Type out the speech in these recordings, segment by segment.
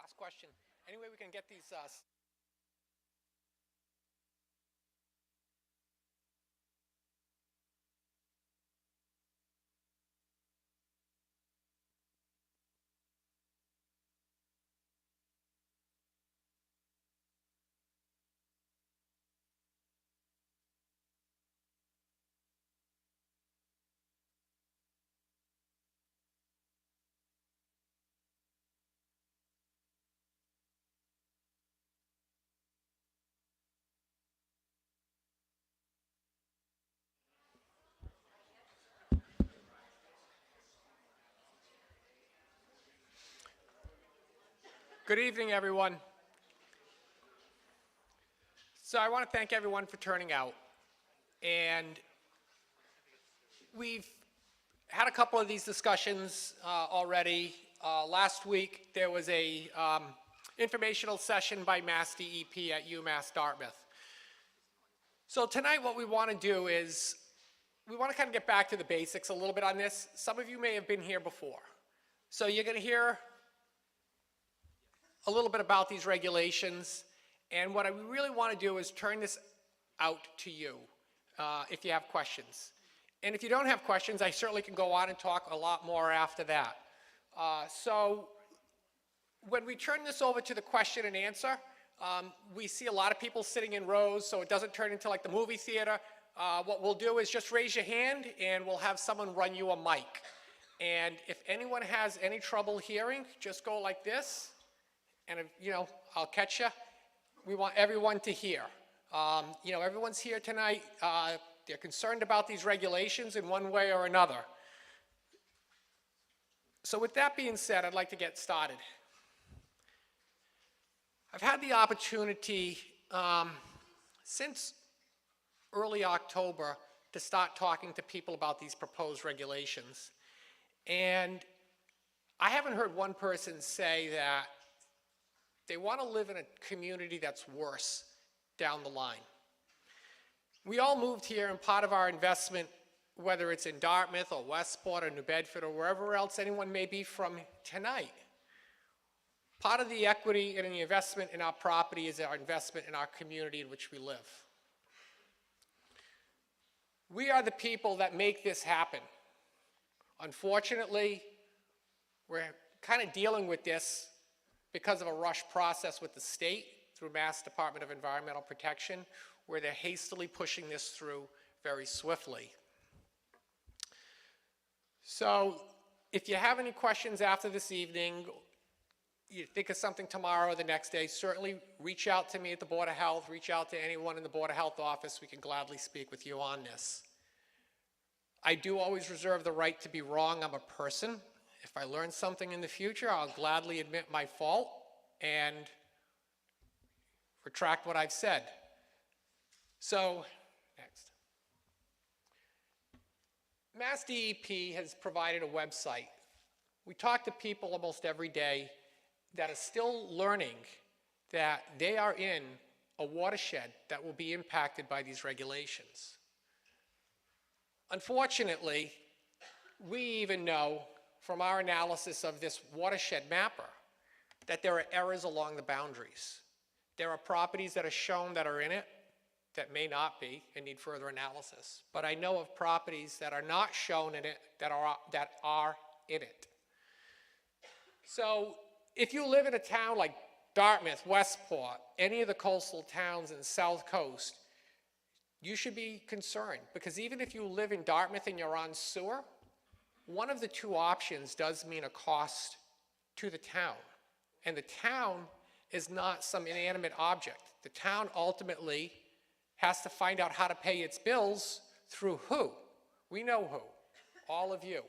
last question. Any way we can get these Good evening, everyone. So I want to thank everyone for turning out. And we've had a couple of these discussions already. Last week, there was a informational session by Mass DEP at UMass Dartmouth. So tonight, what we want to do is we want to kind of get back to the basics a little bit on this. Some of you may have been here before. So you're going to hear a little bit about these regulations, and what I really want to do is turn this out to you if you have questions. And if you don't have questions, I certainly can go on and talk a lot more after that. So when we turn this over to the question and answer, we see a lot of people sitting in rows, so it doesn't turn into like the movie theater. What we'll do is just raise your hand, and we'll have someone run you a mic. And if anyone has any trouble hearing, just go like this. And, I'll catch you. We want everyone to hear. Everyone's here tonight. They're concerned about these regulations in one way or another. So with that being said, I'd like to get started. I've had the opportunity since early October to start talking to people about these proposed regulations. And I haven't heard one person say that they want to live in a community that's worse down the line. We all moved here, and part of our investment, whether it's in Dartmouth or Westport or New Bedford or wherever else anyone may be from tonight, part of the equity and the investment in our property is our investment in our community in which we live. We are the people that make this happen. Unfortunately, we're kind of dealing with this because of a rush process with the state through Mass Department of Environmental Protection, where they're hastily pushing this through very swiftly. So if you have any questions after this evening, you think of something tomorrow or the next day, certainly reach out to me at the Board of Health, reach out to anyone in the Board of Health office. We can gladly speak with you on this. I do always reserve the right to be wrong. I'm a person. If I learn something in the future, I'll gladly admit my fault and retract what I've said. So, next. Mass DEP has provided a website. We talk to people almost every day that are still learning that they are in a watershed that will be impacted by these regulations. Unfortunately, we even know from our analysis of this watershed mapper that there are errors along the boundaries. There are properties that are shown that are in it that may not be and need further analysis. But I know of properties that are not shown in it that are in it. So if you live in a town like Dartmouth, Westport, any of the coastal towns in the South Coast, you should be concerned, because even if you live in Dartmouth and you're on sewer, one of the two options does mean a cost to the town. And the town is not some inanimate object. The town ultimately has to find out how to pay its bills through who? We know who, all of you.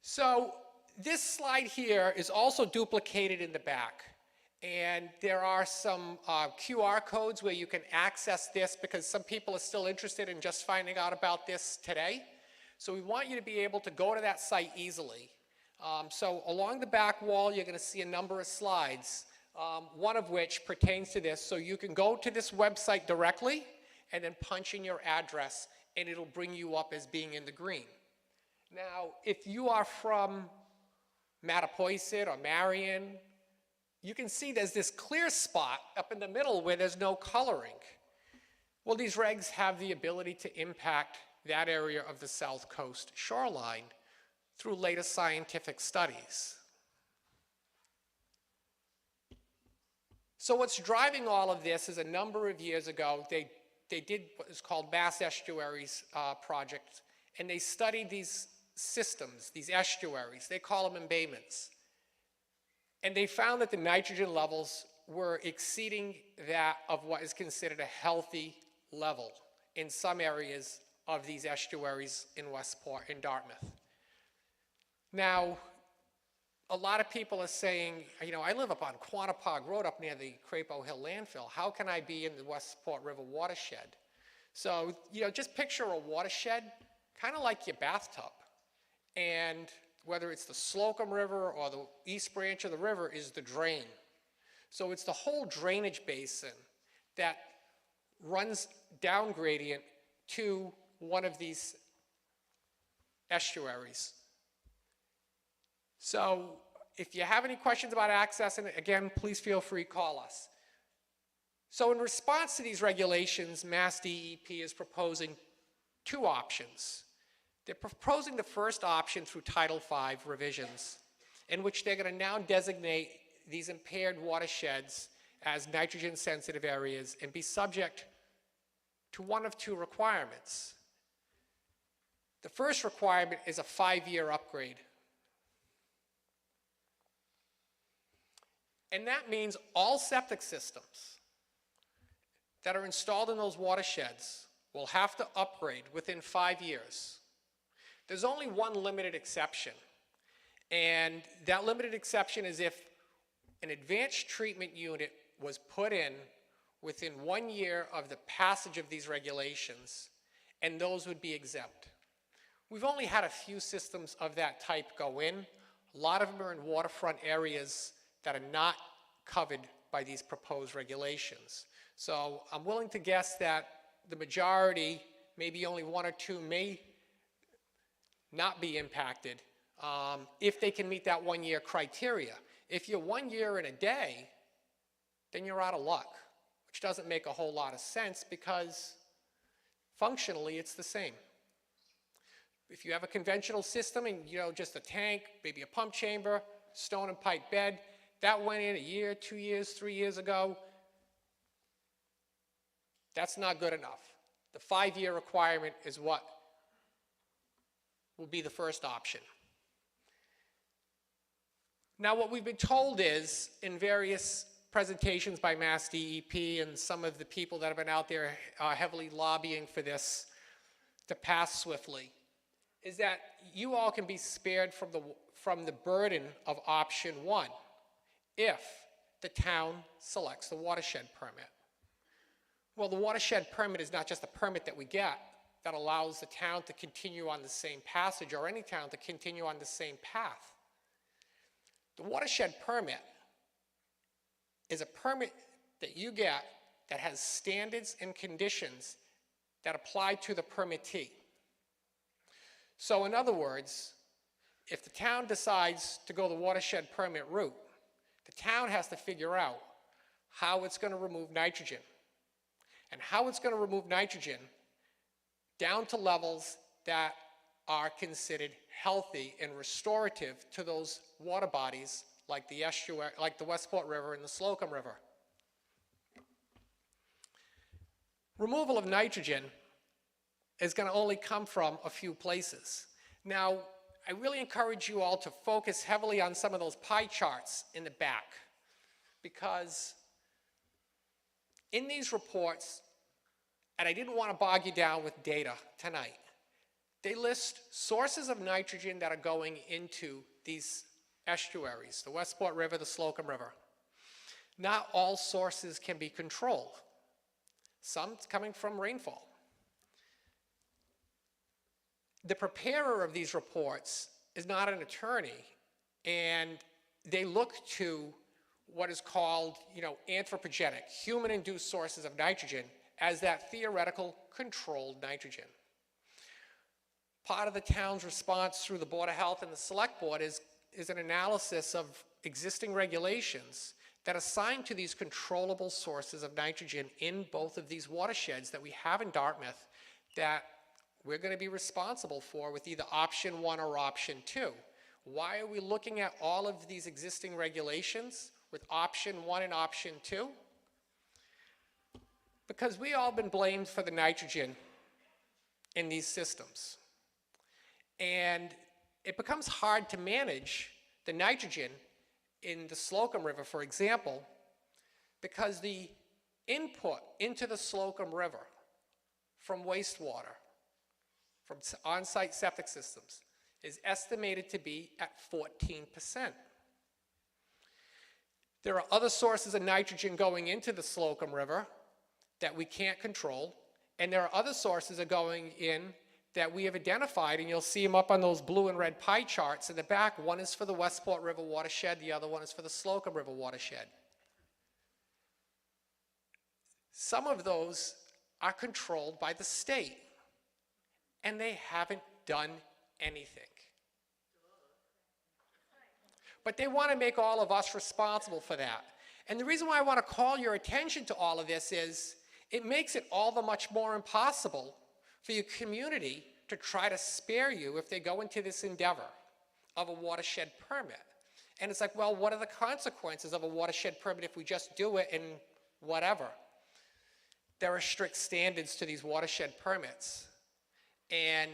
So this slide here is also duplicated in the back. And there are some QR codes where you can access this, because some people are still interested in just finding out about this today. So we want you to be able to go to that site easily. So along the back wall, you're going to see a number of slides, one of which pertains to this. So you can go to this website directly and then punch in your address, and it'll bring you up as being in the green. Now, if you are from Mattapoisett or Marion, you can see there's this clear spot up in the middle where there's no coloring. Well, these regs have the ability to impact that area of the South Coast shoreline through later scientific studies. So what's driving all of this is a number of years ago, they did what is called Mass Estuaries project, and they studied these systems, these estuaries. They call them embayments. And they found that the nitrogen levels were exceeding that of what is considered a healthy level in some areas of these estuaries in Westport, in Dartmouth. Now, a lot of people are saying, you know, I live up on Quantapug Road up near the Crapo Hill landfill. How can I be in the Westport River watershed? So, you know, just picture a watershed, kind of like your bathtub. And whether it's the Slocum River or the East Branch of the river is the drain. So it's the whole drainage basin that runs down gradient to one of these estuaries. So if you have any questions about accessing it, again, please feel free to call us. So in response to these regulations, Mass DEP is proposing two options. They're proposing the first option through Title V revisions, in which they're going to now designate these impaired watersheds as nitrogen-sensitive areas and be subject to one of two requirements. The first requirement is a 5-year upgrade. And that means all septic systems that are installed in those watersheds will have to upgrade within 5 years. There's only one limited exception, and that limited exception is if an advanced treatment unit was put in within 1 year of the passage of these regulations, and those would be exempt. We've only had a few systems of that type go in. A lot of them are in waterfront areas that are not covered by these proposed regulations. So I'm willing to guess that the majority, maybe only one or two, may not be impacted if they can meet that 1 year criteria. If you're 1 year and a day, then you're out of luck, which doesn't make a whole lot of sense because functionally it's the same. If you have a conventional system and, you know, just a tank, maybe a pump chamber, stone and pipe bed, that went in 1 year, 2 years, 3 years ago, that's not good enough. The 5-year requirement is what will be the first option. Now, what we've been told is, in various presentations by Mass DEP and some of the people that have been out there heavily lobbying for this to pass swiftly, is that you all can be spared from the burden of option 1 if the town selects the watershed permit. Well, the watershed permit is not just a permit that we get that allows the town to continue on the same passage or any town to continue on the same path. The watershed permit is a permit that you get that has standards and conditions that apply to the permittee. So in other words, if the town decides to go the watershed permit route, the town has to figure out how it's going to remove nitrogen and how it's going to remove nitrogen down to levels that are considered healthy and restorative to those water bodies like the estuary, like the Westport River and the Slocum River. Removal of nitrogen is going to only come from a few places. Now, I really encourage you all to focus heavily on some of those pie charts in the back, because in these reports, and I didn't want to bog you down with data tonight, they list sources of nitrogen that are going into these estuaries, the Westport River, the Slocum River. Not all sources can be controlled. Some's coming from rainfall. The preparer of these reports is not an attorney, and they look to what is called, anthropogenic, human-induced sources of nitrogen as that theoretical controlled nitrogen. Part of the town's response through the Board of Health and the Select Board is is an analysis of existing regulations that assign to these controllable sources of nitrogen in both of these watersheds that we have in Dartmouth that we're going to be responsible for with either option 1 or option 2. Why are we looking at all of these existing regulations with option 1 and option 2? Because we all been blamed for the nitrogen in these systems. And it becomes hard to manage the nitrogen in the Slocum River, for example, because the input into the Slocum River from wastewater, from on-site septic systems, is estimated to be at 14%. There are other sources of nitrogen going into the Slocum River that we can't control, and there are other sources that are going in that we have identified, and you'll see them up on those blue and red pie charts in the back. One is for the Westport River watershed, the other one is for the Slocum River watershed. Some of those are controlled by the state, and they haven't done anything. But they want to make all of us responsible for that. And the reason why I want to call your attention to all of this is it makes it all the much more impossible for your community to try to spare you if they go into this endeavor of a watershed permit. And it's like, well, what are the consequences of a watershed permit if we just do it and whatever? There are strict standards to these watershed permits. And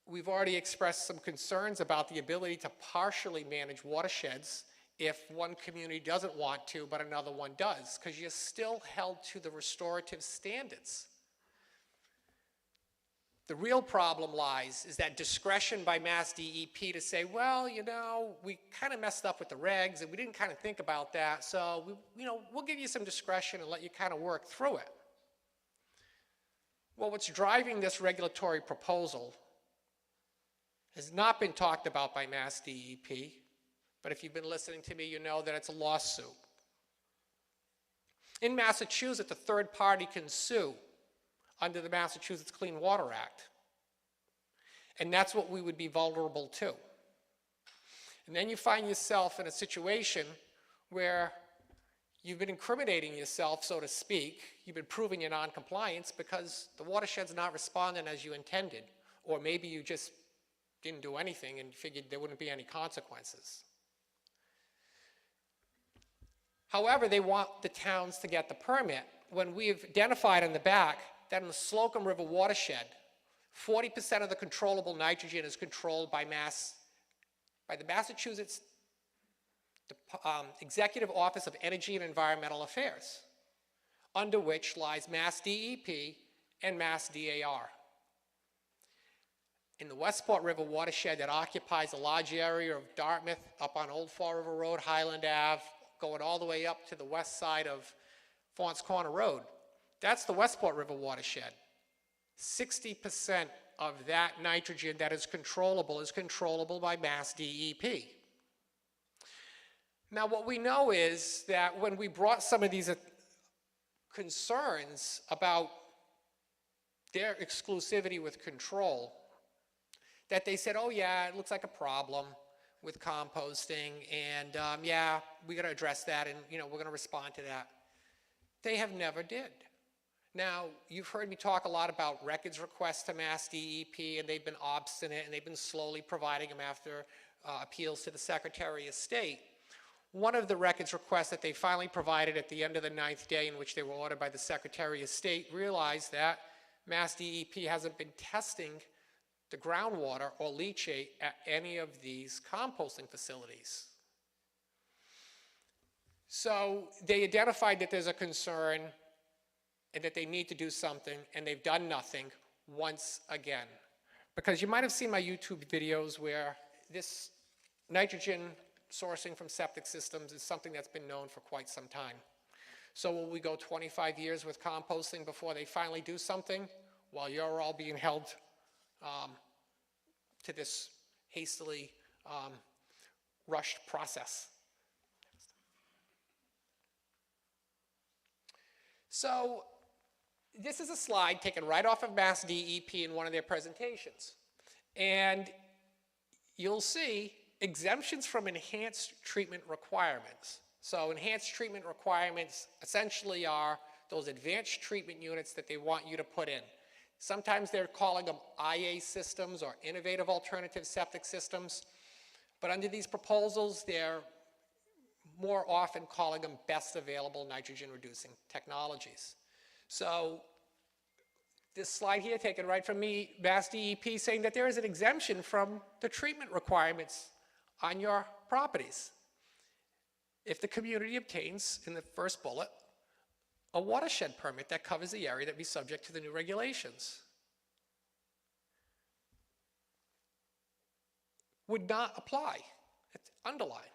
we've already expressed some concerns about the ability to partially manage watersheds if one community doesn't want to, but another one does, because you're still held to the restorative standards. The real problem lies is that discretion by Mass DEP to say, well, you know, we kind of messed up with the regs and we didn't kind of think about that, so we'll give you some discretion and let you kind of work through it. Well, what's driving this regulatory proposal has not been talked about by Mass DEP, but if you've been listening to me, you know that it's a lawsuit. In Massachusetts, a third party can sue under the Massachusetts Clean Water Act. And that's what we would be vulnerable to. And then you find yourself in a situation where you've been incriminating yourself, so to speak. You've been proving your noncompliance because the watershed's not responding as you intended. Or maybe you just didn't do anything and figured there wouldn't be any consequences. However, they want the towns to get the permit when we've identified in the back that in the Slocum River watershed, 40% of the controllable nitrogen is controlled by the Massachusetts Executive Office of Energy and Environmental Affairs, under which lies Mass DEP and Mass DAR. In the Westport River watershed that occupies a large area of Dartmouth, up on Old Fall River Road, Highland Ave, going all the way up to the west side of Faunt's Corner Road, that's the Westport River watershed. 60% of that nitrogen that is controllable by Mass DEP. Now, what we know is that when we brought some of these concerns about their exclusivity with control, that they said, oh yeah, it looks like a problem with composting, and yeah, we got to address that, and we're going to respond to that. They have never did. Now, you've heard me talk a lot about records requests to Mass DEP, and they've been obstinate, and they've been slowly providing them after appeals to the Secretary of State. One of the records requests that they finally provided at the end of the 9th day, in which they were ordered by the Secretary of State, realized that Mass DEP hasn't been testing the groundwater or leachate at any of these composting facilities. So they identified that there's a concern and that they need to do something, and they've done nothing once again. Because you might have seen my YouTube videos where this nitrogen sourcing from septic systems is something that's been known for quite some time. So will we go 25 years with composting before they finally do something, while you're all being held to this hastily rushed process? So this is a slide taken right off of Mass DEP in one of their presentations. And you'll see exemptions from enhanced treatment requirements. So enhanced treatment requirements essentially are those advanced treatment units that they want you to put in. Sometimes they're calling them IA systems or innovative alternative septic systems, but under these proposals, they're more often calling them best available nitrogen reducing technologies. So this slide here, taken right from me, Mass DEP, saying that there is an exemption from the treatment requirements on your properties if the community obtains, in the first bullet, a watershed permit that covers the area that be subject to the new regulations. Would not apply. It's underlined.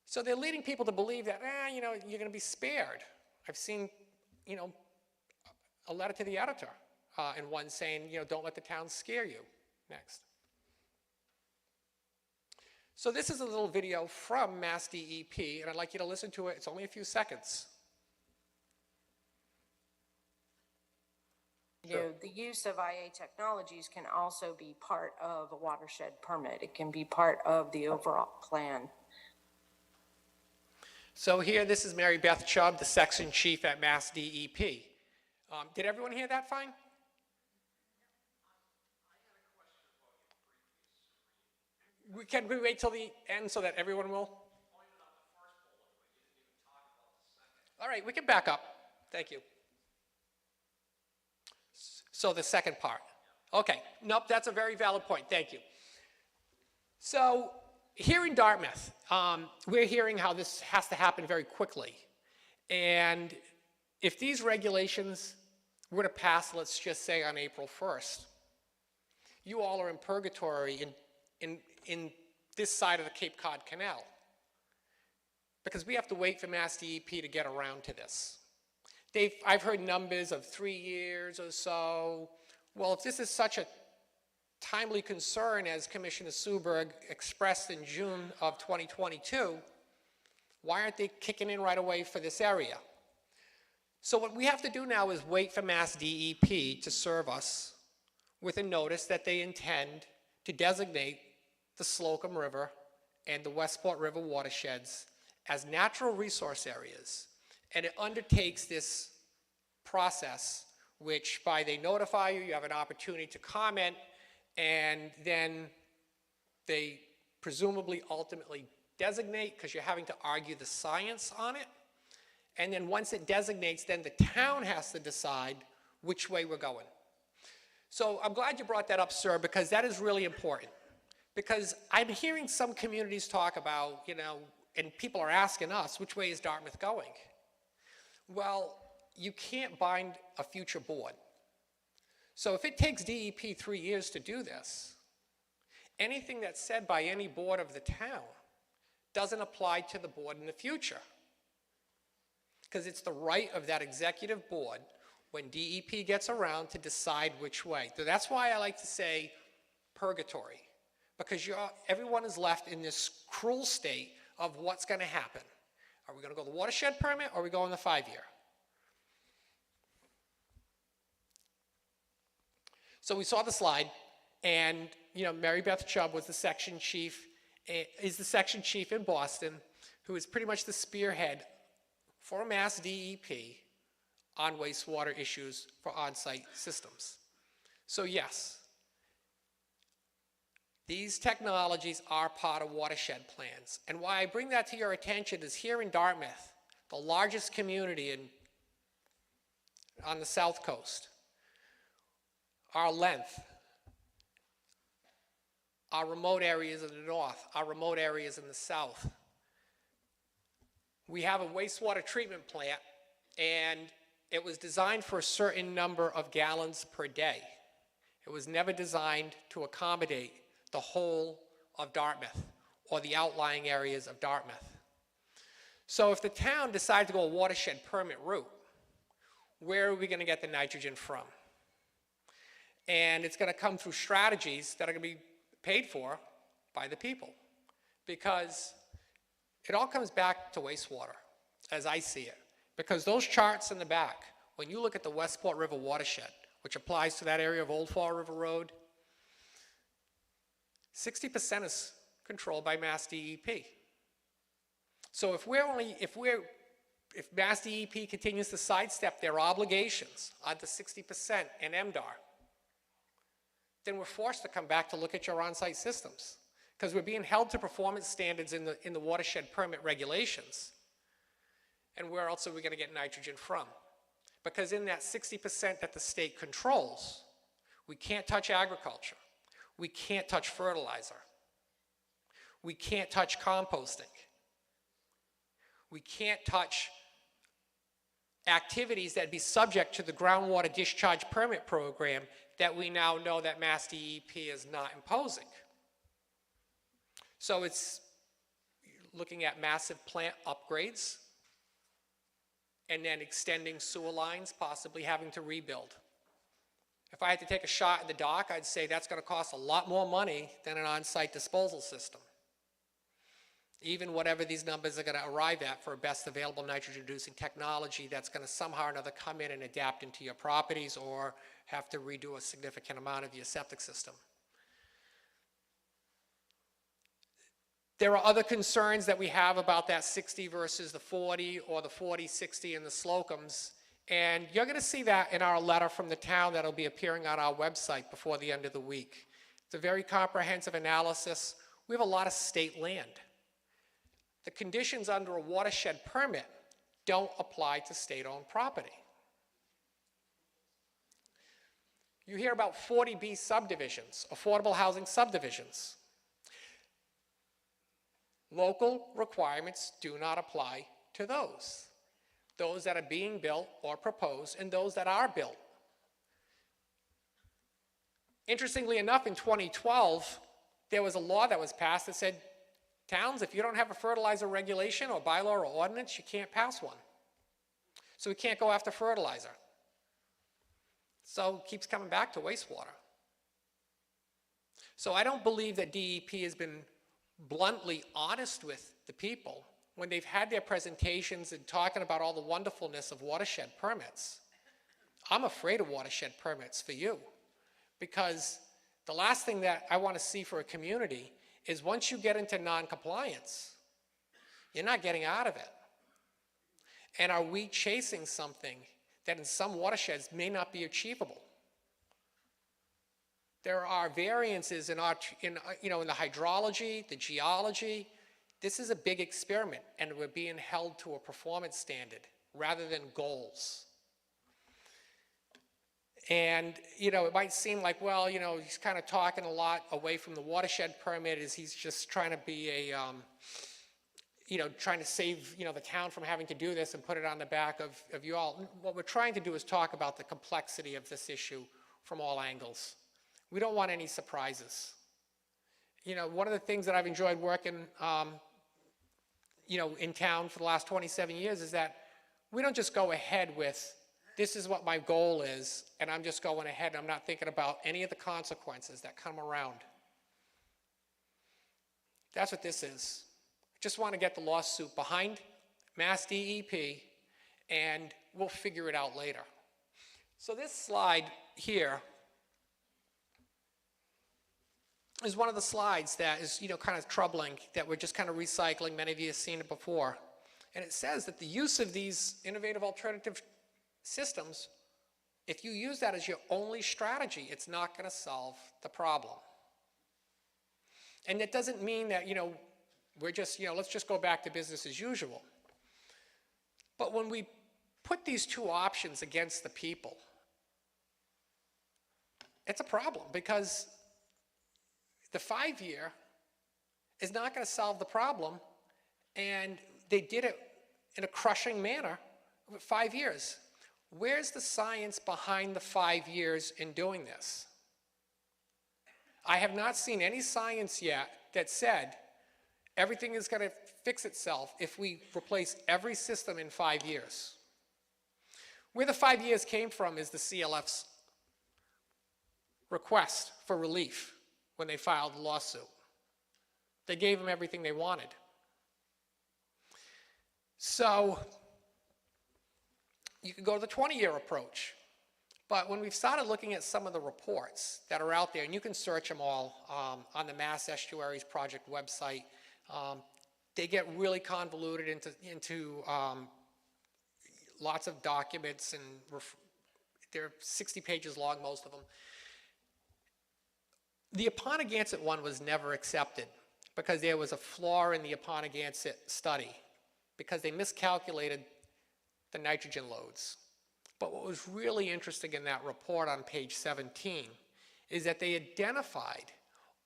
So they're leading people to believe that, you know, you're going to be spared. I've seen, you know, a letter to the editor and one saying, you know, don't let the town scare you. Next. So this is a little video from Mass DEP, and I'd like you to listen to it. It's only a few seconds. Sure. The use of IA technologies can also be part of a watershed permit. It can be part of the overall plan. So here, this is Mary Beth Chubb, the section chief at Mass DEP. Did everyone hear that fine? Can we wait till the end so that everyone will? All right, we can back up. Thank you. So the second part. Okay, nope, that's a very valid point. Thank you. So here in Dartmouth, we're hearing how this has to happen very quickly. And if these regulations were to pass, let's just say on April 1st, you all are in purgatory in this side of the Cape Cod Canal, because we have to wait for Mass DEP to get around to this. I've heard numbers of 3 years or so. Well, if this is such a timely concern as Commissioner Suberg expressed in June of 2022, why aren't they kicking in right away for this area? So what we have to do now is wait for Mass DEP to serve us with a notice that they intend to designate the Slocum River and the Westport River watersheds as natural resource areas. And it undertakes this process, which by they notify you, you have an opportunity to comment, and then they presumably ultimately designate, because you're having to argue the science on it. And then once it designates, then the town has to decide which way we're going. So I'm glad you brought that up, sir, because that is really important. Because I'm hearing some communities talk about, you know, and people are asking us, which way is Dartmouth going? Well, you can't bind a future board. So if it takes DEP 3 years to do this, anything that's said by any board of the town doesn't apply to the board in the future. Because it's the right of that executive board when DEP gets around to decide which way. So that's why I like to say purgatory, because everyone is left in this cruel state of what's going to happen. Are we going to go the watershed permit, or are we going the 5-year? So we saw the slide, and you know, Mary Beth Chubb was the section chief, is the section chief in Boston, who is pretty much the spearhead for Mass DEP on wastewater issues for on-site systems. So yes, these technologies are part of watershed plans. And why I bring that to your attention is here in Dartmouth, the largest community on the South Coast, our length, our remote areas in the north, our remote areas in the south. We have a wastewater treatment plant, and it was designed for a certain number of gallons per day. It was never designed to accommodate the whole of Dartmouth or the outlying areas of Dartmouth. So if the town decides to go a watershed permit route, where are we going to get the nitrogen from? And it's going to come through strategies that are going to be paid for by the people, because it all comes back to wastewater, as I see it. Because those charts in the back, when you look at the Westport River watershed, which applies to that area of Old Fall River Road, 60% is controlled by Mass DEP. So if Mass DEP continues to sidestep their obligations onto 60% and MDR, then we're forced to come back to look at your on-site systems, because we're being held to performance standards in the watershed permit regulations. And where else are we going to get nitrogen from? Because in that 60% that the state controls, we can't touch agriculture. We can't touch fertilizer. We can't touch composting. We can't touch activities that be subject to the groundwater discharge permit program that we now know that Mass DEP is not imposing. So it's looking at massive plant upgrades and then extending sewer lines, possibly having to rebuild. If I had to take a shot at the dock, I'd say that's going to cost a lot more money than an on-site disposal system. Even whatever these numbers are going to arrive at for a best available nitrogen-reducing technology that's going to somehow or another come in and adapt into your properties or have to redo a significant amount of your septic system. There are other concerns that we have about that 60 versus the 40 or the 40-60 and the slocums. And you're going to see that in our letter from the town that'll be appearing on our website before the end of the week. It's a very comprehensive analysis. We have a lot of state land. The conditions under a watershed permit don't apply to state-owned property. You hear about 40B subdivisions, affordable housing subdivisions. Local requirements do not apply to those. Those that are being built or proposed and those that are built. Interestingly enough, in 2012, there was a law that was passed that said, towns, if you don't have a fertilizer regulation or bylaw or ordinance, you can't pass one. So we can't go after fertilizer. So it keeps coming back to wastewater. So I don't believe that DEP has been bluntly honest with the people when they've had their presentations and talking about all the wonderfulness of watershed permits. I'm afraid of watershed permits for you, because the last thing that I want to see for a community is once you get into non-compliance, you're not getting out of it. And are we chasing something that in some watersheds may not be achievable? There are variances in the hydrology, the geology. This is a big experiment, and we're being held to a performance standard rather than goals. And, it might seem like, well, he's kind of talking a lot away from the watershed permit, is he's just trying to be a, trying to save, the town from having to do this and put it on the back of you all. What we're trying to do is talk about the complexity of this issue from all angles. We don't want any surprises. One of the things that I've enjoyed working, in town for the last 27 years is that we don't just go ahead with, this is what my goal is, and I'm just going ahead and I'm not thinking about any of the consequences that come around. That's what this is. Just want to get the lawsuit behind Mass DEP, and we'll figure it out later. So this slide here is one of the slides that is, kind of troubling, that we're just kind of recycling. Many of you have seen it before. And it says that the use of these innovative alternative systems, if you use that as your only strategy, it's not going to solve the problem. And it doesn't mean that, we're just, let's just go back to business as usual. But when we put these two options against the people, it's a problem, because the 5-year is not going to solve the problem, and they did it in a crushing manner with 5 years. Where's the science behind the 5 years in doing this? I have not seen any science yet that said everything is going to fix itself if we replace every system in 5 years. Where the 5 years came from is the CLF's request for relief when they filed the lawsuit. They gave them everything they wanted. So you could go to the 20-year approach. But when we've started looking at some of the reports that are out there, and you can search them all on the Mass Estuaries Project website, they get really convoluted into lots of documents, and they're 60 pages long, most of them. The Upon-a-Gansett one was never accepted because there was a flaw in the Upon-a-Gansett study because they miscalculated the nitrogen loads. But what was really interesting in that report on page 17 is that they identified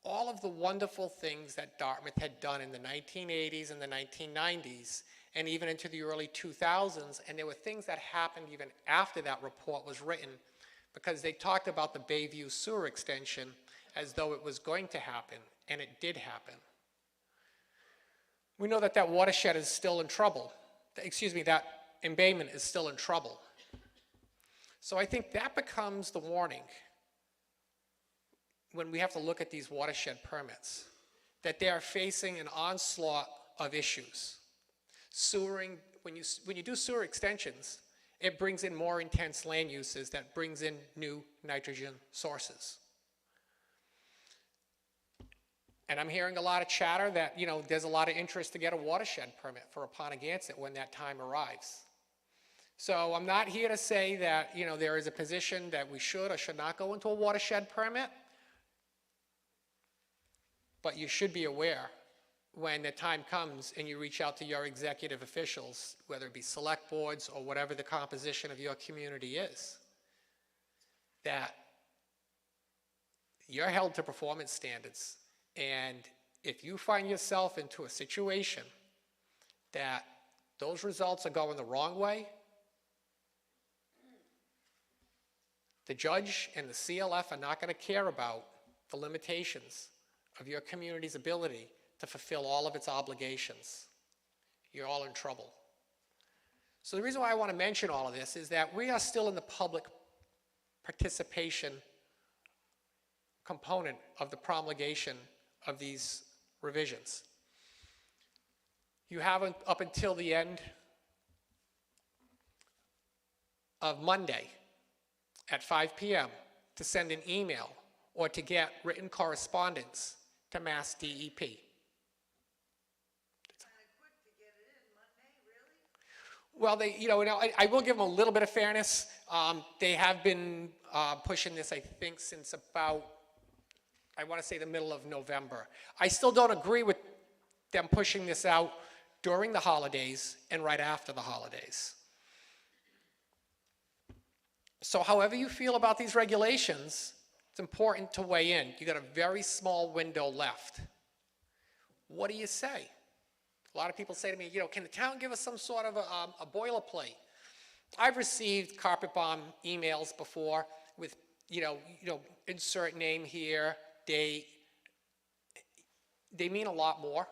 all of the wonderful things that Dartmouth had done in the 1980s and the 1990s and even into the early 2000s, and there were things that happened even after that report was written because they talked about the Bayview sewer extension as though it was going to happen, and it did happen. We know that that watershed is still in trouble. Excuse me, that embayment is still in trouble. So I think that becomes the warning when we have to look at these watershed permits, that they are facing an onslaught of issues. Sewering, when you do sewer extensions, it brings in more intense land uses that brings in new nitrogen sources. And I'm hearing a lot of chatter that, there's a lot of interest to get a watershed permit for Upon-a-Gansett when that time arrives. So I'm not here to say that, there is a position that we should or should not go into a watershed permit, but you should be aware when the time comes and you reach out to your executive officials, whether it be select boards or whatever the composition of your community is, that you're held to performance standards. And if you find yourself into a situation that those results are going the wrong way, the judge and the CLF are not going to care about the limitations of your community's ability to fulfill all of its obligations. You're all in trouble. So the reason why I want to mention all of this is that we are still in the public participation component of the promulgation of these revisions. You have up until the end of Monday at 5 p.m. to send an email or to get written correspondence to Mass DEP. Well, I will give them a little bit of fairness. They have been pushing this, I think, since about, I want to say the middle of November. I still don't agree with them pushing this out during the holidays and right after the holidays. So however you feel about these regulations, it's important to weigh in. You got a very small window left. What do you say? A lot of people say to me, can the town give us some sort of a boilerplate? I've received carpet bomb emails before with, insert name here, date. They mean a lot more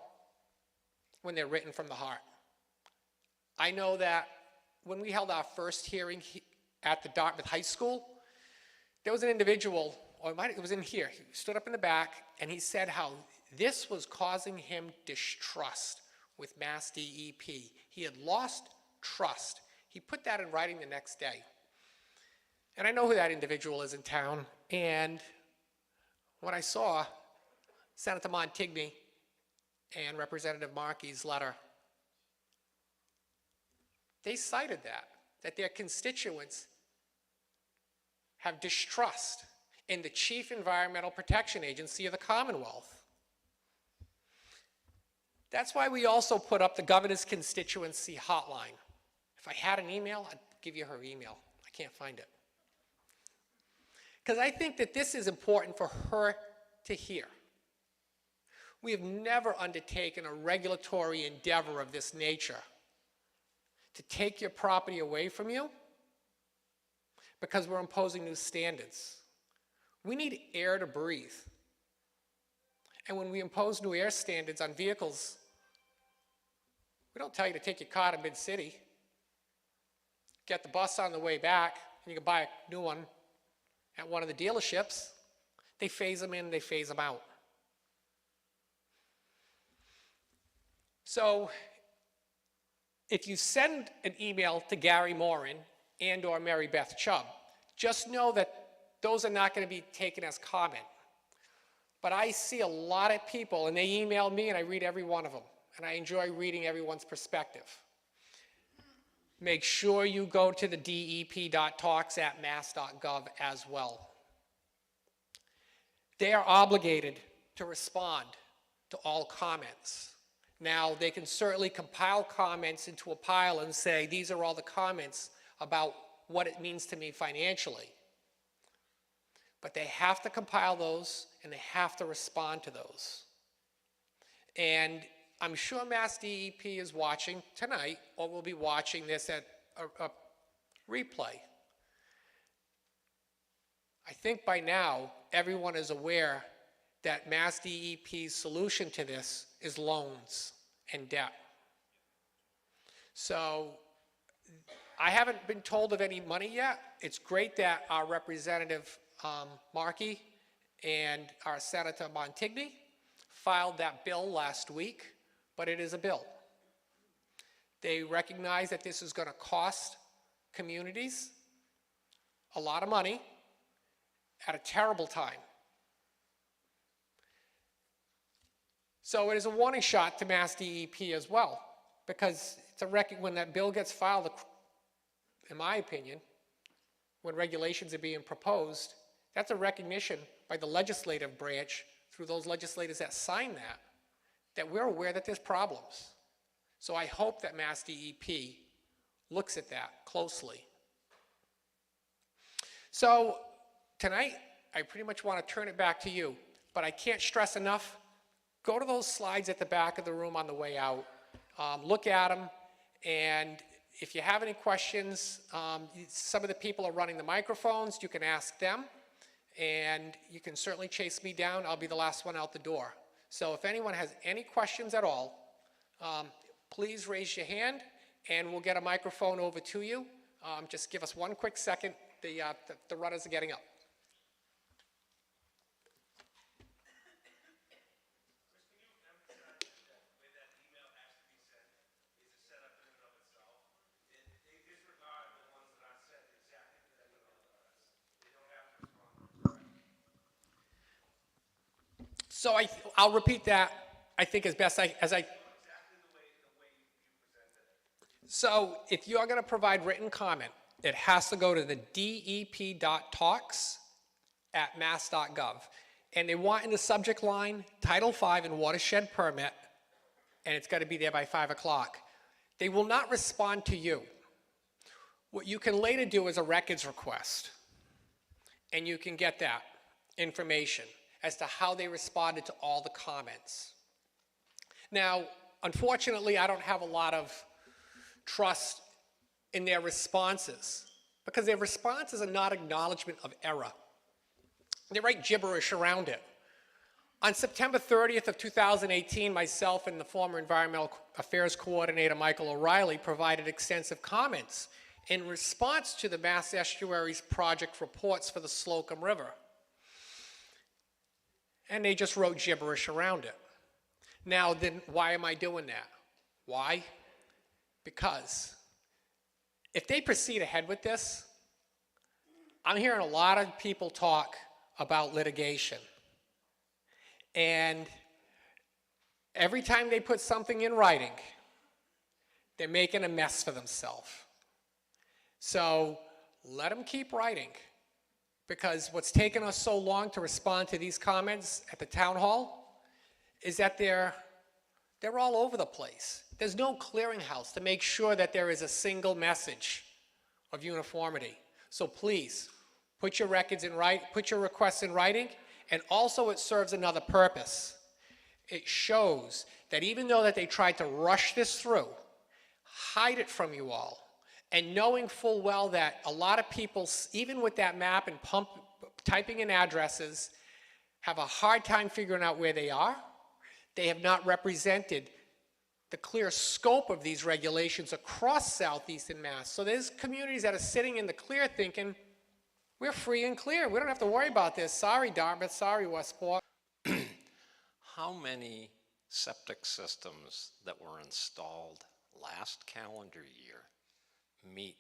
when they're written from the heart. I know that when we held our first hearing at the Dartmouth High School, there was an individual, or it was in here, he stood up in the back and he said how this was causing him distrust with Mass DEP. He had lost trust. He put that in writing the next day. And I know who that individual is in town. And when I saw Senator Montigny and Representative Markey's letter, they cited that their constituents have distrust in the Chief Environmental Protection Agency of the Commonwealth. That's why we also put up the governor's constituency hotline. If I had an email, I'd give you her email. I can't find it. Because I think that this is important for her to hear. We have never undertaken a regulatory endeavor of this nature to take your property away from you because we're imposing new standards. We need air to breathe. And when we impose new air standards on vehicles, we don't tell you to take your car to mid-city, get the bus on the way back, and you can buy a new one at one of the dealerships. They phase them in, they phase them out. So if you send an email to Gary Morin and or Mary Beth Chubb, just know that those are not going to be taken as comment. But I see a lot of people, and they email me, and I read every one of them, and I enjoy reading everyone's perspective. Make sure you go to the dep.talks@mass.gov as well. They are obligated to respond to all comments. Now, they can certainly compile comments into a pile and say, these are all the comments about what it means to me financially. But they have to compile those, and they have to respond to those. And I'm sure Mass DEP is watching tonight, or will be watching this at a replay. I think by now, everyone is aware that Mass DEP's solution to this is loans and debt. So I haven't been told of any money yet. It's great that our Representative Markey and our Senator Montigny filed that bill last week, but it is a bill. They recognize that this is going to cost communities a lot of money at a terrible time. So it is a warning shot to Mass DEP as well, because it's a when that bill gets filed, in my opinion, when regulations are being proposed, that's a recognition by the legislative branch through those legislators that sign that we're aware that there's problems. So I hope that Mass DEP looks at that closely. So tonight, I pretty much want to turn it back to you, but I can't stress enough, go to those slides at the back of the room on the way out, look at them, and if you have any questions, some of the people are running the microphones, you can ask them, and you can certainly chase me down. I'll be the last one out the door. So if anyone has any questions at all, please raise your hand, and we'll get a microphone over to you. Just give us one quick second. The runners are getting up. So I'll repeat that, I think, as best as I. So if you're going to provide written comment, it has to go to the dep.talks@mass.gov. And they want in the subject line, Title V and watershed permit, and it's got to be there by 5 o'clock. They will not respond to you. What you can later do is a records request, and you can get that information as to how they responded to all the comments. Now, unfortunately, I don't have a lot of trust in their responses, because their responses are not acknowledgement of error. They write gibberish around it. On September 30th of 2018, myself and the former Environmental Affairs Coordinator, Michael O'Reilly, provided extensive comments in response to the Mass Estuaries Project reports for the Slocum River. And they just wrote gibberish around it. Now, then, why am I doing that? Why? Because if they proceed ahead with this, I'm hearing a lot of people talk about litigation. And every time they put something in writing, they're making a mess for themselves. So let them keep writing, because what's taken us so long to respond to these comments at the town hall is that they're all over the place. There's no clearinghouse to make sure that there is a single message of uniformity. So please, put your records in put your requests in writing, and also it serves another purpose. It shows that even though that they tried to rush this through, hide it from you all, and knowing full well that a lot of people, even with that map and typing in addresses, have a hard time figuring out where they are. They have not represented the clear scope of these regulations across southeastern Mass. So there's communities that are sitting in the clear thinking, we're free and clear. We don't have to worry about this. Sorry, Dartmouth. Sorry, Westport. How many septic systems that were installed last calendar year meet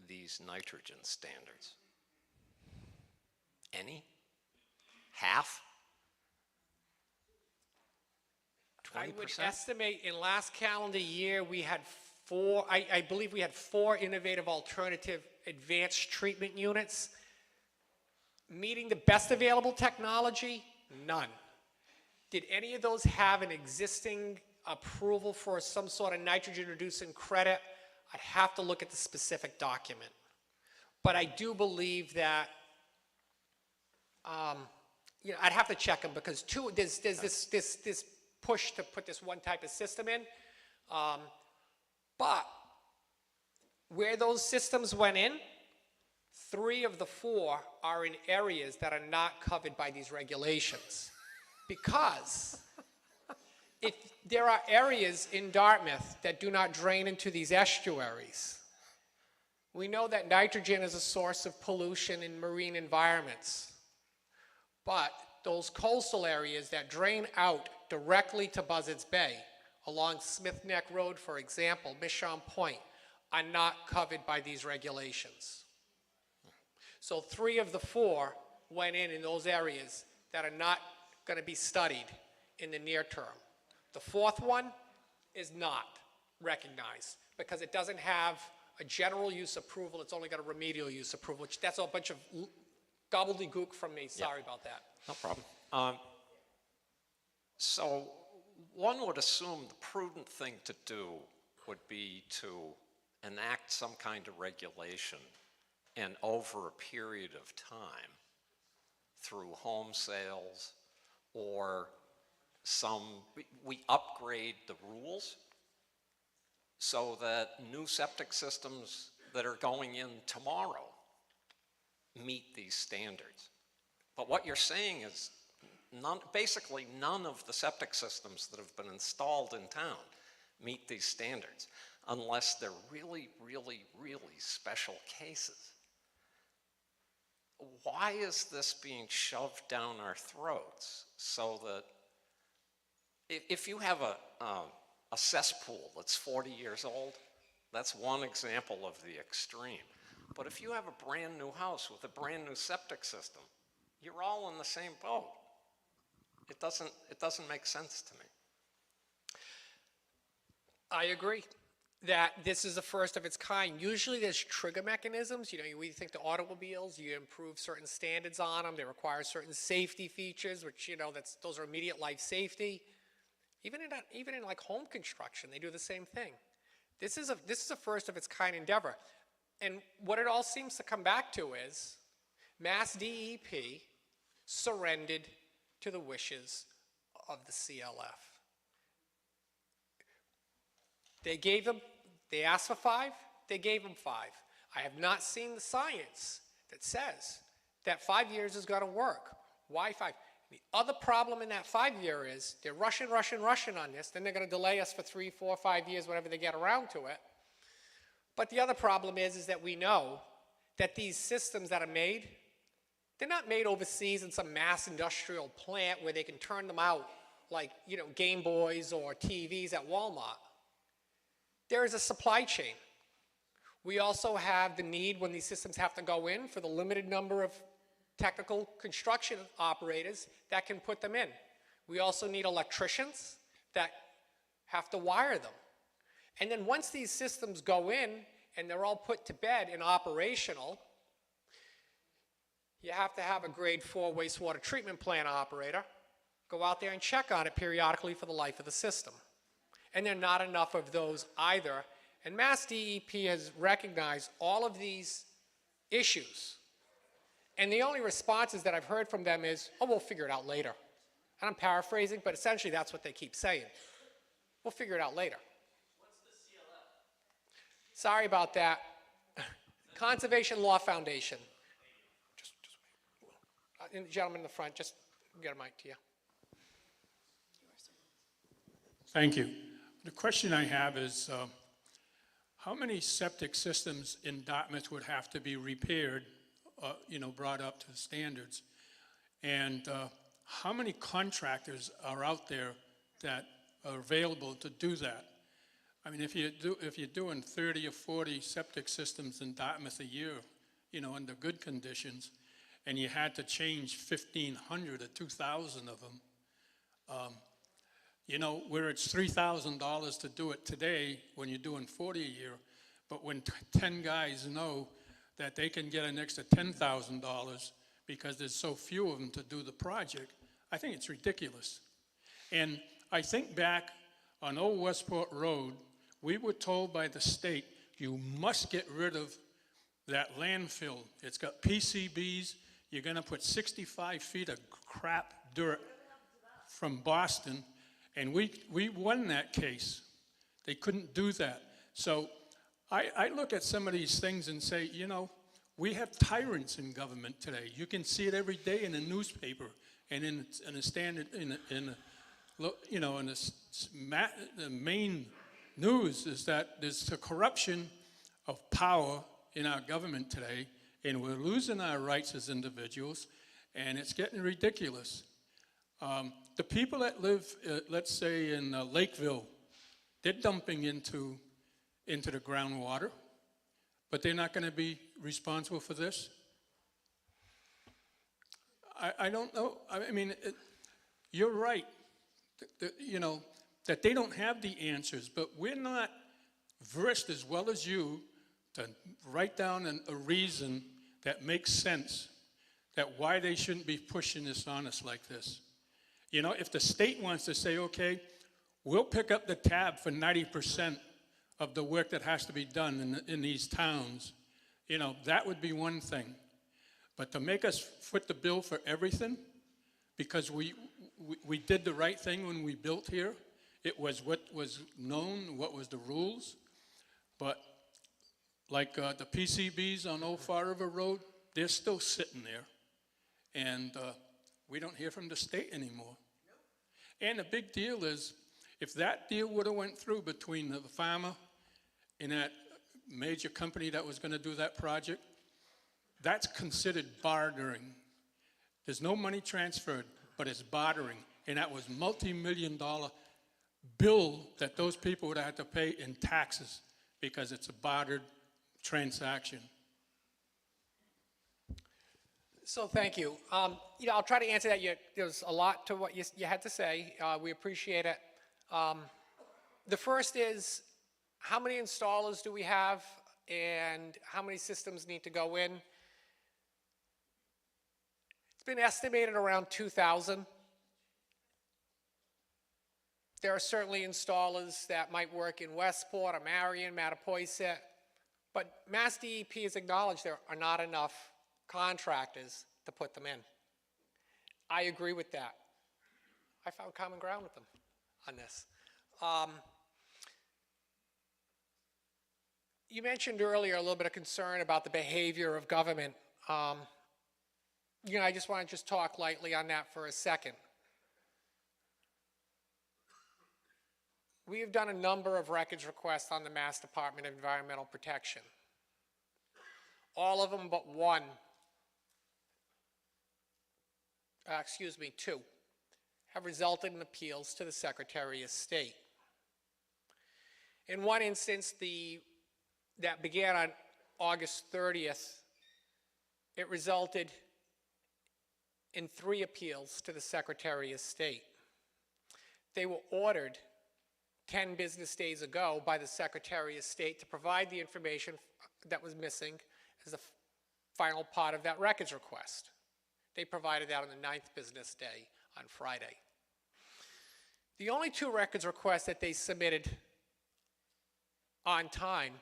these nitrogen standards? Any? Half? I would 20%? estimate in last calendar year, we had four, I believe we had 4 innovative alternative advanced treatment units. Meeting the best available technology? None. Did any of those have an existing approval for some sort of nitrogen-reducing credit? I'd have to look at the specific document. But I do believe that, I'd have to check them because there's this push to put this one type of system in. But where those systems went in, 3 of the 4 are in areas that are not covered by these regulations. Because if there are areas in Dartmouth that do not drain into these estuaries, we know that nitrogen is a source of pollution in marine environments. But those coastal areas that drain out directly to Buzzards Bay, along Smith Neck Road, for example, Mission Point, are not covered by these regulations. So 3 of the 4 went in those areas that are not going to be studied in the near term. The 4th one is not recognized because it doesn't have a general use approval. It's only got a remedial use approval, which that's a bunch of gobbledygook from me. Sorry about that. No problem. So one would assume the prudent thing to do would be to enact some kind of regulation, and over a period of time, through home sales or we upgrade the rules so that new septic systems that are going in tomorrow meet these standards. But what you're saying is basically none of the septic systems that have been installed in town meet these standards unless they're really, really, really special cases. Why is this being shoved down our throats so that if you have a cesspool that's 40 years old, that's one example of the extreme. But if you have a brand new house with a brand new septic system, you're all in the same boat. It doesn't make sense to me. I agree that this is the first of its kind. Usually there's trigger mechanisms. We think the automobiles, you improve certain standards on them. They require certain safety features, which, those are immediate life safety. Even in like home construction, they do the same thing. This is a first of its kind endeavor. And what it all seems to come back to is Mass DEP surrendered to the wishes of the CLF. They asked for 5, they gave them 5. I have not seen the science that says that 5 years is going to work. Why 5? The other problem in that 5-year is they're rushing on this, then they're going to delay us for 3, 4, 5 years, whenever they get around to it. But the other problem is that we know that these systems that are made, they're not made overseas in some mass industrial plant where they can turn them out like, Game Boys or TVs at Walmart. There is a supply chain. We also have the need when these systems have to go in for the limited number of technical construction operators that can put them in. We also need electricians that have to wire them. And then once these systems go in and they're all put to bed and operational, you have to have a grade 4 wastewater treatment plant operator go out there and check on it periodically for the life of the system. And there are not enough of those either. And Mass DEP has recognized all of these issues. And the only responses that I've heard from them is, oh, we'll figure it out later. And I'm paraphrasing, but essentially that's what they keep saying. We'll figure it out later. What's the CLF? Sorry about that. Conservation Law Foundation. Just wait. And the gentleman in the front, just get a mic to you. Thank you. The question I have is, how many septic systems in Dartmouth would have to be repaired, brought up to standards? And how many contractors are out there that are available to do that? I mean, if you're doing 30 or 40 septic systems in Dartmouth a year, under good conditions, and you had to change 1,500 or 2,000 of them, you know, where it's $3,000 to do it today when you're doing 40 a year, but when 10 guys know that they can get an extra $10,000 because there's so few of them to do the project, I think it's ridiculous. And I think back on Old Westport Road, we were told by the state, you must get rid of that landfill. It's got PCBs. You're going to put 65 feet of crap dirt from Boston. And we won that case. They couldn't do that. So I look at some of these things and say, you know, we have tyrants in government today. You can see it every day in the newspaper and in a standard, you know, in the main news is that there's the corruption of power in our government today, and we're losing our rights as individuals, and it's getting ridiculous. The people that live, let's say in Lakeville, they're dumping into the groundwater, but they're not going to be responsible for this. I don't know. I mean, you're right. You know, that they don't have the answers, but we're not versed as well as you to write down a reason that makes sense, that why they shouldn't be pushing this on us like this. You know, if the state wants to say, okay, we'll pick up the tab for 90% of the work that has to be done in these towns, you know, that would be one thing. But to make us foot the bill for everything, because we did the right thing when we built here, it was what was known, what was the rules, but like the PCBs on Old Far River Road, they're still sitting there, and we don't hear from the state anymore. And the big deal is, if that deal would have went through between the farmer and that major company that was going to do that project, that's considered bartering. There's no money transferred, but it's bartering, and that was multi-million-dollar bill that those people would have had to pay in taxes because it's a bartered transaction. So thank you. You know, I'll try to answer that. There's a lot to what you had to say. We appreciate it. The first is, how many installers do we have and how many systems need to go in? It's been estimated around 2,000. There are certainly installers that might work in Westport or Marion, Mattapoisett, but Mass DEP has acknowledged there are not enough contractors to put them in. I agree with that. I found common ground with them on this. You mentioned earlier a little bit of concern about the behavior of government. You know, I just want to talk lightly on that for a second. We have done a number of records requests on the Mass Department of Environmental Protection. All of them but one, two, have resulted in appeals to the Secretary of State. In one instance, that began on August 30th, it resulted in 3 appeals to the Secretary of State. They were ordered 10 business days ago by the Secretary of State to provide the information that was missing as the final part of that records request. They provided that on the 9th business day on Friday. The only 2 records requests that they submitted on time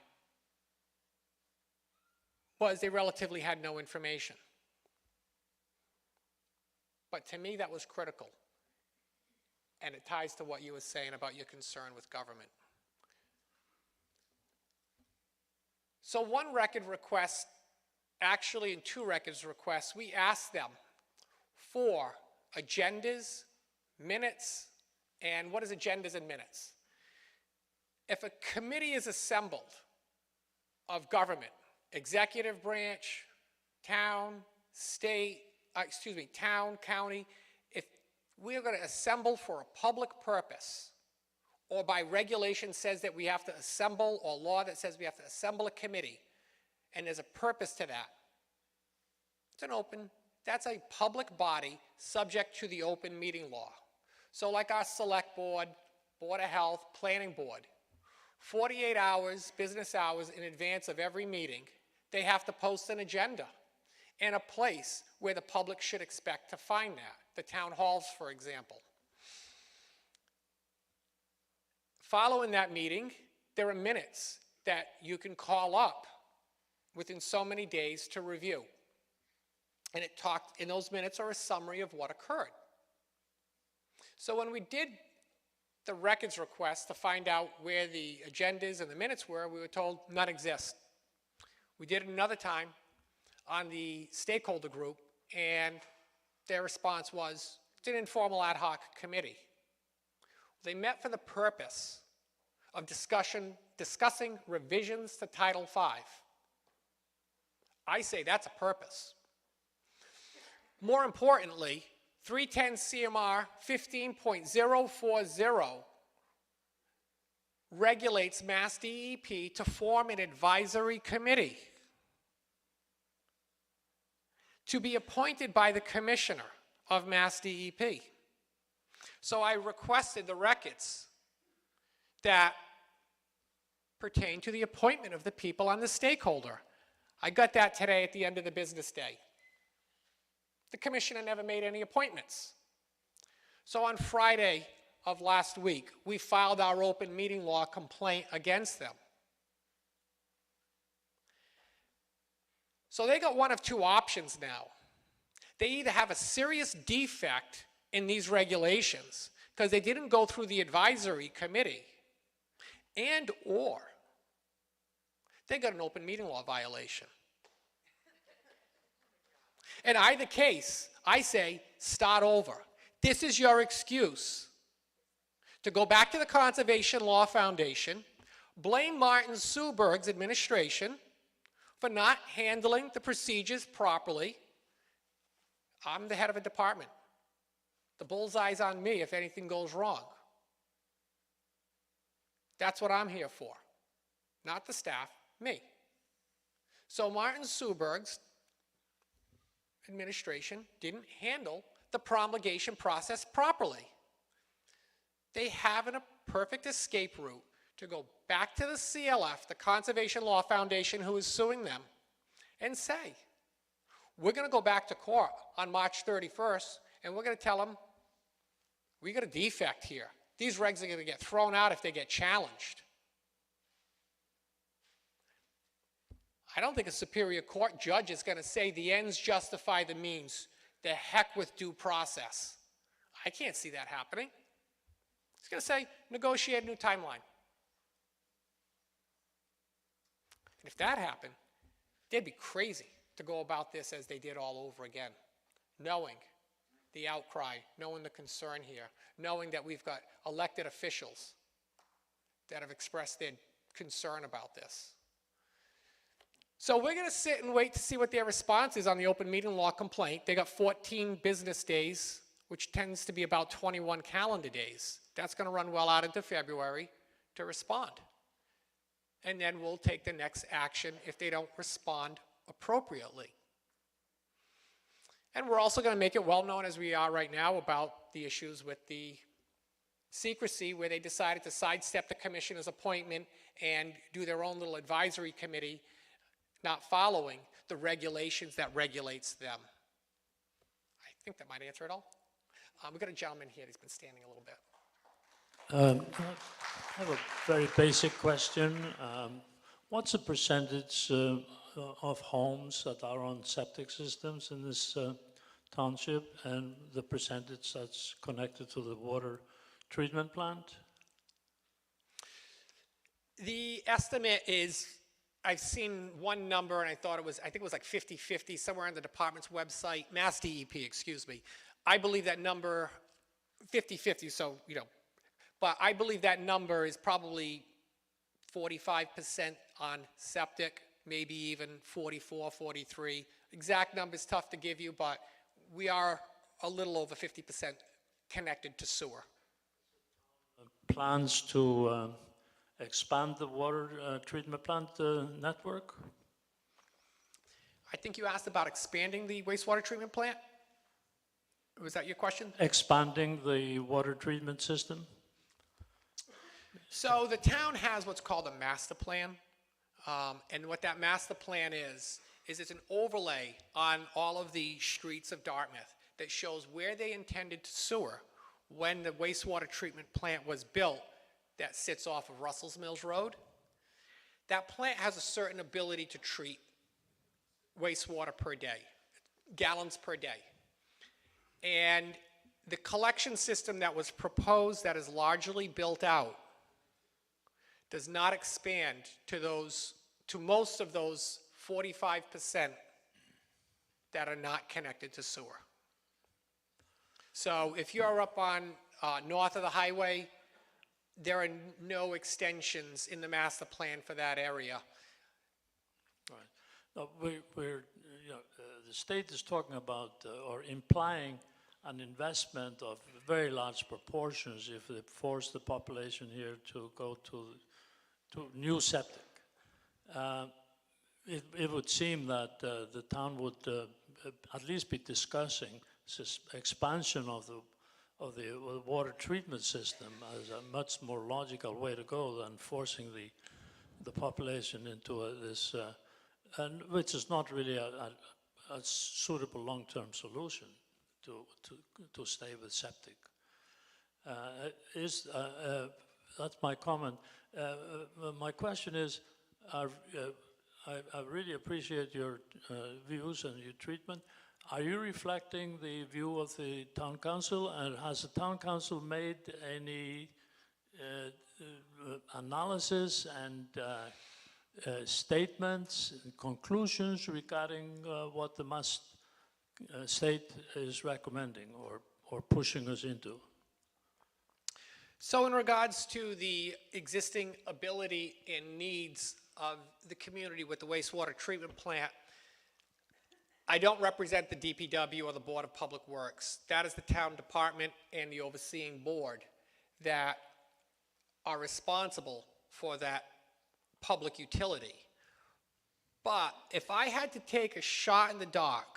was they relatively had no information. But to me, that was critical. And it ties to what you were saying about your concern with government. So one record request, actually in 2 records requests, we asked them for agendas, minutes, and what is agendas and minutes? If a committee is assembled of government, executive branch, town, county, if we are going to assemble for a public purpose, or by regulation says that we have to assemble, or law that says we have to assemble a committee, and there's a purpose to that, it's an open That's a public body subject to the open meeting law. So like our select board, Board of Health, Planning Board, 48 hours, business hours in advance of every meeting, they have to post an agenda and a place where the public should expect to find that, the town halls, for example. Following that meeting, there are minutes that you can call up within so many days to review. And in those minutes are a summary of what occurred. So when we did the records request to find out where the agendas and the minutes were, we were told none exist. We did it another time on the stakeholder group, and their response was, it's an informal ad hoc committee. They met for the purpose of discussing revisions to Title V. I say that's a purpose. More importantly, 310 CMR 15.040 regulates Mass DEP to form an advisory committee to be appointed by the Commissioner of Mass DEP. So I requested the records that pertain to the appointment of the people on the stakeholder. I got that today at the end of the business day. The Commissioner never made any appointments. So on Friday of last week, we filed our open meeting law complaint against them. So they got one of two options now. They either have a serious defect in these regulations because they didn't go through the advisory committee, and or they got an open meeting law violation. In either case, I say, start over. This is your excuse to go back to the Conservation Law Foundation, blame Martin Suberg's administration for not handling the procedures properly. I'm the head of a department. The bullseye's on me if anything goes wrong. That's what I'm here for. Not the staff, me. So Martin Suberg's administration didn't handle the promulgation process properly. They have a perfect escape route to go back to the CLF, the Conservation Law Foundation, who is suing them, and say, we're going to go back to court on March 31st, and we're going to tell them, we got a defect here. These regs are going to get thrown out if they get challenged. I don't think a Superior Court judge is going to say the ends justify the means. The heck with due process. I can't see that happening. He's going to say, negotiate a new timeline. And if that happened, they'd be crazy to go about this as they did all over again, knowing the outcry, knowing the concern here, knowing that we've got elected officials that have expressed their concern about this. So we're going to sit and wait to see what their response is on the open meeting law complaint. They got 14 business days, which tends to be about 21 calendar days. That's going to run well out into February to respond. And then we'll take the next action if they don't respond appropriately. And we're also going to make it well known, as we are right now, about the issues with the secrecy, where they decided to sidestep the commissioner's appointment and do their own little advisory committee, not following the regulations that regulates them. I think that might answer it all. We've got a gentleman here who's been standing a little bit. I have a very basic question. What's the percentage of homes that are on septic systems in this township, and the percentage that's connected to the water treatment plant? The estimate is, I've seen one number, and I think it was like 50-50 somewhere on the department's website, Mass DEP, excuse me. I believe that number, 50-50, so, but I believe that number is probably 45% on septic, maybe even 44, 43. Exact number's tough to give you, but we are a little over 50% connected to sewer. Plans to expand the water treatment plant network? I think you asked about expanding the wastewater treatment plant? Was that your question? Expanding the water treatment system? So the town has what's called a master plan. And what that master plan is it's an overlay on all of the streets of Dartmouth that shows where they intended to sewer when the wastewater treatment plant was built that sits off of Russell's Mills Road. That plant has a certain ability to treat wastewater per day, gallons per day. And the collection system that was proposed that is largely built out does not expand to most of those 45% that are not connected to sewer. So if you're up on north of the highway, there are no extensions in the master plan for that area. Right. No, the state is talking about or implying an investment of very large proportions if they force the population here to go to new septic. It would seem that the town would at least be discussing expansion of the water treatment system as a much more logical way to go than forcing the population into this, and which is not really a suitable long-term solution to stay with septic. That's my comment. My question is, I really appreciate your views and your treatment. Are you reflecting the view of the town council, and has the town council made any analysis and statements and conclusions regarding what the Mass state is recommending or pushing us into? So in regards to the existing ability and needs of the community with the wastewater treatment plant, I don't represent the DPW or the Board of Public Works. That is the town department and the overseeing board that are responsible for that public utility. But if I had to take a shot in the dark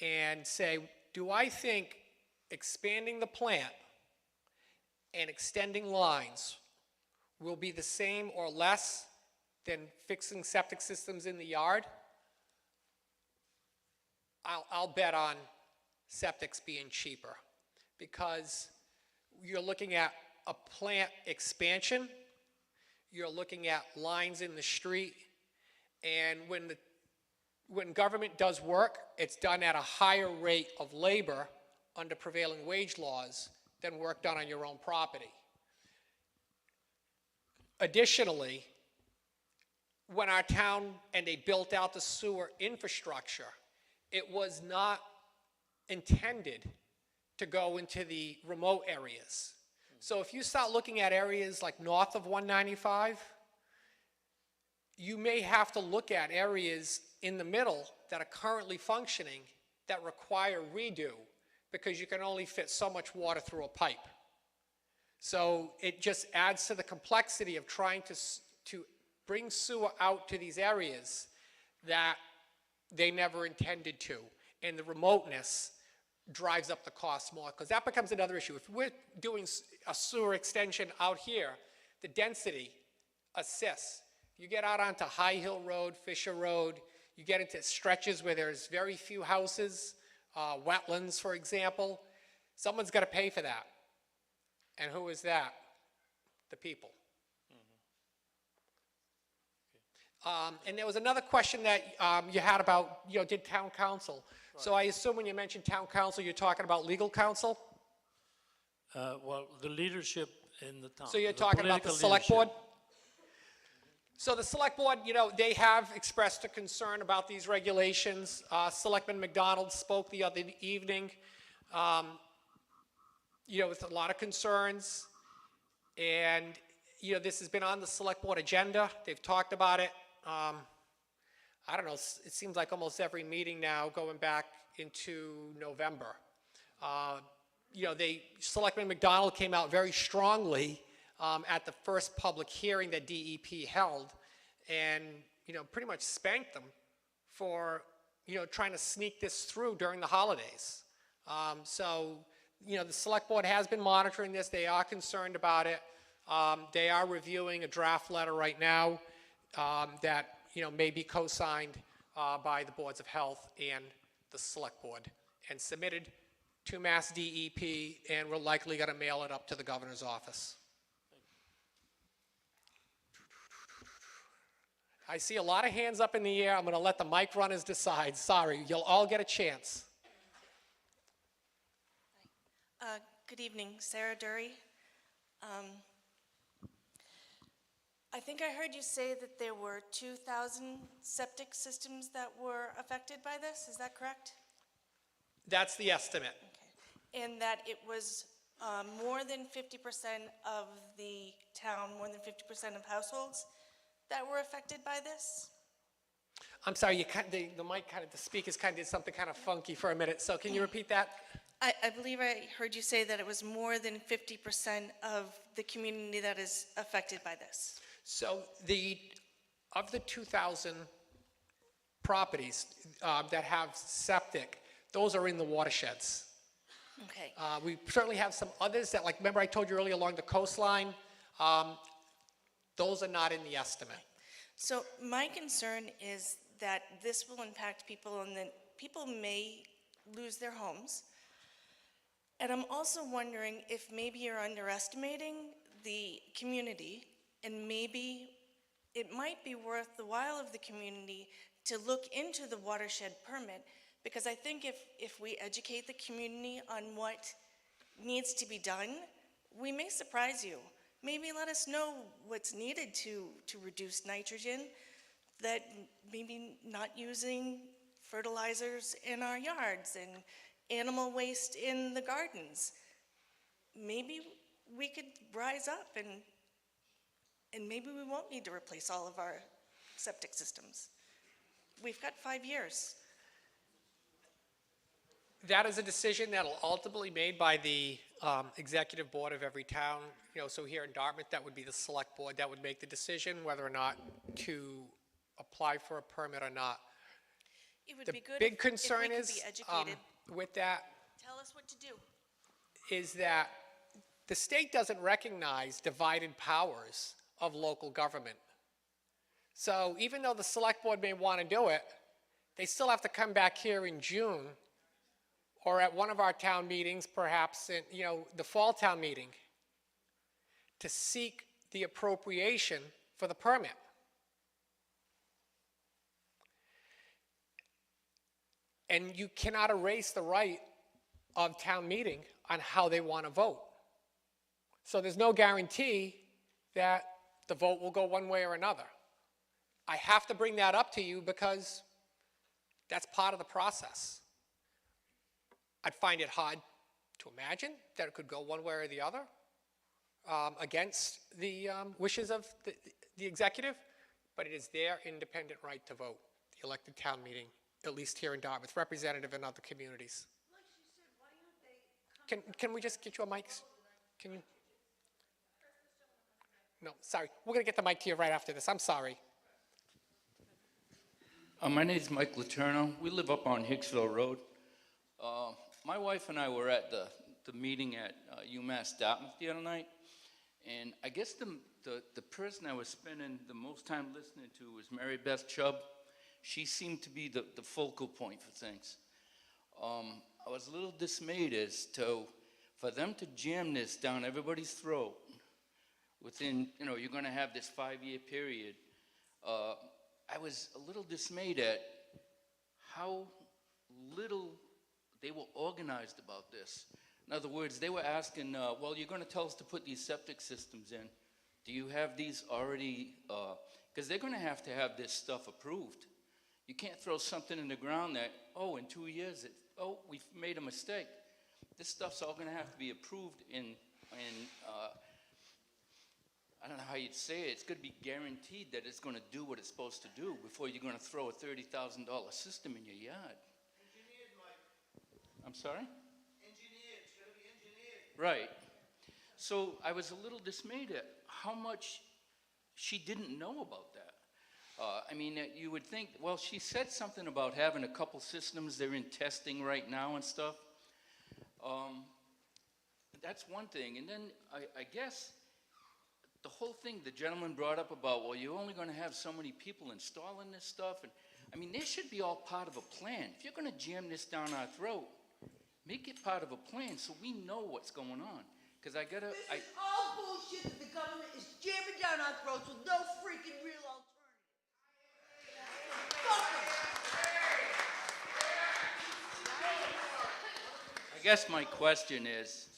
and say, do I think expanding the plant and extending lines will be the same or less than fixing septic systems in the yard? I'll bet on septics being cheaper, because you're looking at a plant expansion, you're looking at lines in the street, and when government does work, it's done at a higher rate of labor under prevailing wage laws than work done on your own property. Additionally, when our town and they built out the sewer infrastructure, it was not intended to go into the remote areas. So if you start looking at areas like north of 195, you may have to look at areas in the middle that are currently functioning that require redo, because you can only fit so much water through a pipe. So it just adds to the complexity of trying to bring sewer out to these areas that they never intended to. And the remoteness drives up the cost more, because that becomes another issue. If we're doing a sewer extension out here, the density assists. You get out onto High Hill Road, Fisher Road, you get into stretches where there's very few houses, wetlands, for example. Someone's got to pay for that. And who is that? The people. And there was another question that you had about, did town council? Right. So I assume when you mentioned town council, you're talking about legal counsel? Well, the leadership in the town. So you're talking about the select board? So the select board, they have expressed a concern about these regulations. Selectman McDonald spoke the other evening, with a lot of concerns. And, this has been on the select board agenda. They've talked about it. I don't know, it seems like almost every meeting now going back into November. Selectman McDonald came out very strongly at the first public hearing that DEP held, and pretty much spanked them for trying to sneak this through during the holidays. So, the select board has been monitoring this. They are concerned about it. They are reviewing a draft letter right now that, may be co-signed by the boards of health and the select board and submitted to Mass DEP, and we're likely going to mail it up to the governor's office. I see a lot of hands up in the air. I'm going to let the mic runners decide. Sorry, you'll all get a chance. Good evening, Sarah Dury. I think I heard you say that there were 2,000 septic systems that were affected by this. Is that correct? That's the estimate. Okay. And that it was more than 50% of the town, more than 50% of households that were affected by this? I'm sorry, the mic the speakers did something kind of funky for a minute, so can you repeat that? I believe I heard you say that it was more than 50% of the community that is affected by this. So of the 2,000 properties that have septic, those are in the watersheds. Okay. We certainly have some others that, like, remember I told you earlier along the coastline, those are not in the estimate. So my concern is that this will impact people and that people may lose their homes. And I'm also wondering if maybe you're underestimating the community, and maybe it might be worth the while of the community to look into the watershed permit, because I think if we educate the community on what needs to be done, we may surprise you. Maybe let us know what's needed to reduce nitrogen, that maybe not using fertilizers in our yards and animal waste in the gardens. Maybe we could rise up and maybe we won't need to replace all of our septic systems. We've got 5 years. That is a decision that'll ultimately be made by the executive board of every town. So here in Dartmouth, that would be the select board that would make the decision whether or not to apply for a permit or not. It would The be good big if concern we could is, be educated. with that, Tell us what to do. is that the state doesn't recognize divided powers of local government. So even though the select board may want to do it, they still have to come back here in June or at one of our town meetings, perhaps in, the fall town meeting, to seek the appropriation for the permit. And you cannot erase the right of town meeting on how they want to vote. So there's no guarantee that the vote will go one way or another. I have to bring that up to you because that's part of the process. I'd find it hard to imagine that it could go one way or the other against the wishes of the executive, but it is their independent right to vote, the elected town meeting, at least here in Dartmouth, representative in other communities. Can we just get you a mic? Can you? No, sorry. We're going to get the mic to you right after this. I'm sorry. My name is Mike Letourneau. We live up on Hicksville Road. My wife and I were at the meeting at UMass Dartmouth the other night, and I guess the person I was spending the most time listening to was Mary Beth Chubb. She seemed to be the focal point for things. I was a little dismayed as to, for them to jam this down everybody's throat within, you're going to have this 5-year period. I was a little dismayed at how little they were organized about this. In other words, they were asking, well, you're going to tell us to put these septic systems in. Do you have these already? Because they're going to have this stuff approved. You can't throw something in the ground that, in 2 years, we've made a mistake. This stuff's all going to have to be approved in I don't know how you'd say it. It's going to be guaranteed that it's going to do what it's supposed to do before you're going to throw a $30,000 system in your yard. Engineered, Mike. I'm sorry? Engineered, it's going to be engineered. Right. So I was a little dismayed at how much she didn't know about that. I mean, you would think, well, she said something about having a couple systems they're in testing right now and stuff. That's one thing. And then I guess the whole thing the gentleman brought up about, well, you're only going to have so many people installing this stuff. And I mean, this should be all part of a plan. If you're going to jam this down our throat, make it part of a plan so we know what's going on. Because This is all bullshit that the government is jamming down our throats with no freaking real alternative. Fuck 'em. I guess my question is,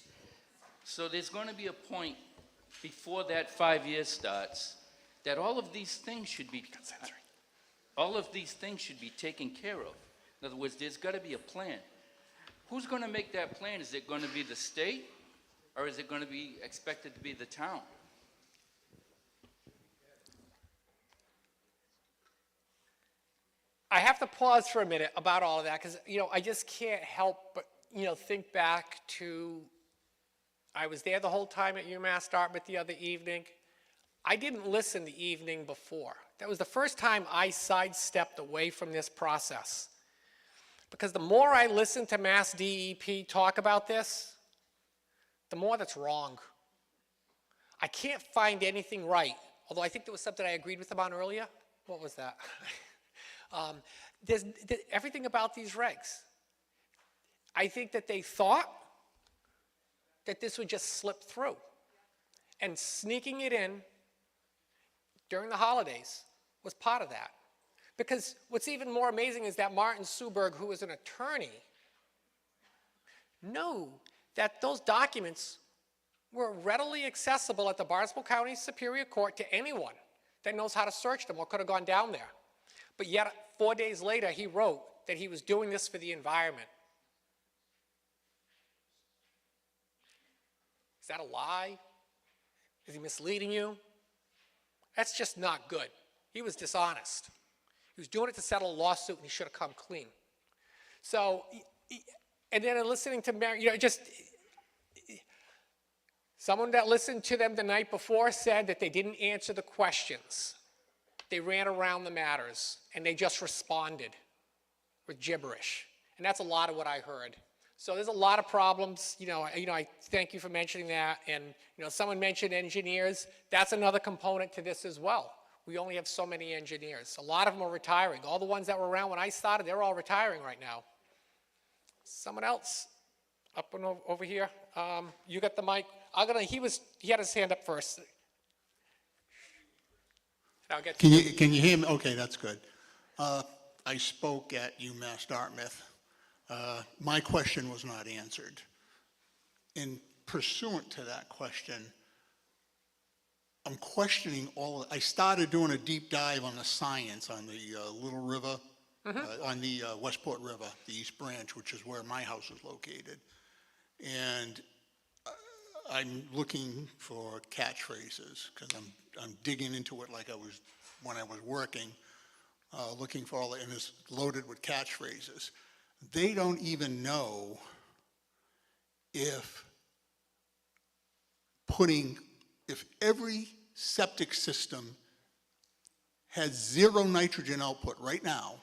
so there's going to be a point before that 5 years starts that all of these things should be taken care of. In other words, there's got to be a plan. Who's going to make that plan? Is it going to be the state, or is it going to be expected to be the town? I have to pause for a minute about all of that because, I just can't help but, think back to, I was there the whole time at UMass Dartmouth the other evening. I didn't listen the evening before. That was the first time I sidestepped away from this process. Because the more I listen to Mass DEP talk about this, the more that's wrong. I can't find anything right, although I think there was something I agreed with them on earlier. What was that? There's everything about these regs. I think that they thought that this would just slip through. And sneaking it in during the holidays was part of that. Because what's even more amazing is that Martin Suberg, who is an attorney, knew that those documents were readily accessible at the Barnstable County Superior Court to anyone that knows how to search them or could have gone down there. But yet, 4 days later, he wrote that he was doing this for the environment. Is that a lie? Is he misleading you? That's just not good. He was dishonest. He was doing it to settle a lawsuit, and he should have come clean. So, and then listening to Mary, someone that listened to them the night before said that they didn't answer the questions. They ran around the matters, and they just responded with gibberish. And that's a lot of what I heard. So there's a lot of problems. I thank you for mentioning that. And someone mentioned engineers. That's another component to this as well. We only have so many engineers. A lot of them are retiring. All the ones that were around when I started, they're all retiring right now. Someone else up and over here. You got the mic. He had his hand up first. I'll get Can you hear me? Okay, that's good. I spoke at UMass Dartmouth. My question was not answered. In pursuant to that question, I'm questioning I started doing a deep dive on the science on the Little River, on the Westport River, the East Branch, which is where my house is located. And I'm looking for catchphrases because I'm digging into it like I was when I was working, looking for all and it's loaded with catchphrases. They don't even know if every septic system has zero nitrogen output right now,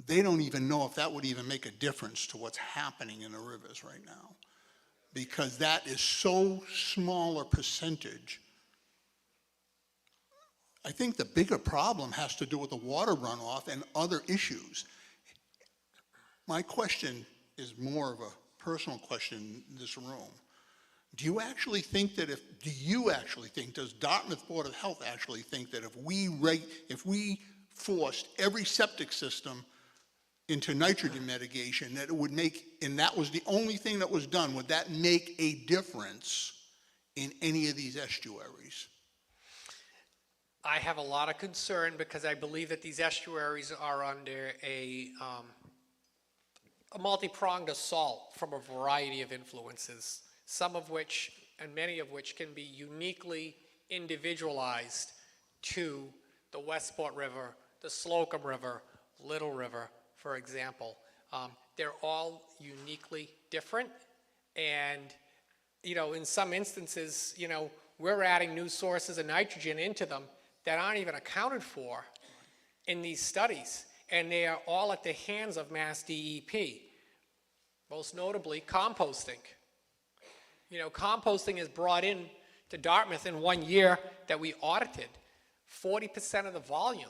they don't even know if that would even make a difference to what's happening in the rivers right now. Because that is so small a percentage. I think the bigger problem has to do with the water runoff and other issues. My question is more of a personal question in this room. Do you actually think, does Dartmouth Board of Health actually think that if we forced every septic system into nitrogen mitigation, that it would and that was the only thing that was done, would that make a difference in any of these estuaries? I have a lot of concern because I believe that these estuaries are under a multi-pronged assault from a variety of influences, some of which and many of which can be uniquely individualized to the Westport River, the Slocum River, Little River, for example. They're all uniquely different, and in some instances, we're adding new sources of nitrogen into them that aren't even accounted for in these studies, and they are all at the hands of Mass DEP. Most notably, composting. You know, composting is brought in to Dartmouth in 1 year that we audited. 40% of the volume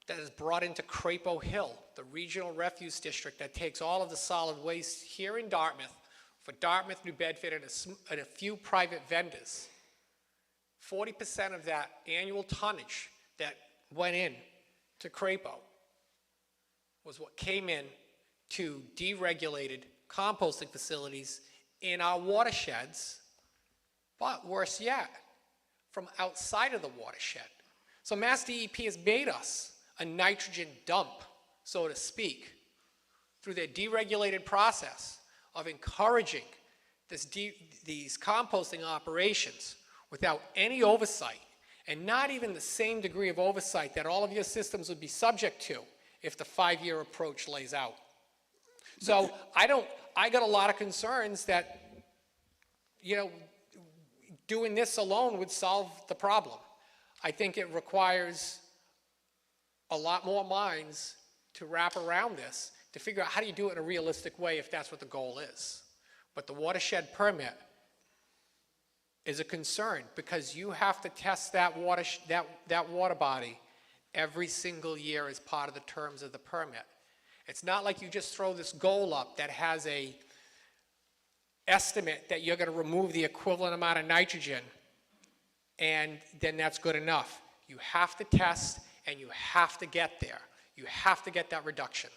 that is brought into Crapo Hill, the regional refuse district that takes all of the solid waste here in Dartmouth, for Dartmouth, New Bedford, and a few private vendors. 40% of that annual tonnage that went in to Crapo was what came in to deregulated composting facilities in our watersheds, but worse yet, from outside of the watershed. So Mass DEP has made us a nitrogen dump, so to speak, through their deregulated process of encouraging these composting operations without any oversight, and not even the same degree of oversight that all of your systems would be subject to if the 5-year approach lays out. So I got a lot of concerns that, you know, doing this alone would solve the problem. I think it requires a lot more minds to wrap around this, to figure out how do you do it in a realistic way if that's what the goal is. But the watershed permit is a concern because you have to test that water body every single year as part of the terms of the permit. It's not like you just throw this goal up that has a estimate that you're going to remove the equivalent amount of nitrogen and then that's good enough. You have to test and you have to get there. You have to get that reduction.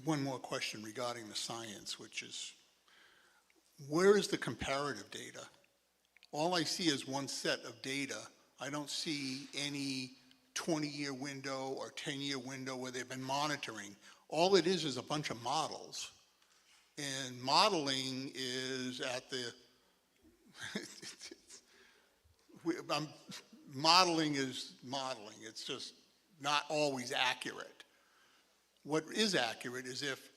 One more question regarding the science, which is, where is the comparative data? All I see is one set of data. I don't see any 20-year window or 10-year window where they've been monitoring. All it is a bunch of models. And modeling is at the, modeling is modeling. It's just not always accurate. What is accurate is if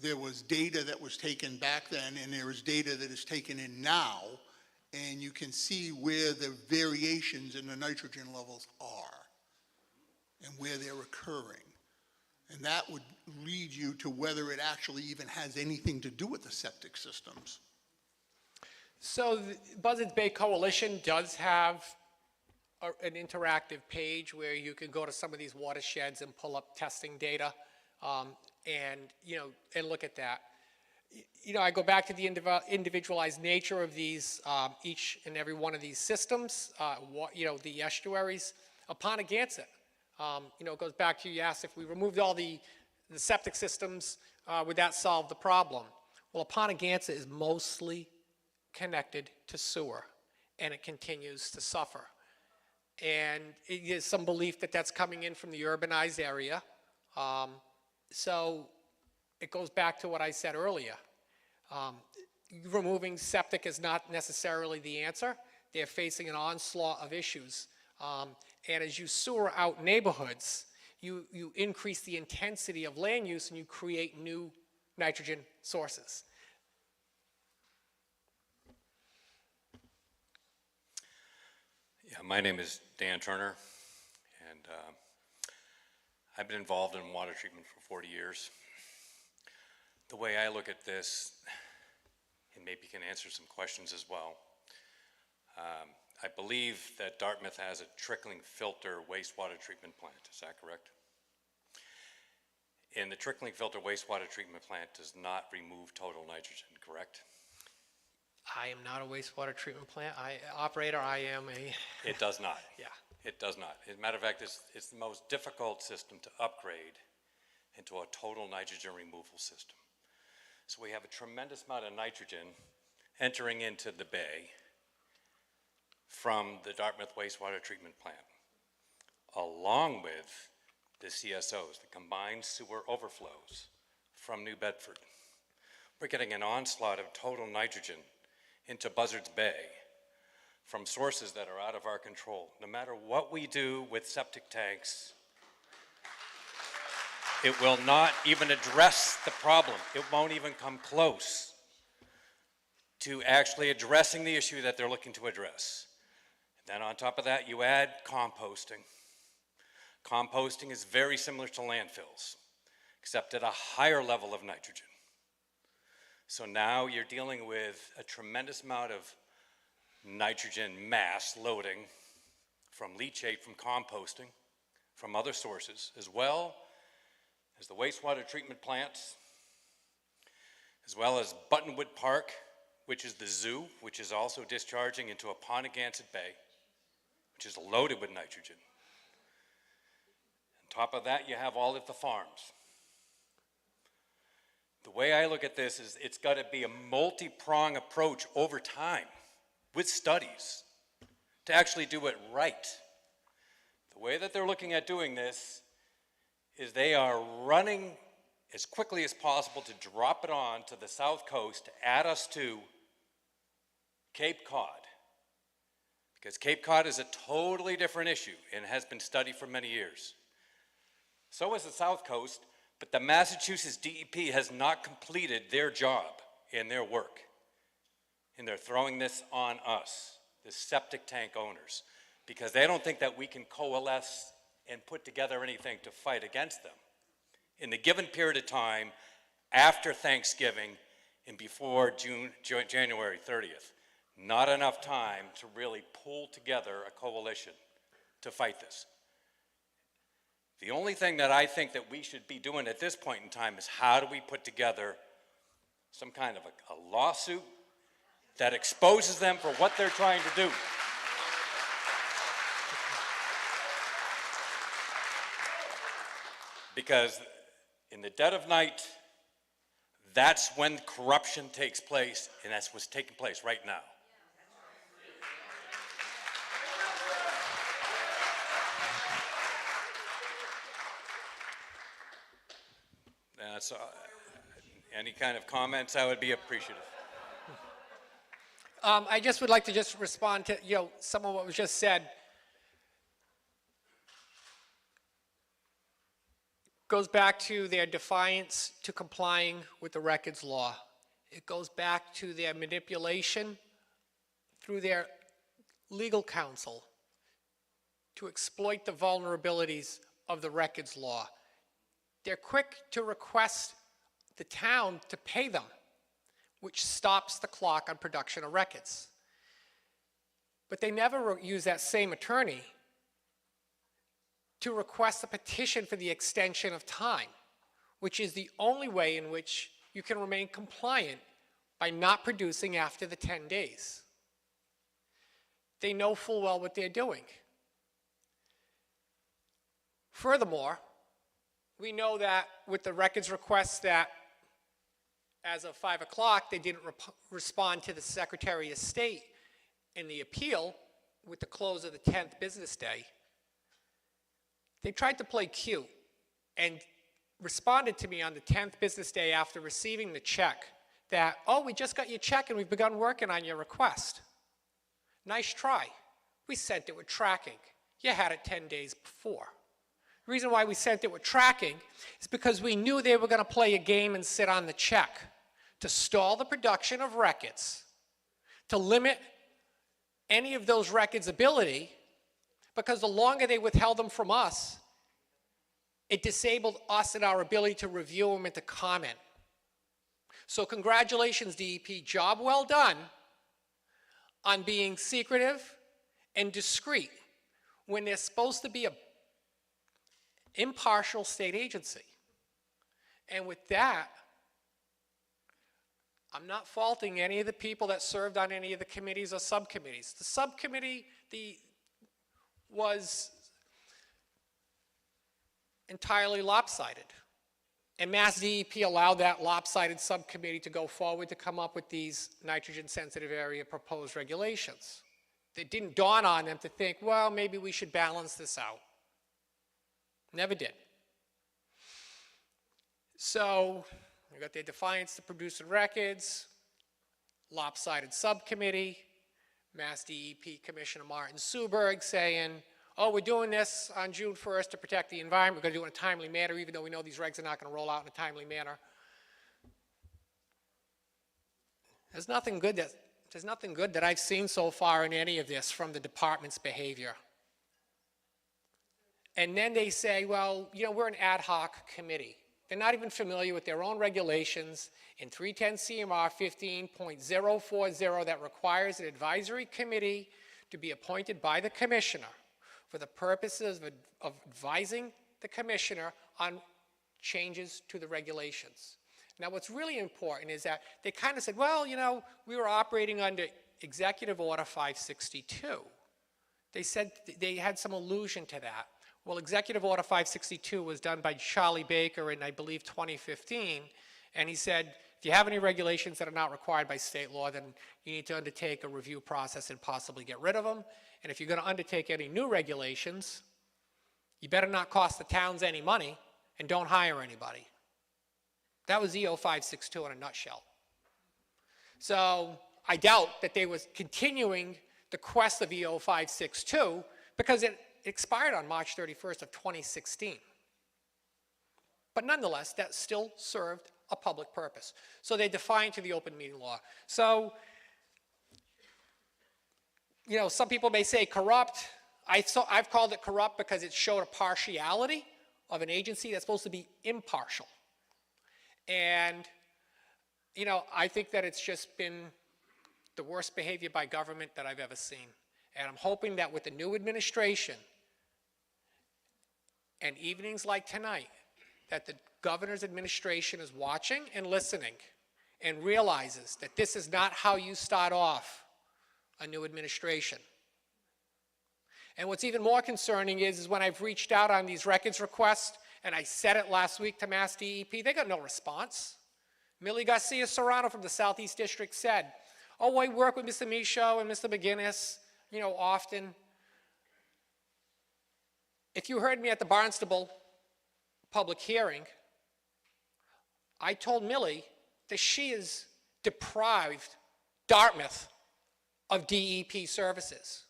there was data that was taken back then and there is data that is taken in now, and you can see where the variations in the nitrogen levels are and where they're occurring. And that would lead you to whether it actually even has anything to do with the septic systems. So the Buzzards Bay Coalition does have an interactive page where you can go to some of these watersheds and pull up testing data and look at that. You know, I go back to the individualized nature of these, each and every one of these systems, the estuaries. Upon-a-Gansett, it goes back to, you asked if we removed all the septic systems, would that solve the problem? Well, Upon-a-Gansett is mostly connected to sewer, and it continues to suffer. And it is some belief that that's coming in from the urbanized area. So it goes back to what I said earlier. Removing septic is not necessarily the answer. They're facing an onslaught of issues. And as you sewer out neighborhoods, you increase the intensity of land use and you create new nitrogen sources. Yeah, my name is Dan Turner, and I've been involved in water treatment for 40 years. The way I look at this, and maybe can answer some questions as well, I believe that Dartmouth has a trickling filter wastewater treatment plant. Is that correct? And the trickling filter wastewater treatment plant does not remove total nitrogen, correct? I am not a wastewater treatment plant operator. I am a... It does not. Yeah. It does not. As a matter of fact, it's the most difficult system to upgrade into a total nitrogen removal system. So we have a tremendous amount of nitrogen entering into the bay from the Dartmouth wastewater treatment plant, along with the CSOs, the combined sewer overflows from New Bedford. We're getting an onslaught of total nitrogen into Buzzards Bay from sources that are out of our control. No matter what we do with septic tanks, it will not even address the problem. It won't even come close to actually addressing the issue that they're looking to address. Then on top of that, you add composting. Composting is very similar to landfills, except at a higher level of nitrogen. So now you're dealing with a tremendous amount of nitrogen mass loading from leachate from composting, from other sources, as well as the wastewater treatment plants, as well as Buttonwood Park, which is the zoo, which is also discharging into a Ponegantsit Bay, which is loaded with nitrogen. On top of that, you have all of the farms. The way I look at this is it's got to be a multi-prong approach over time with studies to actually do it right. The way that they're looking at doing this is they are running as quickly as possible to drop it on to the south coast to add us to Cape Cod. Because Cape Cod is a totally different issue and has been studied for many years. So is the south coast, but the Massachusetts DEP has not completed their job and their work. And they're throwing this on us, the septic tank owners, because they don't think that we can coalesce and put together anything to fight against them. In the given period of time, after Thanksgiving and before January 30th, not enough time to really pull together a coalition to fight this. The only thing that I think that we should be doing at this point in time is how do we put together some kind of a lawsuit that exposes them for what they're trying to do. Because in the dead of night, that's when corruption takes place, and that's what's taking place right now. So, any kind of comments, I would be appreciative. I just would like to just respond to, some of what was just said. Goes back to their defiance to complying with the records law. It goes back to their manipulation through their legal counsel to exploit the vulnerabilities of the records law. They're quick to request the town to pay them, which stops the clock on production of records. But they never use that same attorney to request a petition for the extension of time, which is the only way in which you can remain compliant by not producing after the 10 days. They know full well what they're doing. Furthermore, we know that with the records requests that as of 5 o'clock, they didn't respond to the Secretary of State in the appeal with the close of the 10th business day. They tried to play cute and responded to me on the 10th business day after receiving the check that, oh, we just got your check and we've begun working on your request. Nice try. We sent it with tracking. You had it 10 days before. The reason why we sent it with tracking is because we knew they were going to play a game and sit on the check to stall the production of records, to limit any of those records' ability, because the longer they withheld them from us, it disabled us and our ability to review them and to comment. So congratulations, DEP. Job well done on being secretive and discreet when they're supposed to be an impartial state agency. And with that, I'm not faulting any of the people that served on any of the committees or subcommittees. The subcommittee was entirely lopsided. And Mass DEP allowed that lopsided subcommittee to go forward to come up with these nitrogen-sensitive area proposed regulations. It didn't dawn on them to think, well, maybe we should balance this out. Never did. So we got their defiance to producing records, lopsided subcommittee, Mass DEP Commissioner Martin Suberg saying, oh, we're doing this on June 1st to protect the environment. We're going to do it in a timely manner, even though we know these regs are not going to roll out in a timely manner. There's nothing good that There's nothing good that I've seen so far in any of this from the department's behavior. And then they say, well, you know, we're an ad hoc committee. They're not even familiar with their own regulations in 310 CMR 15.040 that requires an advisory committee to be appointed by the commissioner for the purposes of advising the commissioner on changes to the regulations. Now, what's really important is that they kind of said, well, you know, we were operating under Executive Order 562. They said they had some allusion to that. Well, Executive Order 562 was done by Charlie Baker in, I believe, 2015, and he said, if you have any regulations that are not required by state law, then you need to undertake a review process and possibly get rid of them. And if you're going to undertake any new regulations, you better not cost the towns any money and don't hire anybody. That was EO 562 in a nutshell. So I doubt that they was continuing the quest of EO 562 because it expired on March 31st of 2016. But nonetheless, that still served a public purpose. So they defined to the open meeting law. So, you know, some people may say corrupt. I've called it corrupt because it showed a partiality of an agency that's supposed to be impartial. And, you know, I think that it's just been the worst behavior by government that I've ever seen. And I'm hoping that with the new administration and evenings like tonight, that the governor's administration is watching and listening and realizes that this is not how you start off a new administration. And what's even more concerning is when I've reached out on these records requests, and I said it last week to Mass DEP, they got no response. Millie Garcia Serrano from the Southeast District said, oh, I work with Mr. Michaud and Mr. McGinnis, you know, often. If you heard me at the Barnstable public hearing, I told Millie that she has deprived Dartmouth of DEP services.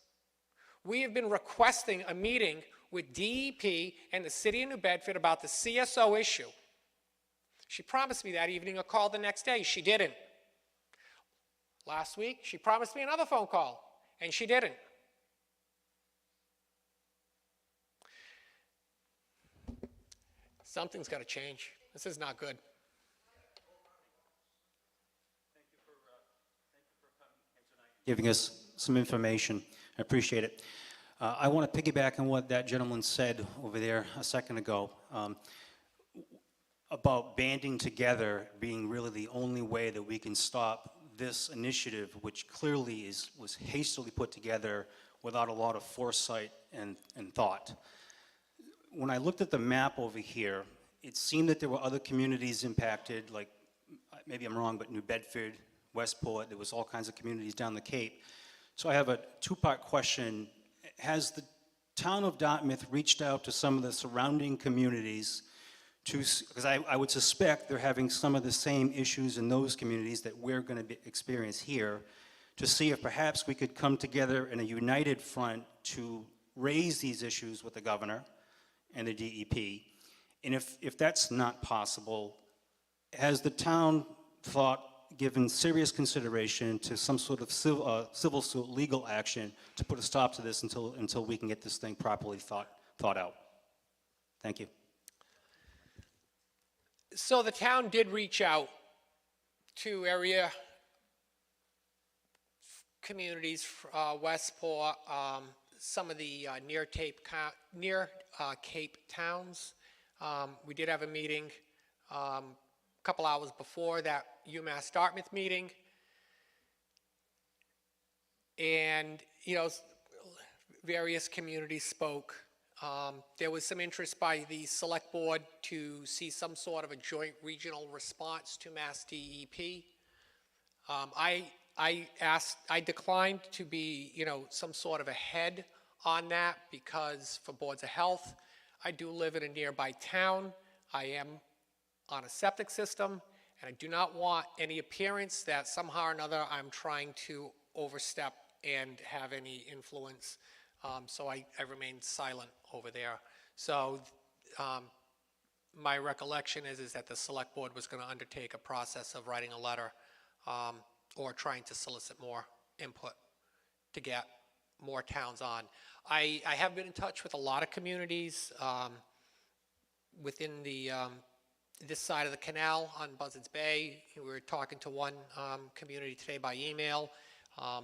We have been requesting a meeting with DEP and the city of New Bedford about the CSO issue. She promised me that evening a call the next day. She didn't. Last week, she promised me another phone call, and she didn't. Something's got to change. This is not good. Giving us some information. I appreciate it. I want to piggyback on what that gentleman said over there a second ago about banding together being really the only way that we can stop this initiative, which clearly was hastily put together without a lot of foresight and thought. When I looked at the map over here, it seemed that there were other communities impacted, like, maybe I'm wrong, but New Bedford, Westport, there was all kinds of communities down the Cape. So I have a two-part question. Has the town of Dartmouth reached out to some of the surrounding communities to, because I would suspect they're having some of the same issues in those communities that we're going to experience here, to see if perhaps we could come together in a united front to raise these issues with the governor and the DEP. And if that's not possible, has the town thought, given serious consideration to some sort of civil suit legal action to put a stop to this until we can get this thing properly thought out? Thank you. So the town did reach out to area communities, Westport, some of the near Cape towns. We did have a meeting a couple hours before that UMass Dartmouth meeting. And, you know, various communities spoke. There was some interest by the select board to see some sort of a joint regional response to Mass DEP. I declined to be, you know, some sort of a head on that because for boards of health, I do live in a nearby town. I am on a septic system, and I do not want any appearance that somehow or another I'm trying to overstep and have any influence. So I remained silent over there. So my recollection is that the select board was going to undertake a process of writing a letter or trying to solicit more input to get more towns on. I have been in touch with a lot of communities within the this side of the canal on Buzzards Bay. We were talking to one community today by email. I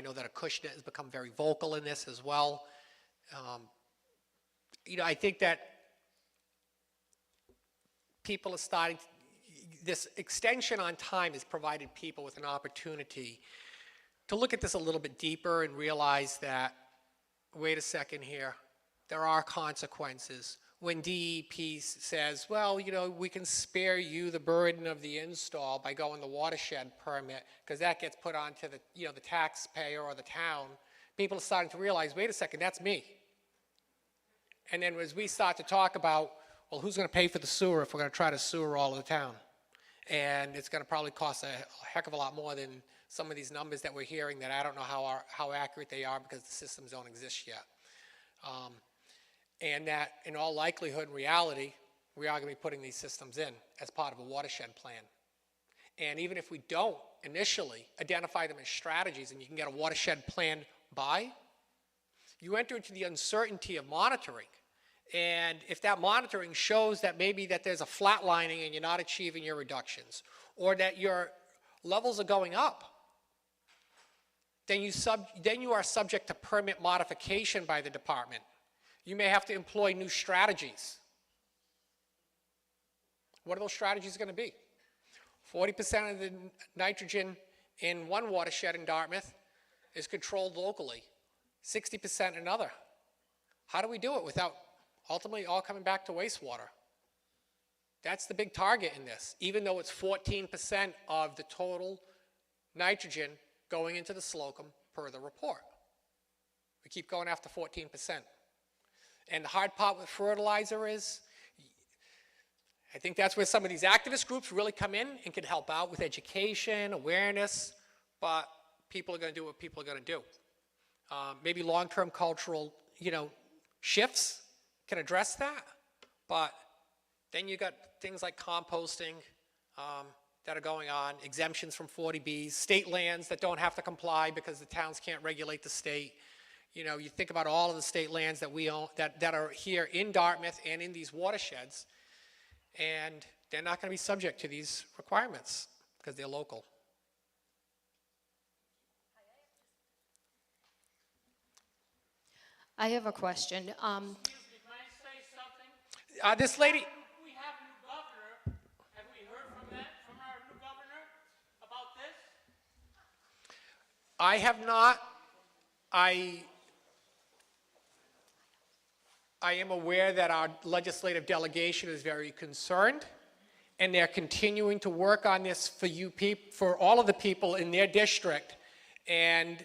know that Acushnet has become very vocal in this as well. I think that people are starting, this extension on time has provided people with an opportunity to look at this a little bit deeper and realize that, wait a second here, there are consequences. When DEP says, well, we can spare you the burden of the install by going the watershed permit, because that gets put onto the, the taxpayer or the town, people are starting to realize, wait a second, that's me. And then as we start to talk about, well, who's going to pay for the sewer if we're going to try to sewer all of the town? And it's going to probably cost a heck of a lot more than some of these numbers that we're hearing that I don't know how accurate they are because the systems don't exist yet. And that in all likelihood and reality, we are going to be putting these systems in as part of a watershed plan. And even if we don't initially identify them as strategies and you can get a watershed plan by, you enter into the uncertainty of monitoring. And if that monitoring shows that maybe that there's a flatlining and you're not achieving your reductions, or that your levels are going up, then you are subject to permit modification by the department. You may have to employ new strategies. What are those strategies going to be? 40% of the nitrogen in one watershed in Dartmouth is controlled locally, 60% in another. How do we do it without ultimately all coming back to wastewater? That's the big target in this, even though it's 14% of the total nitrogen going into the Slocum per the report. We keep going after 14%. And the hard part with fertilizer is, I think that's where some of these activist groups really come in and can help out with education, awareness, but people are going to do what people are going to do. Maybe long-term cultural, shifts can address that, but then you got things like composting that are going on, exemptions from 40Bs, state lands that don't have to comply because the towns can't regulate the state. You think about all of the state lands that we own, that are here in Dartmouth and in these watersheds, and they're not going to be subject to these requirements because they're local. I have a question. Excuse me, can I say something? This lady, We have a new governor. Have we heard from our new governor about this? I have not. I am aware that our legislative delegation is very concerned, and they're continuing to work on this for you people, for all of the people in their district. And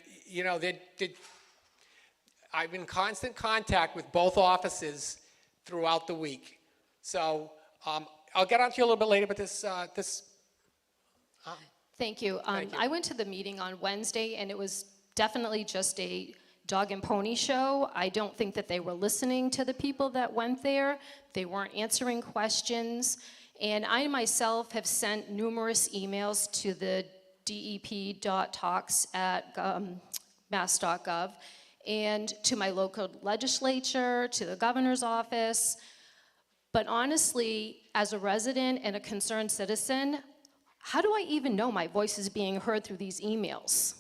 I've been in constant contact with both offices throughout the week. So I'll get on to you a little bit later, but Thank you. Thank you. I went to the meeting on Wednesday, and it was definitely just a dog and pony show. I don't think that they were listening to the people that went there. They weren't answering questions. And I myself have sent numerous emails to the dep.talks@mass.gov and to my local legislature, to the governor's office. But honestly, as a resident and a concerned citizen, how do I even know my voice is being heard through these emails?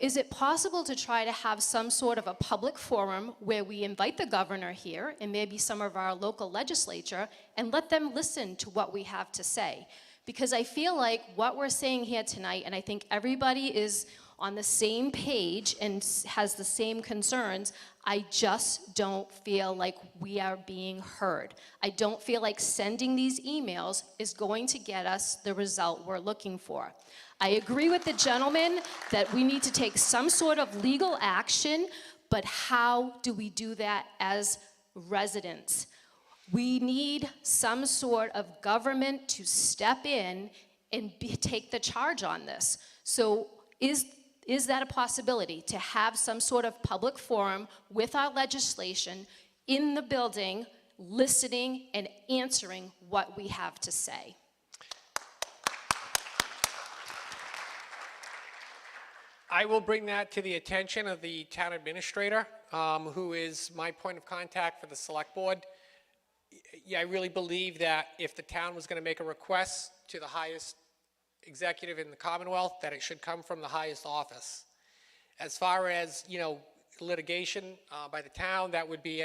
Is it possible to try to have some sort of a public forum where we invite the governor here and maybe some of our local legislature and let them listen to what we have to say? Because I feel like what we're saying here tonight, and I think everybody is on the same page and has the same concerns, I just don't feel like we are being heard. I don't feel like sending these emails is going to get us the result we're looking for. I agree with the gentleman that we need to take some sort of legal action, but how do we do that as residents? We need some sort of government to step in and take the charge on this. So is that a possibility, to have some sort of public forum with our legislation in the building, listening and answering what we have to say? I will bring that to the attention of the town administrator, who is my point of contact for the select board. Yeah, I really believe that if the town was going to make a request to the highest executive in the Commonwealth, that it should come from the highest office. As far as, litigation by the town, that would be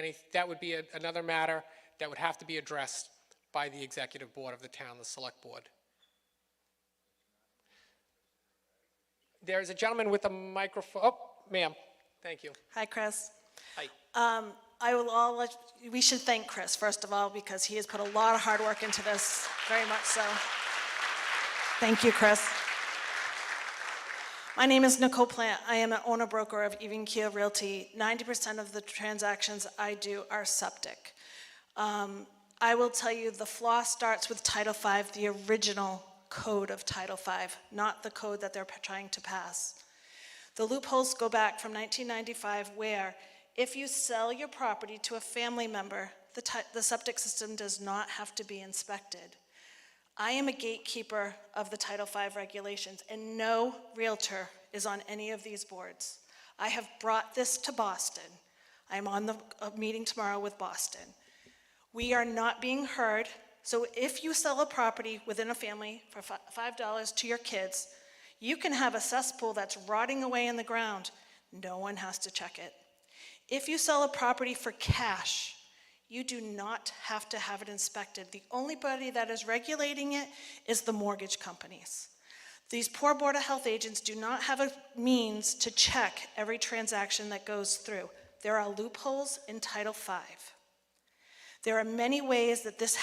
another matter that would have to be addressed by the executive board of the town, the select board. There's a gentleman with a microphone. Oh, ma'am, thank you. Hi, Chris. Hi. We should thank Chris, first of all, because he has put a lot of hard work into this, very much so. Thank you, Chris. My name is Nicole Plant. I am an owner-broker of Even Keel Realty. 90% of the transactions I do are septic. I will tell you the flaw starts with Title V, the original code of Title V, not the code that they're trying to pass. The loopholes go back from 1995, where if you sell your property to a family member, the septic system does not have to be inspected. I am a gatekeeper of the Title V regulations, and no realtor is on any of these boards. I have brought this to Boston. I'm on a meeting tomorrow with Boston. We are not being heard. So if you sell a property within a family for $5 to your kids, you can have a cesspool that's rotting away in the ground. No one has to check it. If you sell a property for cash, you do not have to have it inspected. The only body that is regulating it is the mortgage companies. These poor Board of Health agents do not have a means to check every transaction that goes through. There are loopholes in Title V. There are many ways that this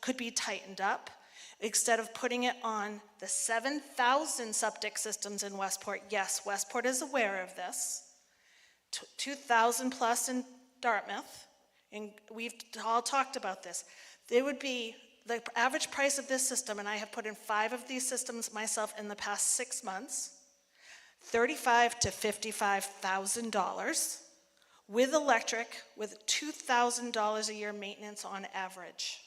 could be tightened up. Instead of putting it on the 7,000 septic systems in Westport, yes, Westport is aware of this, 2,000 plus in Dartmouth, and we've all talked about this. There would be the average price of this system, and I have put in 5 of these systems myself in the past 6 months, $35,000 to $55,000. With electric, with $2,000 a year maintenance on average.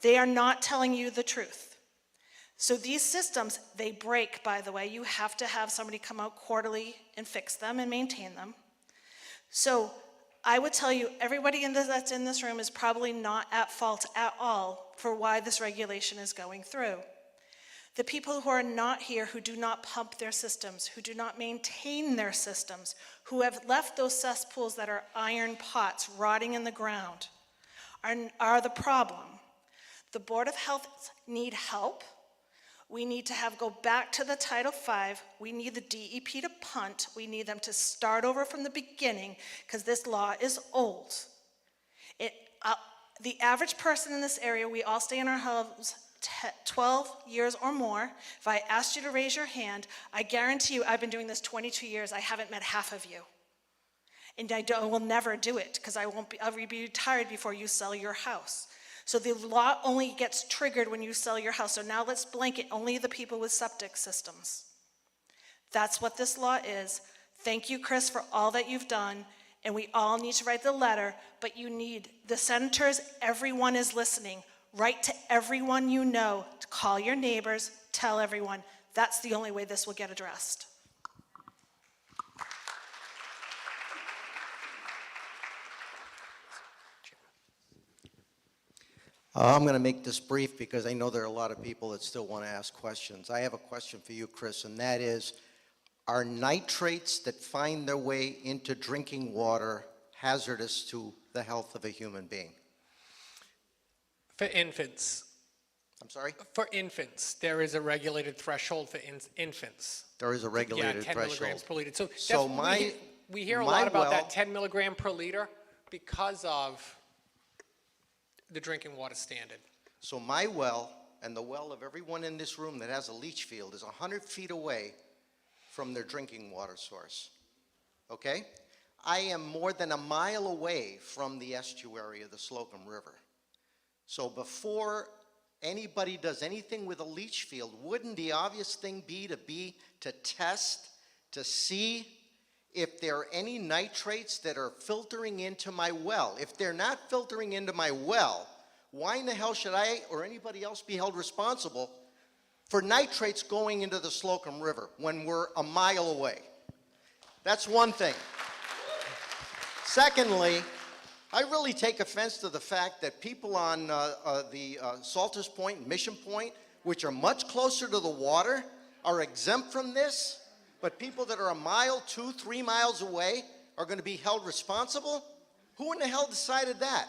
They are not telling you the truth. So these systems, they break, by the way. You have to have somebody come out quarterly and fix them and maintain them. So I would tell you, everybody that's in this room is probably not at fault at all for why this regulation is going through. The people who are not here, who do not pump their systems, who do not maintain their systems, who have left those cesspools that are iron pots rotting in the ground, are the problem. The Board of Health need help. We need to go back to the Title V. We need the DEP to punt. We need them to start over from the beginning, because this law is old. The average person in this area, we all stay in our homes 12 years or more. If I asked you to raise your hand, I guarantee you, I've been doing this 22 years, I haven't met half of you. And I will never do it, because I'll be retired before you sell your house. So the law only gets triggered when you sell your house. So now let's blanket only the people with septic systems. That's what this law is. Thank you, Chris, for all that you've done. And we all need to write the letter, but you need the senators, everyone is listening. Write to everyone you know, to call your neighbors, tell everyone. That's the only way this will get addressed. I'm going to make this brief because I know there are a lot of people that still want to ask questions. I have a question for you, Chris, and that is, are nitrates that find their way into drinking water hazardous to the health of a human being? For infants. I'm sorry? For infants, there is a regulated threshold for infants. There is a regulated Yeah, 10 milligrams threshold. per liter. So we hear a my lot about well- that 10 milligram per liter because of the drinking water standard. So my well and the well of everyone in this room that has a leach field is 100 feet away from their drinking water source, okay? I am more than a mile away from the estuary of the Slocum River. So before anybody does anything with a leach field, wouldn't the obvious thing be to test, to see if there are any nitrates that are filtering into my well? If they're not filtering into my well, why in the hell should I or anybody else be held responsible for nitrates going into the Slocum River when we're a mile away. That's one thing. Secondly, I really take offense to the fact that people on the Salters Point and Mission Point, which are much closer to the water, are exempt from this, but people that are a mile, 2, 3 miles away are going to be held responsible? Who in the hell decided that?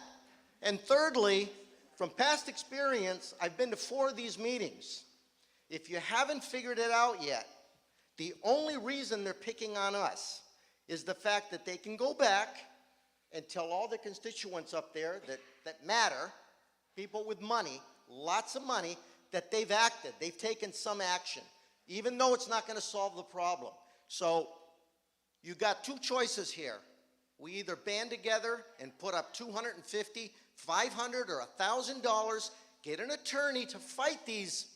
And thirdly, from past experience, I've been to 4 of these meetings. If you haven't figured it out yet, the only reason they're picking on us is the fact that they can go back and tell all the constituents up there that matter, people with money, lots of money, that they've acted, they've taken some action, even though it's not going to solve the problem. So you got 2 choices here. We either band together and put up $250, $500, or $1,000, get an attorney to fight these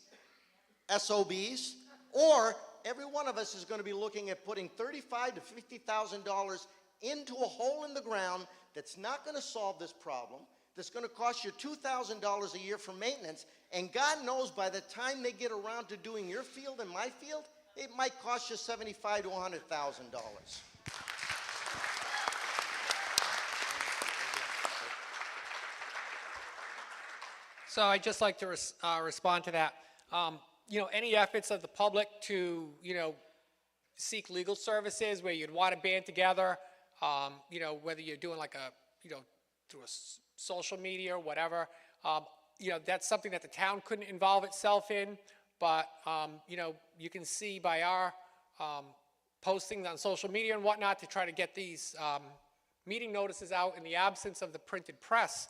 SOBs, or every one of us is going to be looking at putting $35,000 to $50,000 into a hole in the ground that's not going to solve this problem, that's going to cost you $2,000 a year for maintenance, and God knows by the time they get around to doing your field and my field, it might cost you $75,000 to $100,000. So I'd just like to respond to that. Any efforts of the public to, seek legal services where you'd want to band together, whether you're doing like through a social media or whatever, that's something that the town couldn't involve itself in, but, you can see by our postings on social media and whatnot to try to get these meeting notices out in the absence of the printed press.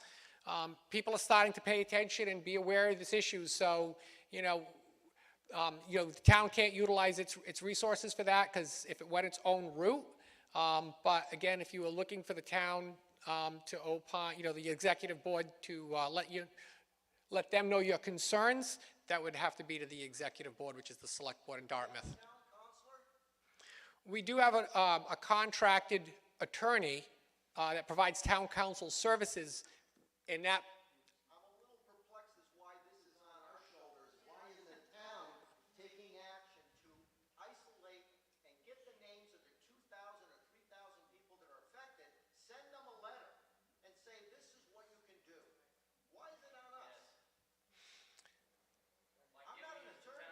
People are starting to pay attention and be aware of this issue, so, the town can't utilize its resources for that because if it went its own route. But again, if you were looking for the town to opine, the executive board to let them know your concerns, that would have to be to the executive board, which is the select board in Dartmouth. We do have a contracted attorney that provides town council services, and that. I'm a little perplexed as why this is on our shoulders. Why isn't the town taking action to isolate and get the names of the 2,000 or 3,000 people that are affected, send them a letter and say, this is what you can do? Why is it on us? I'm not an attorney.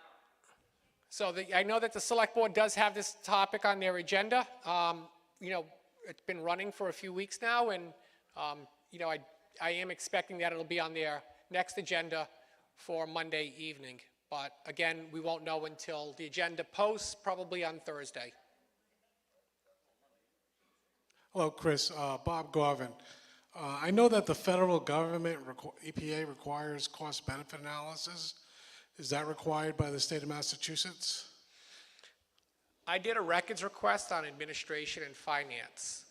So I know that the select board does have this topic on their agenda. It's been running for a few weeks now, and I am expecting that it'll be on their next agenda for Monday evening. But again, we won't know until the agenda posts, probably on Thursday. Hello, Chris. Bob Garvin. I know that the federal government, EPA, requires cost-benefit analysis. Is that required by the state of Massachusetts? I did a records request on administration and finance.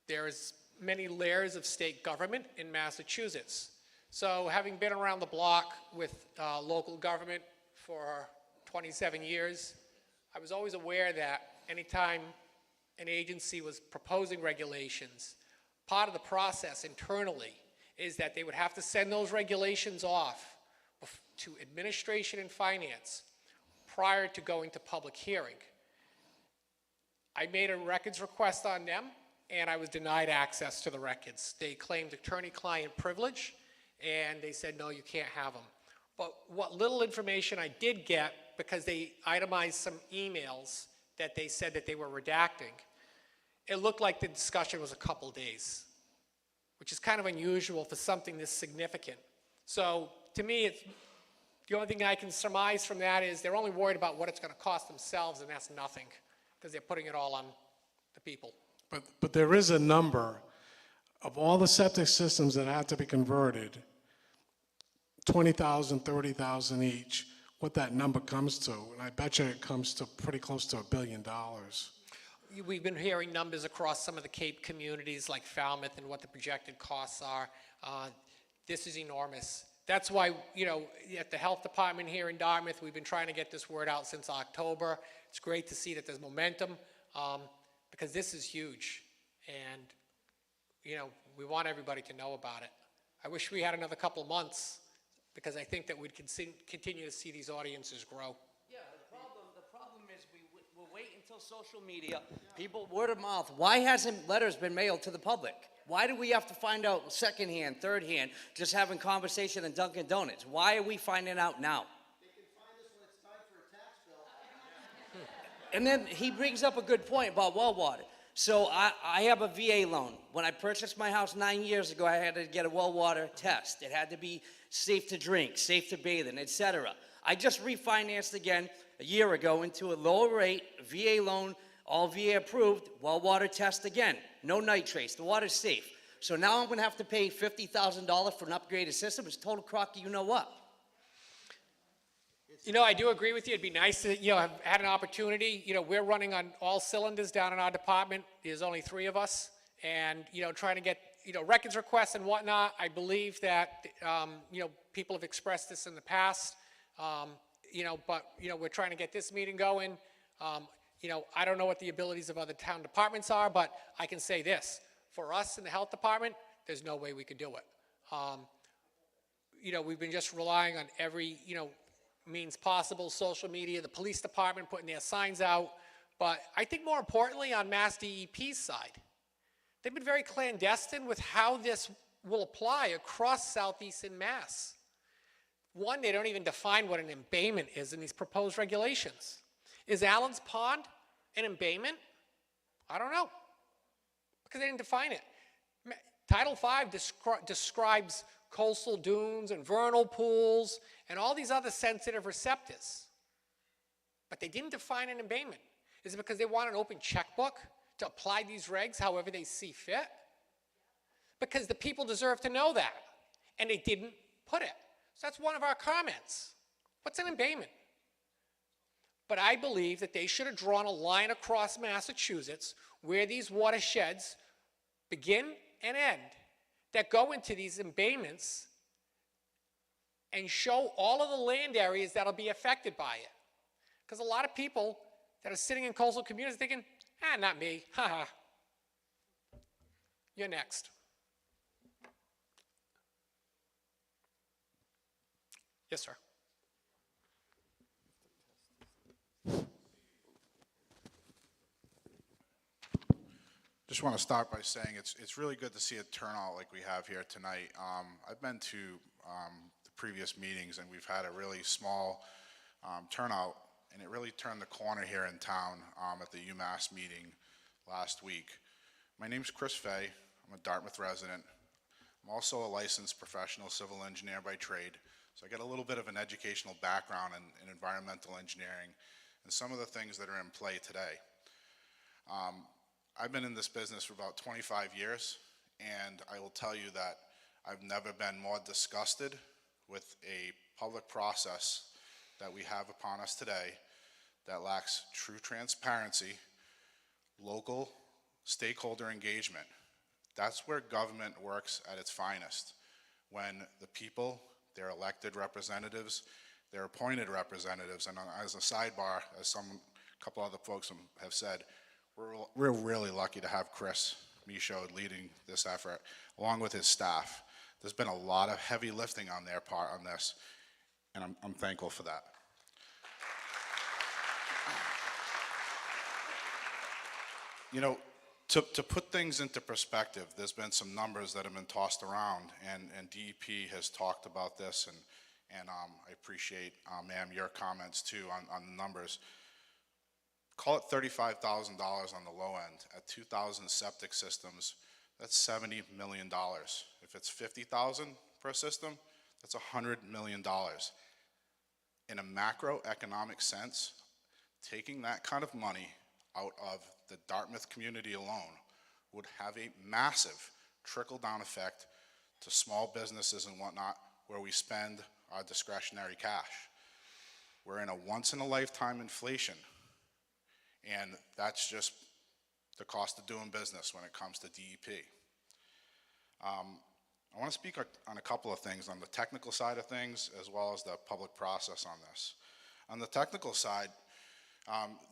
There's many layers of state government in Massachusetts. So having been around the block with local government for 27 years, I was always aware that anytime an agency was proposing regulations, part of the process internally is that they would have to send those regulations off to administration and finance prior to going to public hearing. I made a records request on them, and I was denied access to the records. They claimed attorney-client privilege, and they said, no, you can't have them. But what little information I did get, because they itemized some emails that they said that they were redacting, it looked like the discussion was a couple days, which is kind of unusual for something this significant. So to me, the only thing I can surmise from that is they're only worried about what it's going to cost themselves, and that's nothing, because they're putting it all on the people. But there is a number of all the septic systems that have to be converted, 20,000, 30,000 each, what that number comes to. And I bet you it comes to pretty close to $1 billion. We've been hearing numbers across some of the Cape communities like Falmouth and what the projected costs are. This is enormous. That's why, at the health department here in Dartmouth, we've been trying to get this word out since October. It's great to see that there's momentum. Because this is huge, and we want everybody to know about it. I wish we had another couple of months because I think that we'd continue to see these audiences grow. Yeah, the problem is we'll wait until social media, people, word of mouth. Why hasn't letters been mailed to the public? Why do we have to find out secondhand, third hand, just having conversation in Dunkin' Donuts? Why are we finding out now? They can find us when it's time for a tax bill. And then he brings up a good point about well water. So I have a VA loan. When I purchased my house 9 years ago, I had to get a well water test. It had to be safe to drink, safe to bathe in, etc. I just refinanced again a year ago into a lower rate VA loan, all VA approved, well water test again. No nitrates, the water's safe. So now I'm gonna have to pay $50,000 for an upgraded system. It's total crock, you know what? You know, I do agree with you. It'd be nice to, have had an opportunity. We're running on all cylinders down in our department. There's only 3 of us. And, trying to get, records requests and whatnot. I believe that, people have expressed this in the past. But, we're trying to get this meeting going. I don't know what the abilities of other town departments are, but I can say this. For us in the health department, there's no way we could do it. We've been just relying on every, means possible, social media, the police department putting their signs out. But I think more importantly on Mass DEP's side, they've been very clandestine with how this will apply across southeastern Mass. One, they don't even define what an embayment is in these proposed regulations. Is Allen's Pond an embayment? I don't know, because they didn't define it. Title V describes coastal dunes and vernal pools and all these other sensitive receptors. But they didn't define an embayment. Is it because they want an open checkbook to apply these regs however they see fit? Because the people deserve to know that, and they didn't put it. So that's one of our comments. What's an embayment? But I believe that they should have drawn a line across Massachusetts where these watersheds begin and end, that go into these embayments and show all of the land areas that'll be affected by it. Because a lot of people that are sitting in coastal communities thinking, not me, haha. You're next. Yes, sir. Just want to start by saying it's really good to see a turnout like we have here tonight. I've been to the previous meetings and we've had a really small turnout, and it really turned the corner here in town at the UMass meeting last week. My name's Chris Fay. I'm a Dartmouth resident. I'm also a licensed professional civil engineer by trade, so I got a little bit of an educational background in environmental engineering and some of the things that are in play today. I've been in this business for about 25 years, and I will tell you that I've never been more disgusted with a public process that we have upon us today that lacks true transparency, local stakeholder engagement. That's where government works at its finest, when the people, their elected representatives, their appointed representatives, and as a sidebar, as a couple other folks have said, we're really lucky to have Chris Michaud leading this effort, along with his staff. There's been a lot of heavy lifting on their part on this, and I'm thankful for that. To put things into perspective, there's been some numbers that have been tossed around, and DEP has talked about this, and I appreciate, ma'am, your comments too on the numbers. Call it $35,000 on the low end. At 2,000 septic systems, that's $70 million. If it's $50,000 per system, that's $100 million. In a macroeconomic sense, taking that kind of money out of the Dartmouth community alone would have a massive trickle-down effect to small businesses and whatnot where we spend our discretionary cash. We're in a once-in-a-lifetime inflation, and that's just the cost of doing business when it comes to DEP. I want to speak on a couple of things on the technical side of things as well as the public process on this. On the technical side,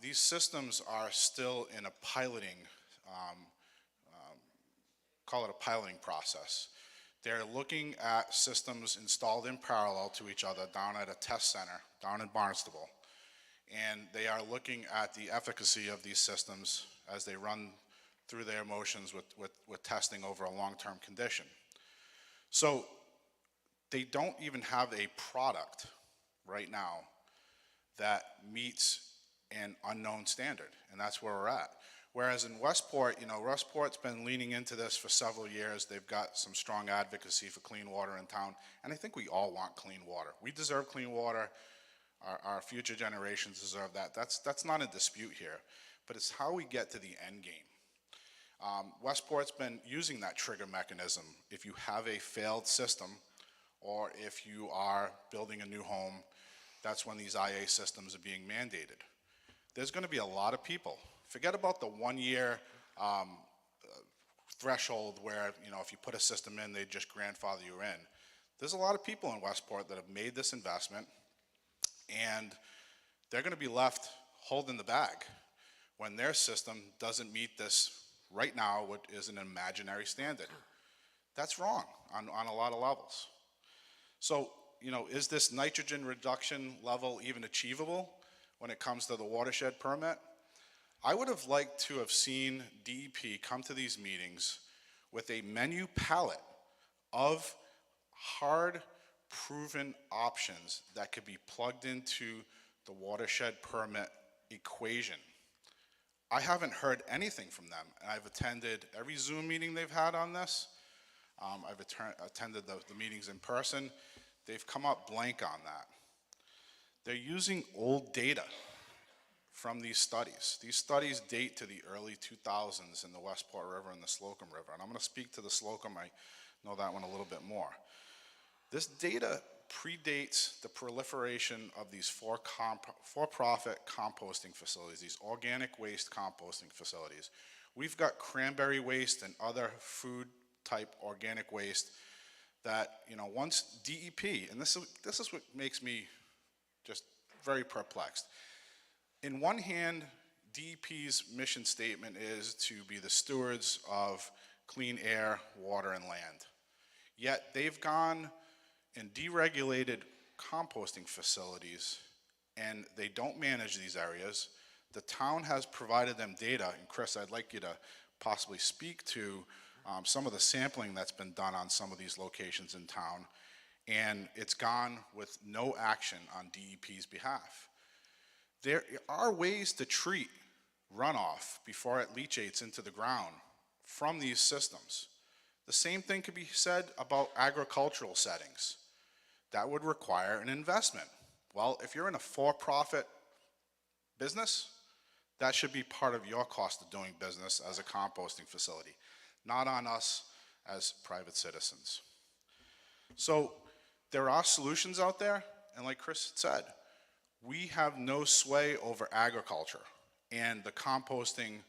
these systems are still in a piloting, call it a piloting process. They're looking at systems installed in parallel to each other down at a test center down in Barnstable. And they are looking at the efficacy of these systems as they run through their motions with testing over a long-term condition. So they don't even have a product right now that meets an unknown standard, and that's where we're at. Whereas in Westport, Westport's been leaning into this for several years. They've got some strong advocacy for clean water in town, and I think we all want clean water. We deserve clean water. Our future generations deserve that. That's not a dispute here, but it's how we get to the end game. Westport's been using that trigger mechanism. If you have a failed system, or if you are building a new home, that's when these IA systems are being mandated. There's going to be a lot of people. Forget about the 1 year threshold where, if you put a system in, they just grandfather you in. There's a lot of people in Westport that have made this investment, and they're going to be left holding the bag when their system doesn't meet this right now, what is an imaginary standard. That's wrong on a lot of levels. So, is this nitrogen reduction level even achievable when it comes to the watershed permit? I would have liked to have seen DEP come to these meetings with a menu palette of hard, proven options that could be plugged into the watershed permit equation. I haven't heard anything from them. I've attended every Zoom meeting they've had on this. I've attended the meetings in person. They've come up blank on that. They're using old data from these studies. These studies date to the early 2000s in the Westport River and the Slocum River. And I'm going to speak to the Slocum. I know that one a little bit more. This data predates the proliferation of these for-profit composting facilities, these organic waste composting facilities. We've got cranberry waste and other food-type organic waste that, once DEP, and this is what makes me just very perplexed. In one hand, DEP's mission statement is to be the stewards of clean air, water, and land. Yet they've gone and deregulated composting facilities, and they don't manage these areas. The town has provided them data, and Chris, I'd like you to possibly speak to some of the sampling that's been done on some of these locations in town, and it's gone with no action on DEP's behalf. There are ways to treat runoff before it leachates into the ground from these systems. The same thing could be said about agricultural settings. That would require an investment. Well, if you're in a for-profit business, that should be part of your cost of doing business as a composting facility, not on us as private citizens. So there are solutions out there, and like Chris said, we have no sway over agriculture, and the composting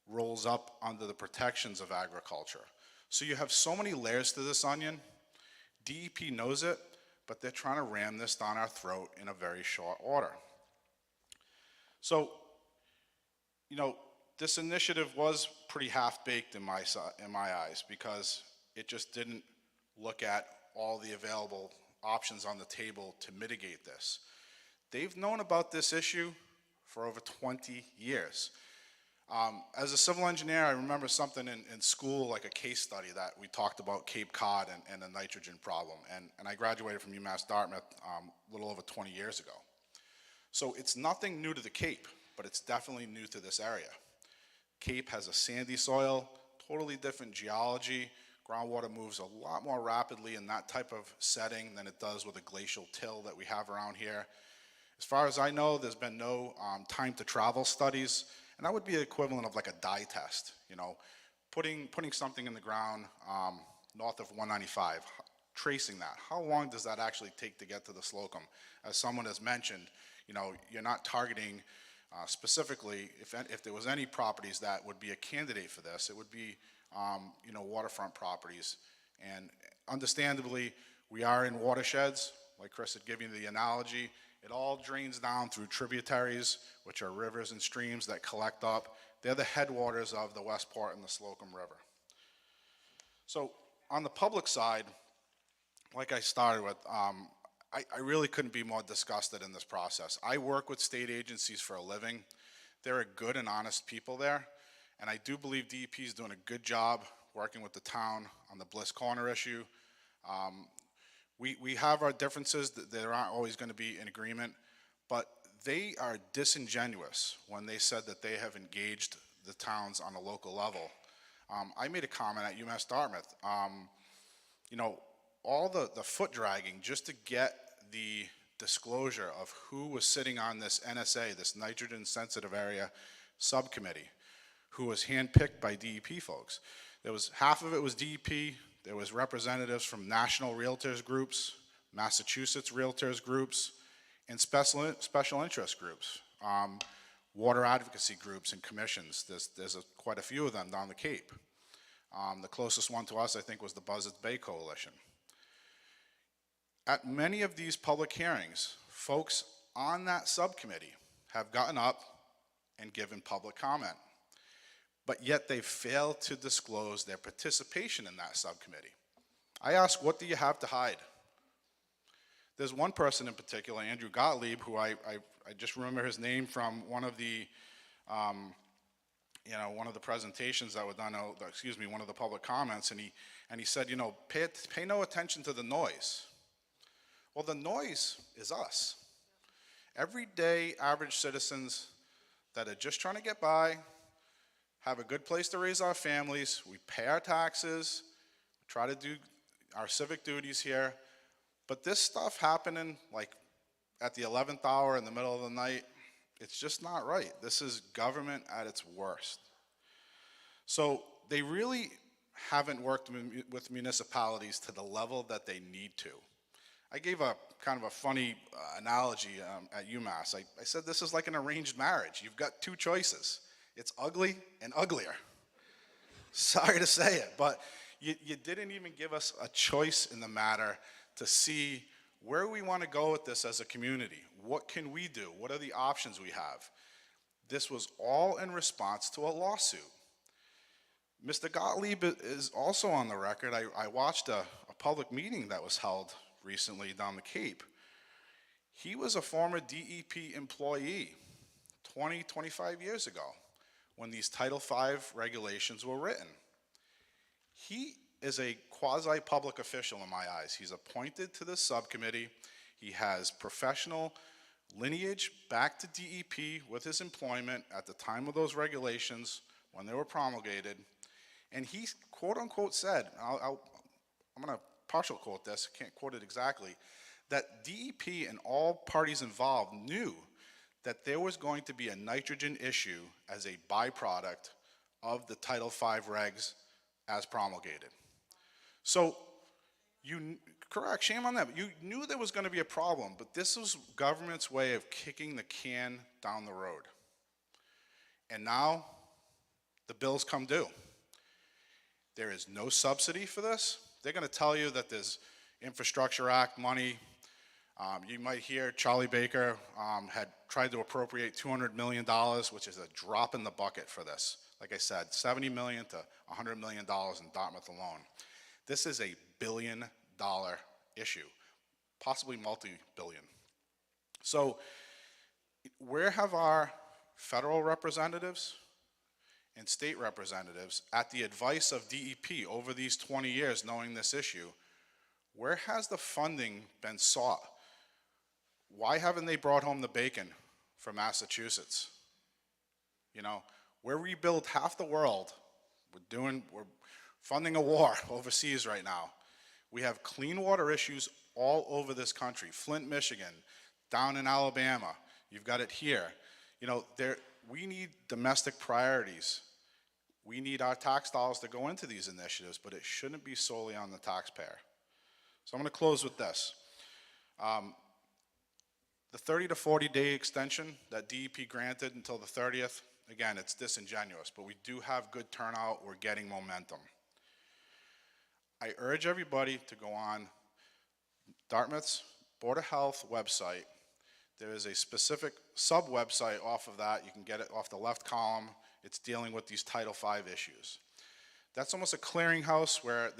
rolls up under the protections of agriculture. So you have so many layers to this onion. DEP knows it, but they're trying to ram this down our throat in a very short order. So, this initiative was pretty half-baked in my eyes, because it just didn't look at all the available options on the table to mitigate this. They've known about this issue for over 20 years. As a civil engineer, I remember something in school, like a case study that we talked about Cape Cod and the nitrogen problem. And I graduated from UMass Dartmouth a little over 20 years ago. So it's nothing new to the Cape, but it's definitely new to this area. Cape has a sandy soil, totally different geology. Groundwater moves a lot more rapidly in that type of setting than it does with a glacial till that we have around here. As far as I know, there's been no time to travel studies, and that would be the equivalent of like a dye test, putting something in the ground north of 195, tracing that. How long does that actually take to get to the Slocum? As someone has mentioned, you're not targeting specifically, if there was any properties that would be a candidate for this, it would be waterfront properties. And understandably, we are in watersheds, like Chris had given you the analogy. It all drains down through tributaries, which are rivers and streams that collect up. They're the headwaters of the Westport and the Slocum River. So on the public side, like I started with, I really couldn't be more disgusted in this process. I work with state agencies for a living. There are good and honest people there, and I do believe DEP is doing a good job working with the town on the Bliss Corner issue. We have our differences that aren't always going to be in agreement, but they are disingenuous when they said that they have engaged the towns on a local level. I made a comment at UMass Dartmouth. You know, all the foot dragging just to get the disclosure of who was sitting on this NSA, this nitrogen sensitive area subcommittee, who was handpicked by DEP folks. There was half of it was DEP. There was representatives from national realtors groups, Massachusetts realtors groups, and special interest groups, water advocacy groups and commissions. There's quite a few of them down the Cape. The closest one to us, I think, was the Buzzards Bay Coalition. At many of these public hearings, folks on that subcommittee have gotten up and given public comment, but yet they failed to disclose their participation in that subcommittee. I ask, what do you have to hide? There's one person in particular, Andrew Gottlieb, who I just remember his name from one of the, one of the presentations that were done, one of the public comments, and he said, pay no attention to the noise. Well, the noise is us. Everyday average citizens that are just trying to get by, have a good place to raise our families, we pay our taxes, try to do our civic duties here, but this stuff happening like at the 11th hour in the middle of the night, it's just not right. This is government at its worst. So they really haven't worked with municipalities to the level that they need to. I gave a kind of a funny analogy at UMass. I said this is like an arranged marriage. You've got two choices. It's ugly and uglier. Sorry to say it, but you didn't even give us a choice in the matter to see where we want to go with this as a community. What can we do? What are the options we have? This was all in response to a lawsuit. Mr. Gottlieb is also on the record. I watched a public meeting that was held recently down the Cape. He was a former DEP employee 20, 25 years ago when these Title V regulations were written. He is a quasi-public official in my eyes. He's appointed to this subcommittee. He has professional lineage back to DEP with his employment at the time of those regulations when they were promulgated. And he, quote unquote, said, I'm going to partial quote this, can't quote it exactly, that DEP and all parties involved knew that there was going to be a nitrogen issue as a byproduct of the Title V regs as promulgated. So, correct, shame on them. You knew there was going to be a problem, but this was government's way of kicking the can down the road. And now, the bills come due. There is no subsidy for this. They're going to tell you that there's Infrastructure Act money. You might hear Charlie Baker had tried to appropriate $200 million, which is a drop in the bucket for this. Like I said, $70 million to $100 million in Dartmouth alone. This is a billion-dollar issue, possibly multi-billion. So where have our federal representatives and state representatives, at the advice of DEP over these 20 years knowing this issue, where has the funding been sought? Why haven't they brought home the bacon for Massachusetts? You know, we're rebuild half the world. We're funding a war overseas right now. We have clean water issues all over this country. Flint, Michigan, down in Alabama. You've got it here. You know, we need domestic priorities. We need our tax dollars to go into these initiatives, but it shouldn't be solely on the taxpayer. So I'm going to close with this. The 30 to 40 day extension that DEP granted until the 30th, again, it's disingenuous, but we do have good turnout. We're getting momentum. I urge everybody to go on Dartmouth's Board of Health website. There is a specific sub-website off of that. You can get it off the left column. It's dealing with these Title V issues. That's almost a clearinghouse where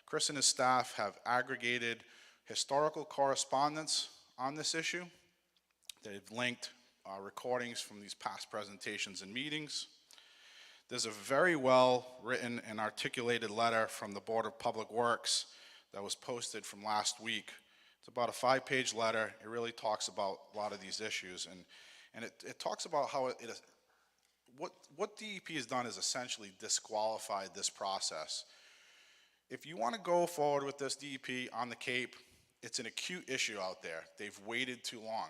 Chris and his staff have aggregated historical correspondence on this issue. They've linked recordings from these past presentations and meetings. There's a very well-written and articulated letter from the Board of Public Works that was posted from last week. It's about a 5-page letter. It really talks about a lot of these issues, and it talks about how what DEP has done is essentially disqualified this process. If you want to go forward with this DEP on the Cape, it's an acute issue out there. They've waited too long.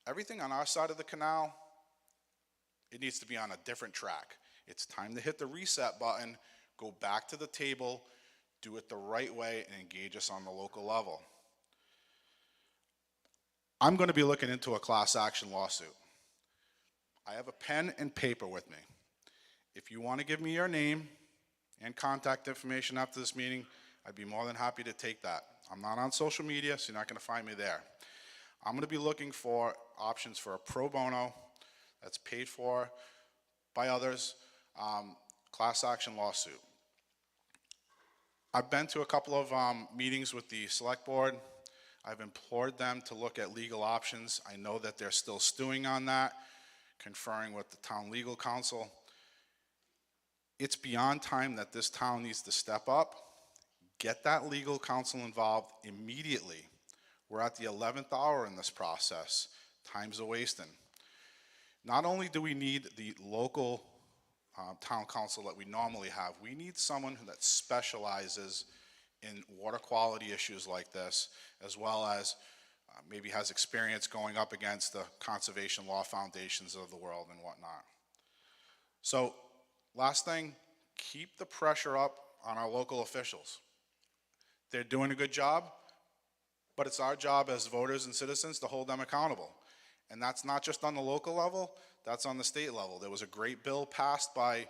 Everything on our side of the canal, it needs to be on a different track. It's time to hit the reset button, go back to the table, do it the right way, and engage us on the local level. I'm going to be looking into a class action lawsuit. I have a pen and paper with me. If you want to give me your name and contact information after this meeting, I'd be more than happy to take that. I'm not on social media, so you're not going to find me there. I'm going to be looking for options for a pro bono that's paid for by others, class action lawsuit. I've been to a couple of meetings with the select board. I've implored them to look at legal options. I know that they're still stewing on that, conferring with the town legal counsel. It's beyond time that this town needs to step up, get that legal counsel involved immediately. We're at the 11th hour in this process. Time's a-wasting. Not only do we need the local town council that we normally have, we need someone that specializes in water quality issues like this, as well as maybe has experience going up against the conservation law foundations of the world and whatnot. So, last thing, keep the pressure up on our local officials. They're doing a good job, but it's our job as voters and citizens to hold them accountable. And that's not just on the local level, that's on the state level. There was a great bill passed by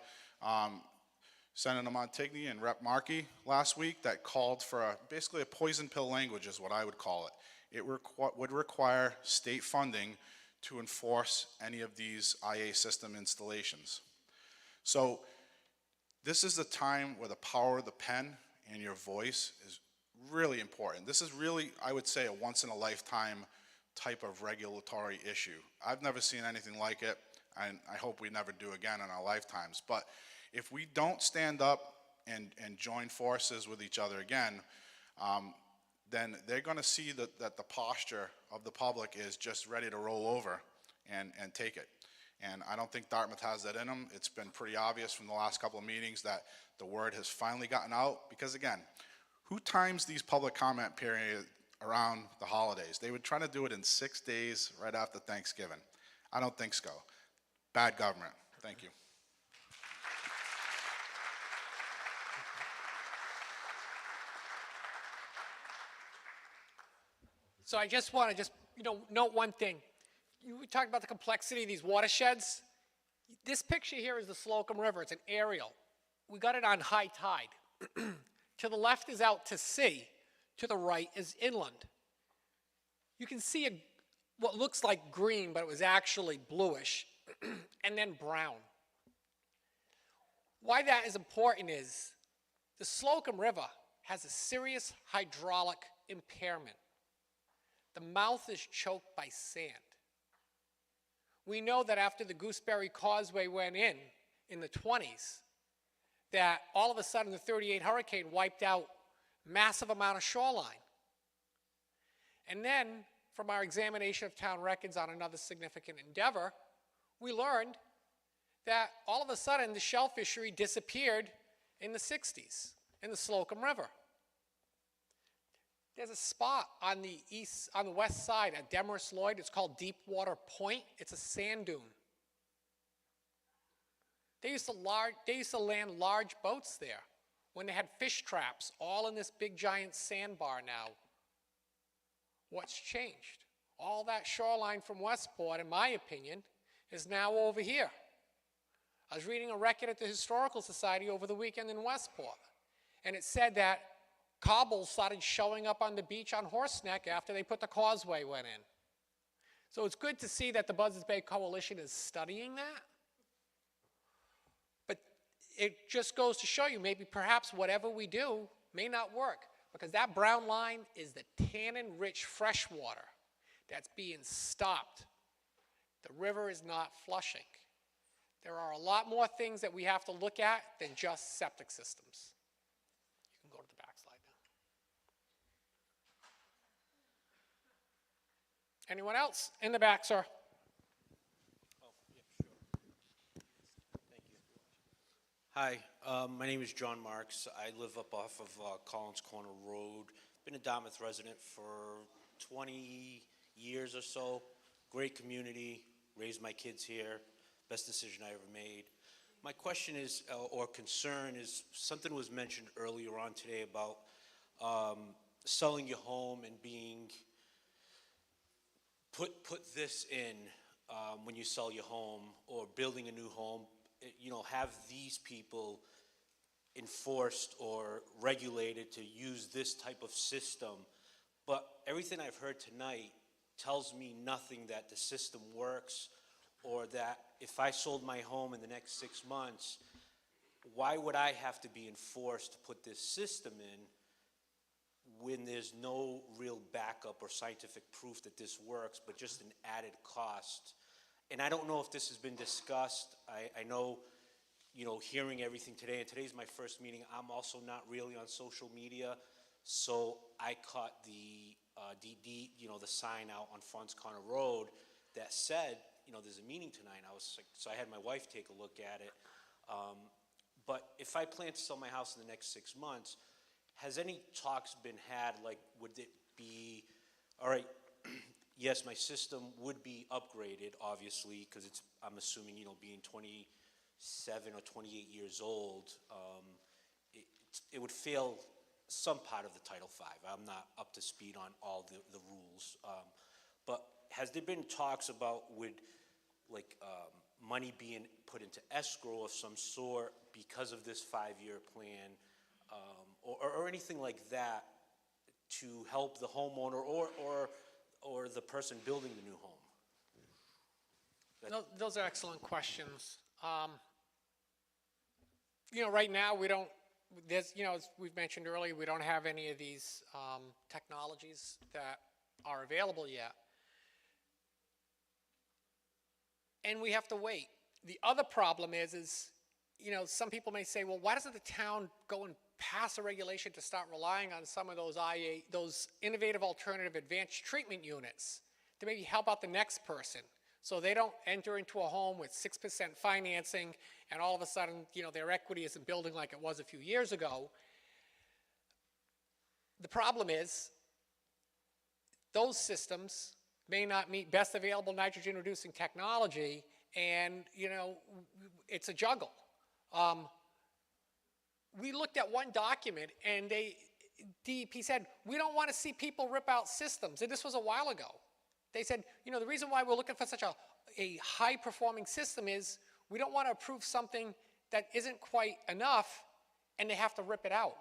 Senator Montigny and Rep. Markey last week that called for basically a poison pill language is what I would call it. It would require state funding to enforce any of these IA system installations. So this is the time where the power of the pen and your voice is really important. This is really, I would say, a once-in-a-lifetime type of regulatory issue. I've never seen anything like it, and I hope we never do again in our lifetimes. But if we don't stand up and join forces with each other again, then they're going to see that the posture of the public is just ready to roll over and take it. And I don't think Dartmouth has that in them. It's been pretty obvious from the last couple of meetings that the word has finally gotten out. Because again, who times these public comment periods around the holidays? They would try to do it in 6 days right after Thanksgiving. I don't think so. Bad government. Thank you. So I just want to note one thing. You talked about the complexity of these watersheds. This picture here is the Slocum River. It's an aerial. We got it on high tide. To the left is out to sea. To the right is inland. You can see what looks like green, but it was actually bluish, and then brown. Why that is important is the Slocum River has a serious hydraulic impairment. The mouth is choked by sand. We know that after the Gooseberry Causeway went in the 20s, that all of a sudden the 38 hurricane wiped out massive amount of shoreline. And then, from our examination of town records on another significant endeavor, we learned that all of a sudden the shell fishery disappeared in the 60s in the Slocum River. There's a spot on the west side at Demarest Lloyd. It's called Deepwater Point. It's a sand dune. They used to land large boats there when they had fish traps, all in this big giant sandbar now. What's changed? All that shoreline from Westport, in my opinion, is now over here. I was reading a record at the Historical Society over the weekend in Westport, and it said that cobbles started showing up on the beach on Horseneck after they put the causeway went in. So it's good to see that the Buzzards Bay Coalition is studying that. But it just goes to show you, maybe perhaps whatever we do may not work, because that brown line is the tannin-rich fresh water that's being stopped. The river is not flushing. There are a lot more things that we have to look at than just septic systems. You can go to the back slide now. Anyone else? In the back, sir. Hi, my name is John Marks. I live up off of Collins Corner Road. Been a Dartmouth resident for 20 years or so. Great community, raised my kids here. Best decision I ever made. My question is, or concern is, something was mentioned earlier on today about selling your home and being, put this in when you sell your home, or building a new home, you know, have these people enforced or regulated to use this type of system. But everything I've heard tonight tells me nothing that the system works, or that if I sold my home in the next 6 months, why would I have to be enforced to put this system in when there's no real backup or scientific proof that this works, but just an added cost? And I don't know if this has been discussed. I know, you know, hearing everything today, and today's my first meeting, I'm also not really on social media, so I caught the you know, the sign out on Fons Corner Road that said, you know, there's a meeting tonight. I was like, so I had my wife take a look at it. But if I plan to sell my house in the next 6 months, has any talks been had, like, would it be, all right, yes, my system would be upgraded, obviously, because it's, I'm assuming, you know, being 27 or 28 years old, it would fail some part of the Title V. I'm not up to speed on all the rules. But has there been talks about like money being put into escrow of some sort because of this 5-year plan, or anything like that to help the homeowner or the person building the new home? No, those are excellent questions. You know, right now we don't, there's, you know, as we've mentioned earlier, we don't have any of these technologies that are available yet. And we have to wait. The other problem is, you know, some people may say, well, why doesn't the town go and pass a regulation to start relying on some of those innovative alternative advanced treatment units to maybe help out the next person, so they don't enter into a home with 6% financing and all of a sudden, you know, their equity isn't building like it was a few years ago. The problem is those systems may not meet best available nitrogen reducing technology, and, you know, it's a juggle. We looked at one document and DEP said, we don't want to see people rip out systems, and this was a while ago. They said, you know, the reason why we're looking for such a high-performing system is we don't want to approve something that isn't quite enough, and they have to rip it out.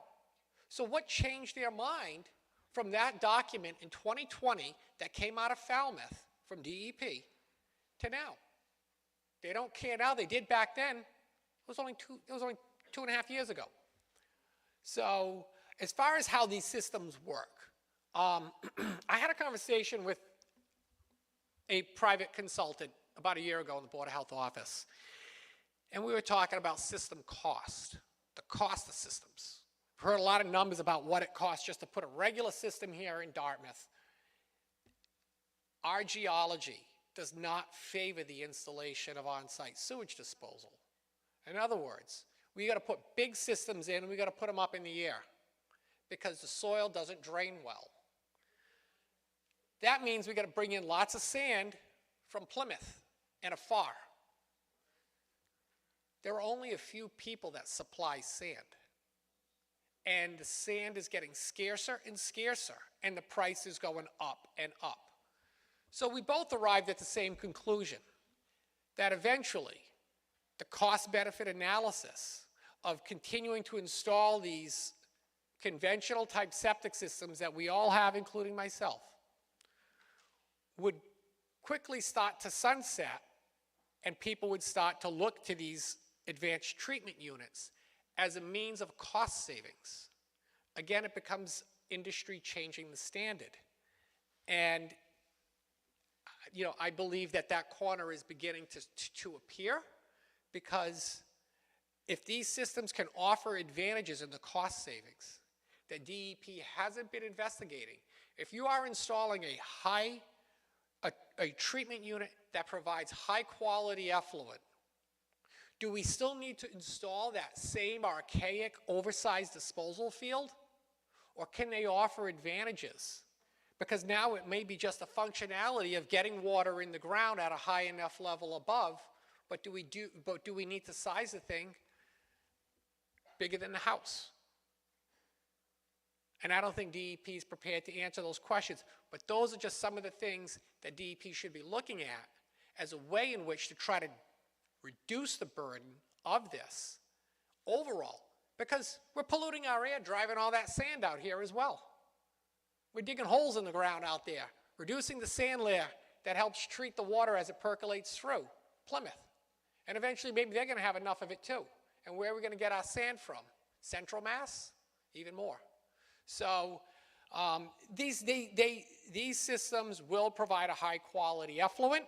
So what changed their mind from that document in 2020 that came out of Falmouth from DEP to now? They don't care now. They did back then. It was only 2.5 years ago. So as far as how these systems work, I had a conversation with a private consultant about a year ago in the Board of Health office. And we were talking about system cost, the cost of systems. We've heard a lot of numbers about what it costs just to put a regular system here in Dartmouth. Our geology does not favor the installation of on-site sewage disposal. In other words, we got to put big systems in and we got to put them up in the air because the soil doesn't drain well. That means we got to bring in lots of sand from Plymouth and afar. There are only a few people that supply sand. And the sand is getting scarcer and scarcer, and the price is going up and up. So we both arrived at the same conclusion, that eventually the cost-benefit analysis of continuing to install these conventional type septic systems that we all have, including myself, would quickly start to sunset, and people would start to look to these advanced treatment units as a means of cost savings, again, it becomes industry changing the standard. And, I believe that that corner is beginning to appear, because if these systems can offer advantages in the cost savings that DEP hasn't been investigating, if you are installing a treatment unit that provides high quality effluent, do we still need to install that same archaic oversized disposal field? Or can they offer advantages? Because now it may be just a functionality of getting water in the ground at a high enough level above, but do we need to size the thing bigger than the house? And I don't think DEP is prepared to answer those questions, but those are just some of the things that DEP should be looking at as a way in which to try to reduce the burden of this overall, because we're polluting our air driving all that sand out here as well. We're digging holes in the ground out there, reducing the sand layer that helps treat the water as it percolates through Plymouth. And eventually maybe they're going to have enough of it too. And where are we going to get our sand from? Central Mass? Even more. So these systems will provide a high quality effluent,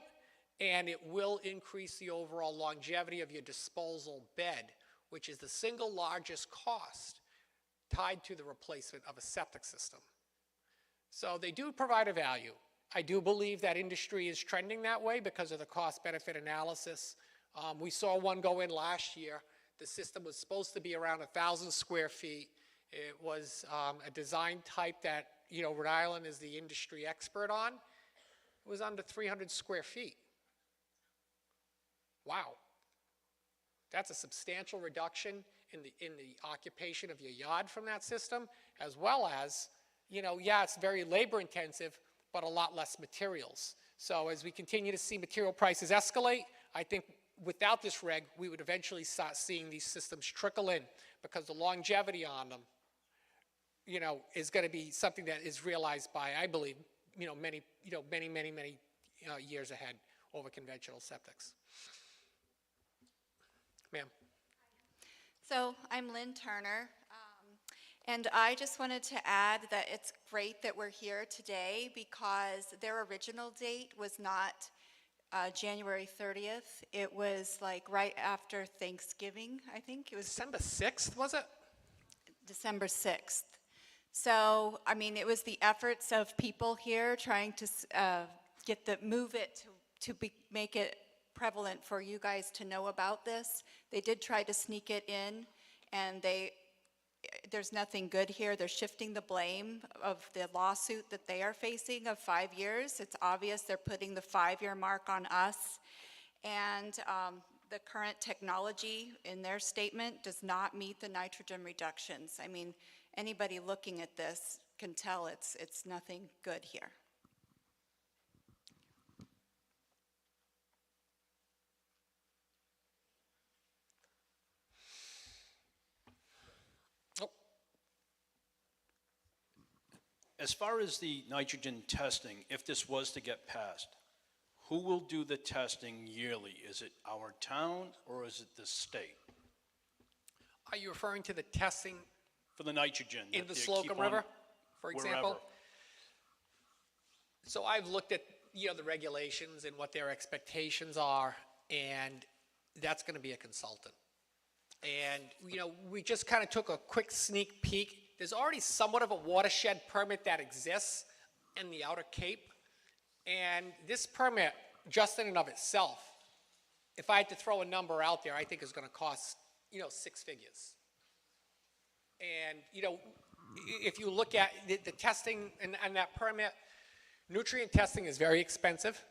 and it will increase the overall longevity of your disposal bed, which is the single largest cost tied to the replacement of a septic system. So they do provide a value. I do believe that industry is trending that way because of the cost-benefit analysis. We saw one go in last year. The system was supposed to be around 1,000 square feet. It was a design type that, Rhode Island is the industry expert on. It was under 300 square feet. Wow. That's a substantial reduction in the occupation of your yard from that system, as well as, yeah, it's very labor intensive, but a lot less materials. So as we continue to see material prices escalate, I think without this reg, we would eventually start seeing these systems trickle in, because the longevity on them, is going to be something that is realized by, I believe, many years ahead over conventional septics. Ma'am. So I'm Lynn Turner, and I just wanted to add that it's great that we're here today, because their original date was not January 30th. It was like right after Thanksgiving, I think. It was December 6th, was it? December 6th. So, I mean, it was the efforts of people here trying to move it to make it prevalent for you guys to know about this. They did try to sneak it in, and there's nothing good here. They're shifting the blame of the lawsuit that they are facing of 5 years. It's obvious they're putting the 5-year mark on us. And the current technology in their statement does not meet the nitrogen reductions. I mean, anybody looking at this can tell it's nothing good here. As far as the nitrogen testing, if this was to get passed, who will do the testing yearly? Is it our town or is it the state? Are you referring to the testing for the nitrogen in the that they Slocum keep on River, for example? wherever? So I've looked at the regulations and what their expectations are, and that's going to be a consultant. And we just kind of took a quick sneak peek. There's already somewhat of a watershed permit that exists in the Outer Cape, and this permit, just in and of itself, if I had to throw a number out there, I think is going to cost 6 figures. And if you look at the testing and that permit, nutrient testing is very expensive.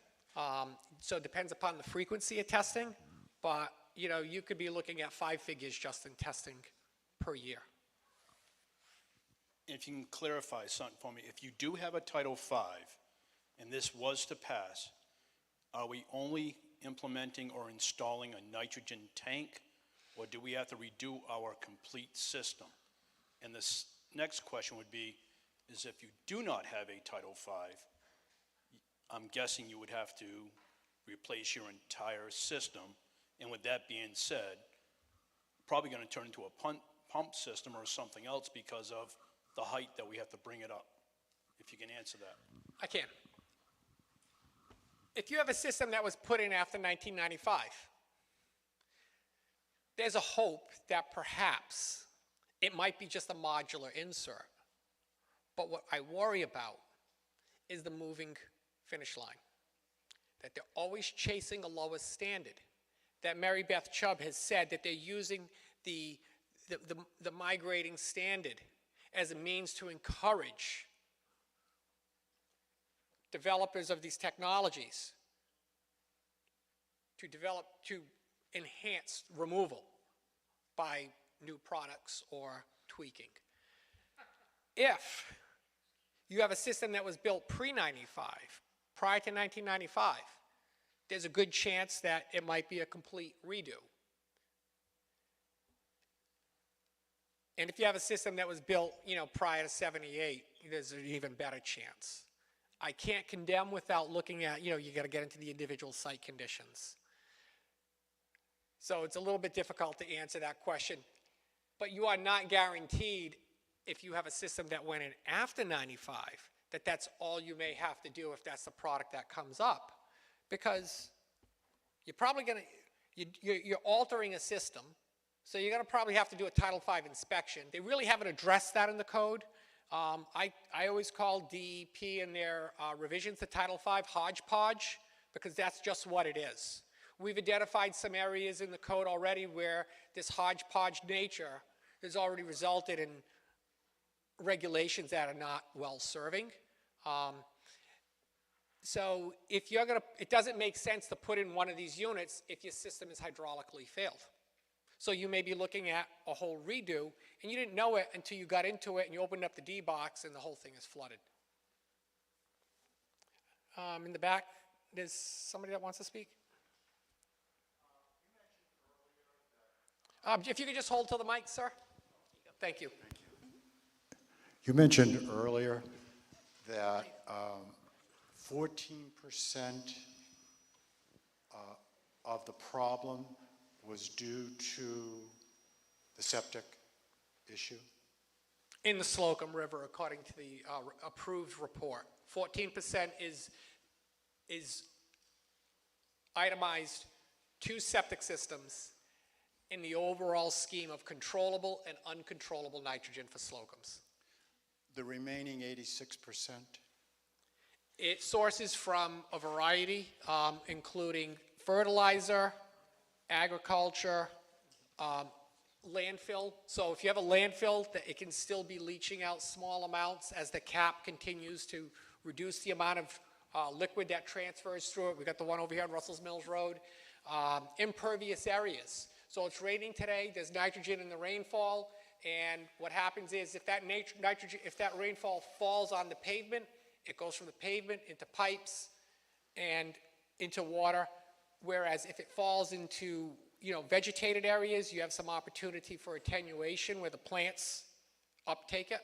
So it depends upon the frequency of testing, but you could be looking at 5 figures just in testing per year. If you can clarify something for me, if you do have a Title V and this was to pass, are we only implementing or installing a nitrogen tank, or do we have to redo our complete system? And this next question would be, is if you do not have a Title V, I'm guessing you would have to replace your entire system. And with that being said, probably gonna turn into a pump system or something else because of the height that we have to bring it up. If you can answer that. I can. If you have a system that was put in after 1995, there's a hope that perhaps it might be just a modular insert. But what I worry about is the moving finish line, that they're always chasing a lowest standard. That Mary Beth Chubb has said that they're using the migrating standard as a means to encourage developers of these technologies to enhance removal by new products or tweaking. If you have a system that was built pre-95, prior to 1995, there's a good chance that it might be a complete redo. And if you have a system that was built, prior to 78, there's an even better chance. I can't condemn without looking at, you got to get into the individual site conditions. So it's a little bit difficult to answer that question. But you are not guaranteed, if you have a system that went in after 95, that that's all you may have to do if that's the product that comes up. Because you're probably going to, you're altering a system, so you're going to probably have to do a Title V inspection. They really haven't addressed that in the code. I always call DEP in their revisions to Title V hodgepodge, because that's just what it is. We've identified some areas in the code already where this hodgepodge nature has already resulted in regulations that are not well-serving. So if you're going to, it doesn't make sense to put in one of these units if your system is hydraulically failed. So you may be looking at a whole redo, and you didn't know it until you got into it and you opened up the D box and the whole thing is flooded. In the back, there's somebody that wants to speak? If you could just hold to the mic, sir. Thank you. You mentioned earlier that 14% of the problem was due to the septic issue? In the Slocum River, according to the approved report. 14% is itemized to septic systems in the overall scheme of controllable and uncontrollable nitrogen for Slocums. The remaining 86%? It sources from a variety, including fertilizer, agriculture, landfill. So if you have a landfill, it can still be leaching out small amounts as the cap continues to reduce the amount of liquid that transfers through it. We got the one over here on Russell's Mills Road. Impervious areas. So it's raining today, there's nitrogen in the rainfall, and what happens is if that rainfall falls on the pavement, it goes from the pavement into pipes and into water, whereas if it falls into vegetated areas, you have some opportunity for attenuation where the plants uptake it.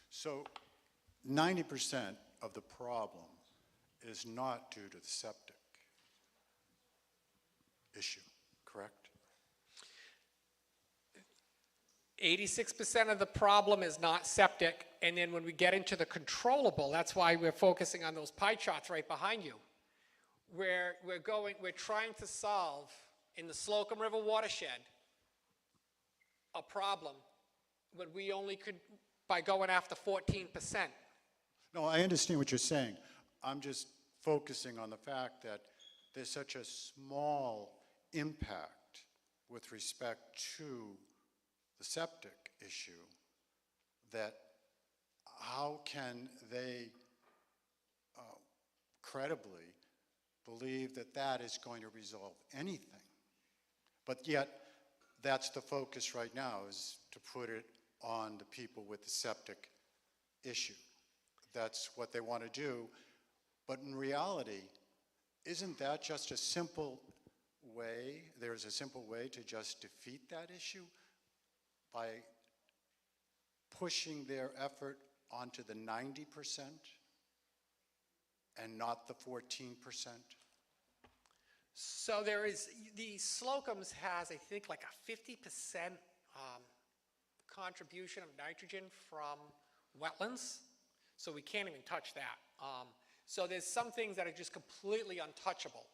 So 90% of the problem is not due to the septic issue, correct? 86% of the problem is not septic, and then when we get into the controllable, that's why we're focusing on those pie charts right behind you, where we're trying to solve in the Slocum River watershed a problem when we only could by going after 14%. No, I understand what you're saying. I'm just focusing on the fact that there's such a small impact with respect to the septic issue that how can they credibly believe that that is going to resolve anything? But yet, that's the focus right now, is to put it on the people with the septic issue. That's what they want to do. But in reality, isn't that just a simple way, there's a simple way to just defeat that issue by pushing their effort onto the 90% and not the 14%? So there is, the Slocum's has, I think, like a 50% contribution of nitrogen from wetlands, so we can't even touch that. So there's some things that are just completely untouchable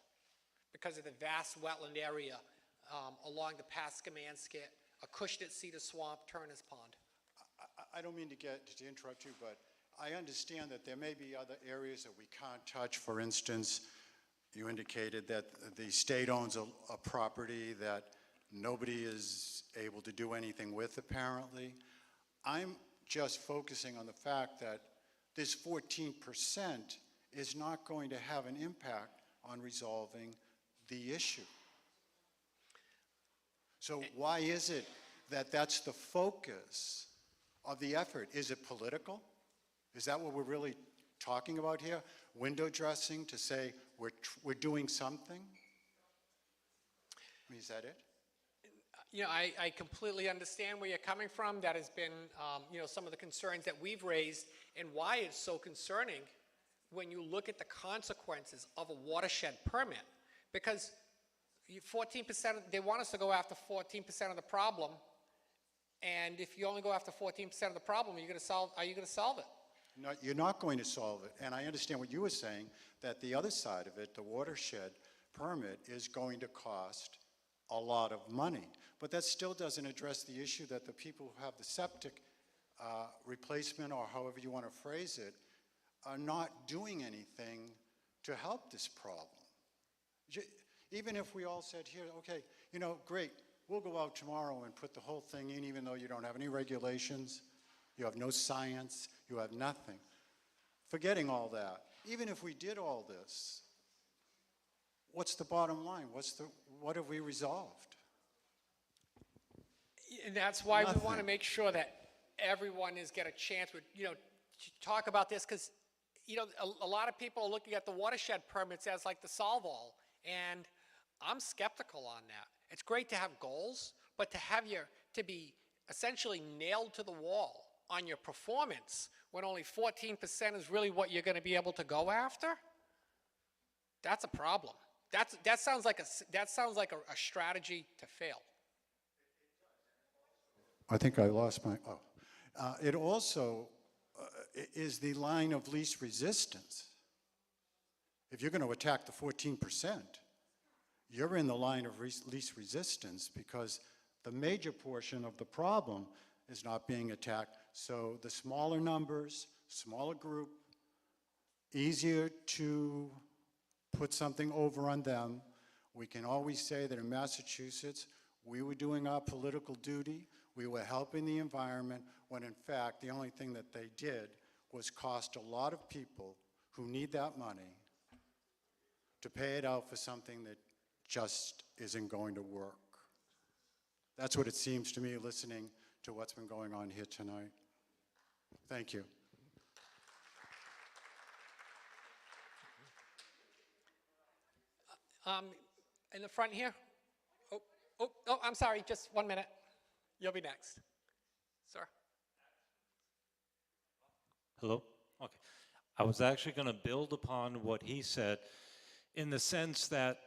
because of the vast wetland area along the Pascamanskett, Acushnet Cedar Swamp, Turner's Pond. I don't mean to interrupt you, but I understand that there may be other areas that we can't touch. For instance, you indicated that the state owns a property that nobody is able to do anything with, apparently. I'm just focusing on the fact that this 14% is not going to have an impact on resolving the issue. So why is it that that's the focus of the effort? Is it political? Is that what we're really talking about here? Window dressing to say we're doing something? I mean, is that it? You know, I completely understand where you're coming from. That has been, you know, some of the concerns that we've raised and why it's so concerning when you look at the consequences of a watershed permit. Because 14%, they want us to go after 14% of the problem, and if you only go after 14% of the problem, are you going to solve it? No, you're not going to solve it. And I understand what you were saying, that the other side of it, the watershed permit, is going to cost a lot of money. But that still doesn't address the issue that the people who have the septic replacement, or however you want to phrase it, are not doing anything to help this problem. Even if we all said here, okay, you know, great, we'll go out tomorrow and put the whole thing in, even though you don't have any regulations, you have no science, you have nothing. Forgetting all that, even if we did all this, what's the bottom line? What have we resolved? And that's why Nothing. we want to make sure that everyone is get a chance to, you know, to talk about this, because, you know, a lot of people are looking at the watershed permits as like the solve-all, and I'm skeptical on that. It's great to have goals, but to be essentially nailed to the wall on your performance when only 14% is really what you're going to be able to go after, that's a problem. That sounds like a strategy to fail. I think I lost my, it also is the line of least resistance. If you're going to attack the 14%, you're in the line of least resistance, because the major portion of the problem is not being attacked. So the smaller numbers, smaller group, easier to put something over on them. We can always say that in Massachusetts, we were doing our political duty. We were helping the environment, when in fact, the only thing that they did was cost a lot of people who need that money to pay it out for something that just isn't going to work. That's what it seems to me, listening to what's been going on here tonight. Thank you. In the front here. Oh, I'm sorry, just 1 minute. You'll be next. Sir. Hello? Okay. I was actually going to build upon what he said, in the sense that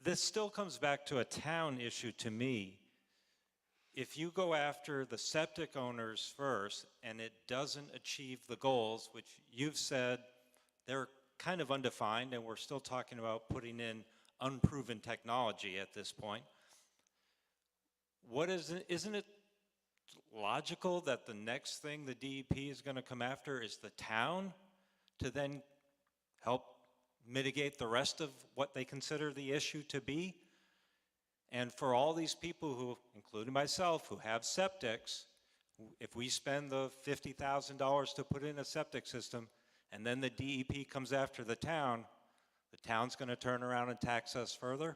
this still comes back to a town issue to me. If you go after the septic owners first and it doesn't achieve the goals, which you've said they're kind of undefined, and we're still talking about putting in unproven technology at this point, isn't it logical that the next thing the DEP is going to come after is the town, to then help mitigate the rest of what they consider the issue to be? And for all these people who, including myself, who have septics, if we spend the $50,000 to put in a septic system, and then the DEP comes after the town's going to turn around and tax us further?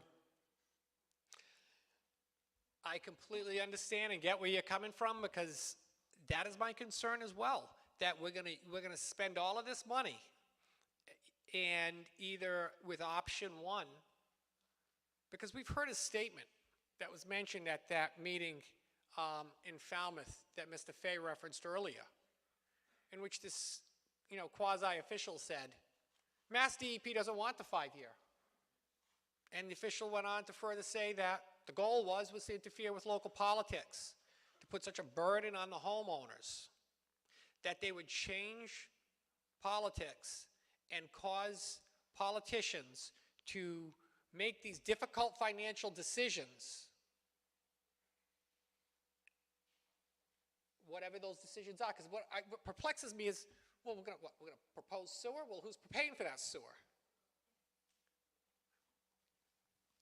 I completely understand and get where you're coming from, because that is my concern as well, that we're going to spend all of this money, and either with option one, because we've heard a statement that was mentioned at that meeting in Falmouth that Mr. Fay referenced earlier, in which this, you know, quasi-official said, Mass DEP doesn't want the 5-year. And the official went on to further say that the goal was to interfere with local politics, to put such a burden on the homeowners, that they would change politics and cause politicians to make these difficult financial decisions, whatever those decisions are. Because what perplexes me is, well, we're going to propose sewer? Well, who's paying for that sewer?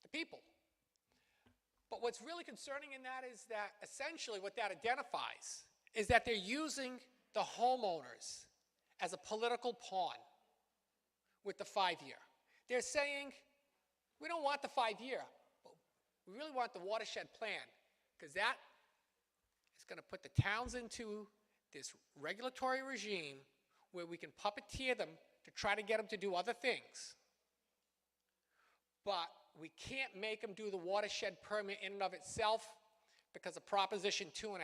The people. But what's really concerning in that is that essentially what that identifies is that they're using the homeowners as a political pawn with the 5-year. They're saying, we don't want the 5-year, but we really want the watershed plan, because that is going to put the towns into this regulatory regime where we can puppeteer them to try to get them to do other things. But we can't make them do the watershed permit in and of itself because of Proposition 2.5.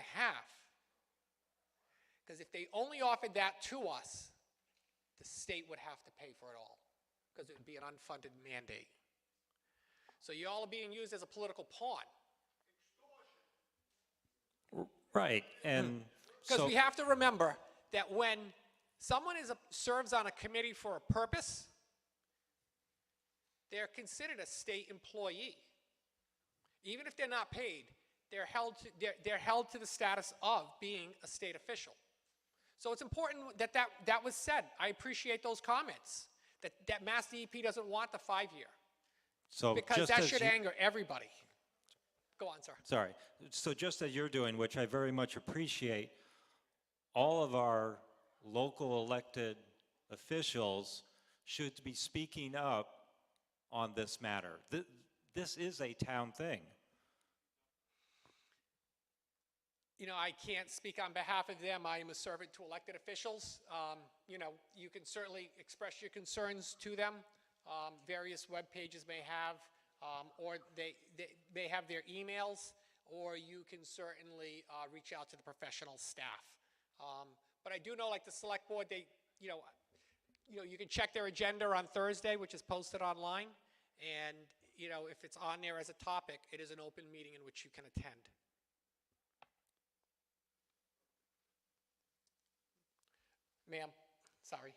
Because if they only offered that to us, the state would have to pay for it all, because it would be an unfunded mandate. So you all are being used as a political pawn. Right, and Because so, we have to remember that when someone serves on a committee for a purpose, they're considered a state employee. Even if they're not paid, they're held to the status of being a state official. So it's important that that was said. I appreciate those comments, that Mass DEP doesn't want the 5-year. so Because just that as should you- anger everybody. Go on, sir. Sorry. So just as you're doing, which I very much appreciate, all of our local elected officials should be speaking up on this matter. This is a town thing. You know, I can't speak on behalf of them. I am a servant to elected officials. You know, you can certainly express your concerns to them. Various web pages may have, or they may have their emails, or you can certainly reach out to the professional staff. But I do know, like the select board, you can check their agenda on Thursday, which is posted online, and if it's on there as a topic, it is an open meeting in which you can attend. Ma'am, sorry.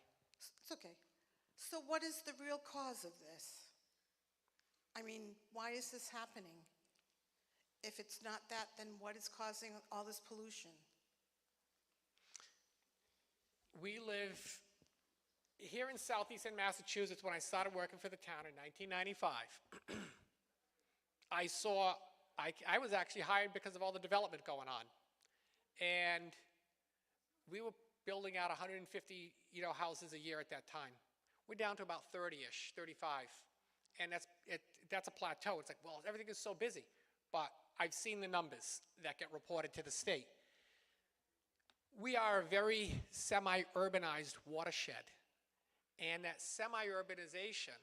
It's okay. So what is the real cause of this? I mean, why is this happening? If it's not that, then what is causing all this pollution? We live here in southeastern Massachusetts. When I started working for the town in 1995, I was actually hired because of all the development going on. And we were building out 150, houses a year at that time. We're down to about 30-ish, 35. And that's a plateau. It's like, well, everything is so busy. But I've seen the numbers that get reported to the state. We are a very semi-urbanized watershed. And that semi-urbanization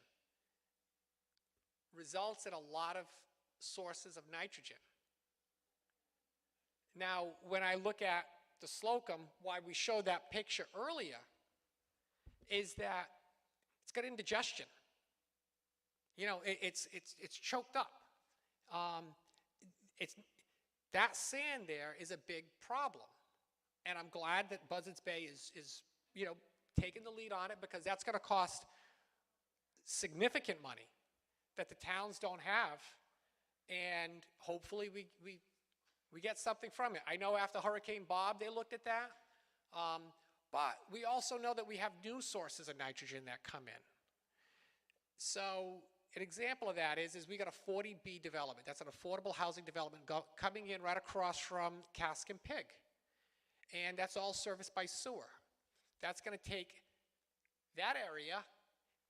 results in a lot of sources of nitrogen. Now, when I look at the Slocum, why we showed that picture earlier, is that it's got indigestion. It's choked up. That sand there is a big problem. And I'm glad that Buzzards Bay is taking the lead on it, because that's going to cost significant money that the towns don't have. And hopefully we get something from it. I know after Hurricane Bob, they looked at that. But we also know that we have new sources of nitrogen that come in. So an example of that is we got a 40B development. That's an affordable housing development coming in right across from Cask and Pig. And that's all serviced by sewer. That's going to take that area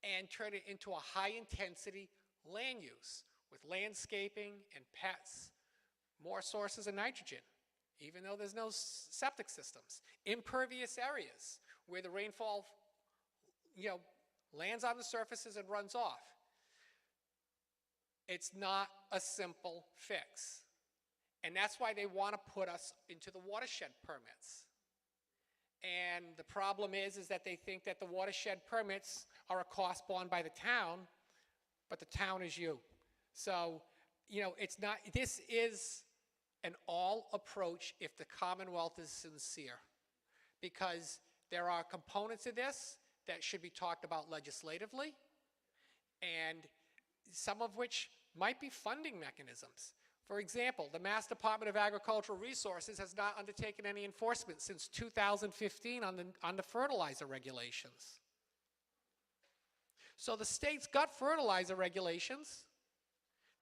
and turn it into a high-intensity land use with landscaping and pets, more sources of nitrogen, even though there's no septic systems. Impervious areas where the rainfall, lands on the surfaces and runs off. It's not a simple fix. And that's why they want to put us into the watershed permits. And the problem is that they think that the watershed permits are a cost borne by the town, but the town is you. So, it's not, this is an all approach if the Commonwealth is sincere. Because there are components of this that should be talked about legislatively, and some of which might be funding mechanisms. For example, the Mass Department of Agricultural Resources has not undertaken any enforcement since 2015 on the fertilizer regulations. So the state's got fertilizer regulations.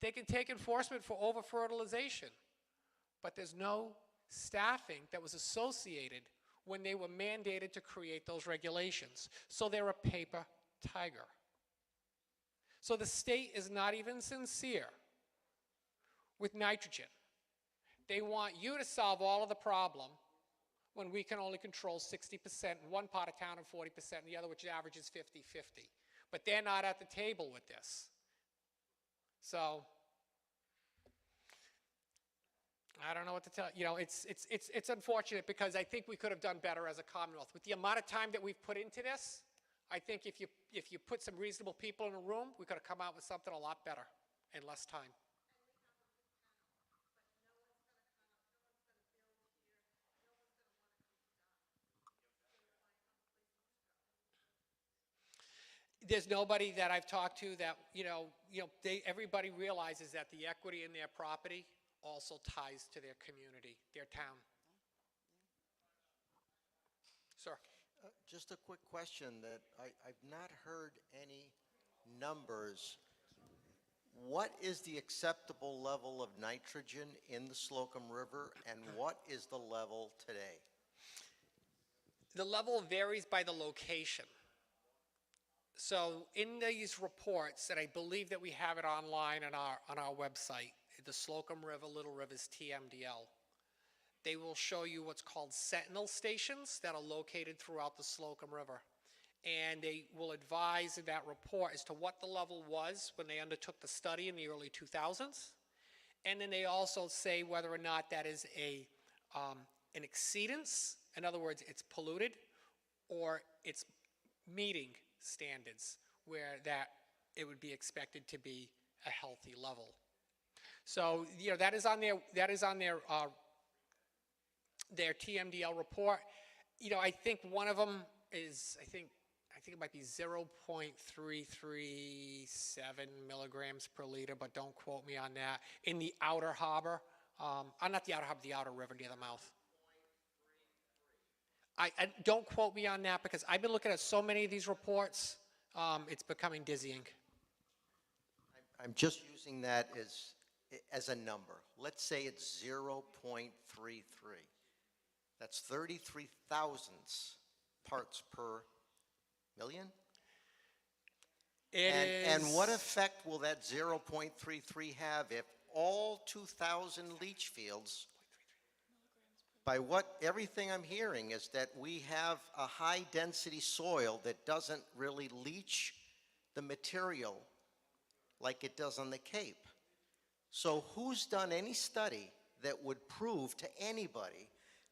They can take enforcement for over-fertilization, but there's no staffing that was associated when they were mandated to create those regulations. So they're a paper tiger. So the state is not even sincere with nitrogen. They want you to solve all of the problem when we can only control 60% in one part of town and 40% in the other, which averages 50-50. But they're not at the table with this. So I don't know what to tell you. It's unfortunate because I think we could have done better as a Commonwealth. With the amount of time that we've put into this, I think if you put some reasonable people in a room, we could have come out with something a lot better in less time. There's nobody that I've talked to that, everybody realizes that the equity in their property also ties to their community, their town. Sir. Just a quick question that I've not heard any numbers. What is the acceptable level of nitrogen in the Slocum River, and what is the level today? The level varies by the location. So in these reports, and I believe that we have it online on our website, the Slocum River, Little Rivers TMDL, they will show you what's called sentinel stations that are located throughout the Slocum River. And they will advise in that report as to what the level was when they undertook the study in the early 2000s. And then they also say whether or not that is an exceedance, in other words, it's polluted, or it's meeting standards where that it would be expected to be a healthy level. So that is on their TMDL report. I think one of them is I think it might be 0.337 milligrams per liter, but don't quote me on that. In the outer harbor, not the outer harbor, the outer river near the mouth. I don't quote me on that because I've been looking at so many of these reports. It's becoming dizzying. I'm just using that as a number. Let's say it's 0.33. That's 33 thousandths parts per million? And what effect will that 0.33 have if all 2,000 leach fields, by everything I'm hearing is that we have a high density soil that doesn't really leach the material like it does on the Cape. So who's done any study that would prove to anybody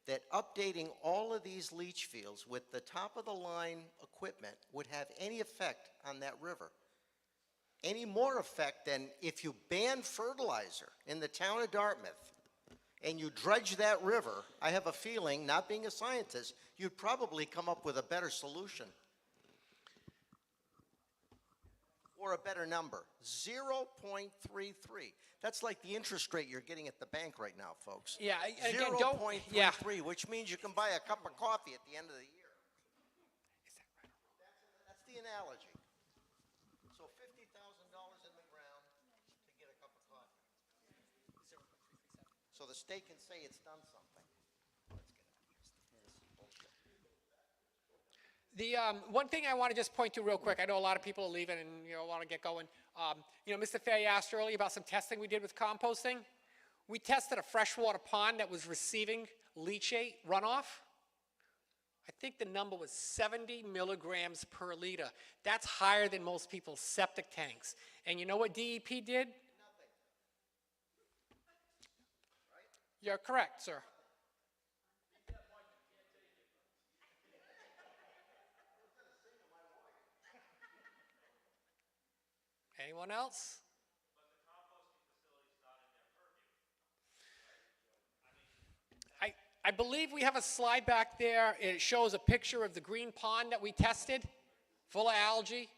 that updating all of these leach fields with the top of the line equipment would have any effect on that river? Any more effect than if you ban fertilizer in the town of Dartmouth and you dredge that river? I have a feeling, not being a scientist, you'd probably come up with a better solution. Or a better number, 0.33. That's like the interest rate you're getting at the bank right now, folks. Yeah, again, don't. 0.33, which means you can buy a cup of coffee at the end of the year. That's the analogy. So $50,000 in the ground to get a cup of coffee. So the state can say it's done something. The one thing I want to just point to real quick, I know a lot of people are leaving and want to get going. Mr. Fay asked earlier about some testing we did with composting. We tested a freshwater pond that was receiving leachate runoff. I think the number was 70 milligrams per liter. That's higher than most people's septic tanks. And you know what DEP did? Nothing. You're correct, sir. Anyone else? I believe we have a slide back there. It shows a picture of the green pond that we tested, full of algae.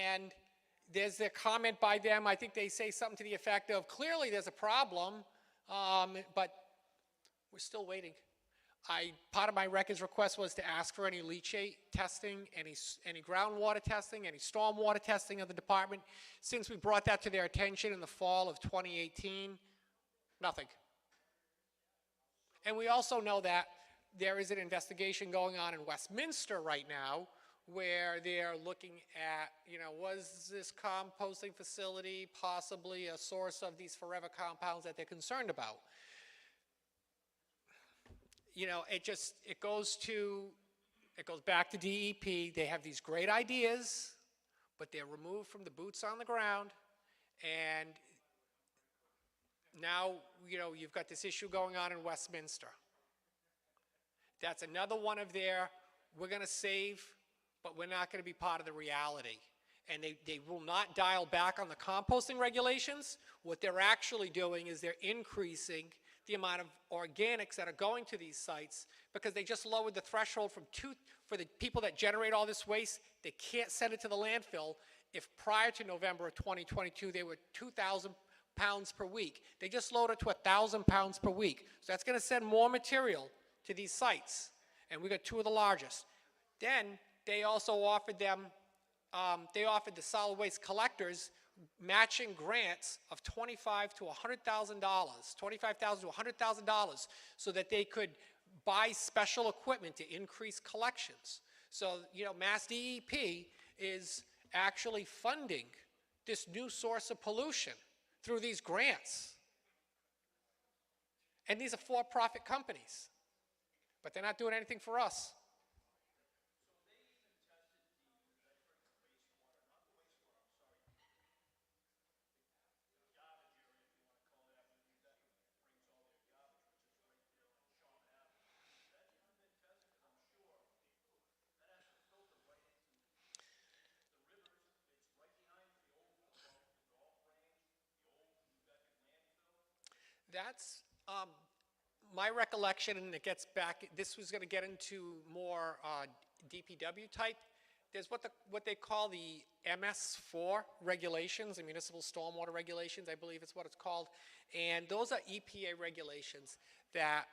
And there's a comment by them. I think they say something to the effect of, clearly there's a problem, but we're still waiting. Part of my records request was to ask for any leachate testing, any groundwater testing, any stormwater testing of the department. Since we brought that to their attention in the fall of 2018, nothing. And we also know that there is an investigation going on in Westminster right now where they're looking at, was this composting facility possibly a source of these forever compounds that they're concerned about? It goes back to DEP. They have these great ideas, but they're removed from the boots on the ground. And now, you've got this issue going on in Westminster. That's another one of their, we're going to save, but we're not going to be part of the reality. And they will not dial back on the composting regulations. What they're actually doing is they're increasing the amount of organics that are going to these sites because they just lowered the threshold from for the people that generate all this waste, they can't send it to the landfill if prior to November of 2022 they were 2,000 pounds per week. They just lowered it to 1,000 pounds per week. So that's going to send more material to these sites. And we got two of the largest. Then they also offered them, they offered the solid waste collectors matching grants of $25,000 to $100,000, $25,000 to $100,000, so that they could buy special equipment to increase collections. So, Mass DEP is actually funding this new source of pollution through these grants. And these are for-profit companies, but they're not doing anything for us. That's my recollection, and it gets back, this was going to get into more DPW type. There's what they call the MS4 regulations, the municipal stormwater regulations, I believe it's what it's called. And those are EPA regulations that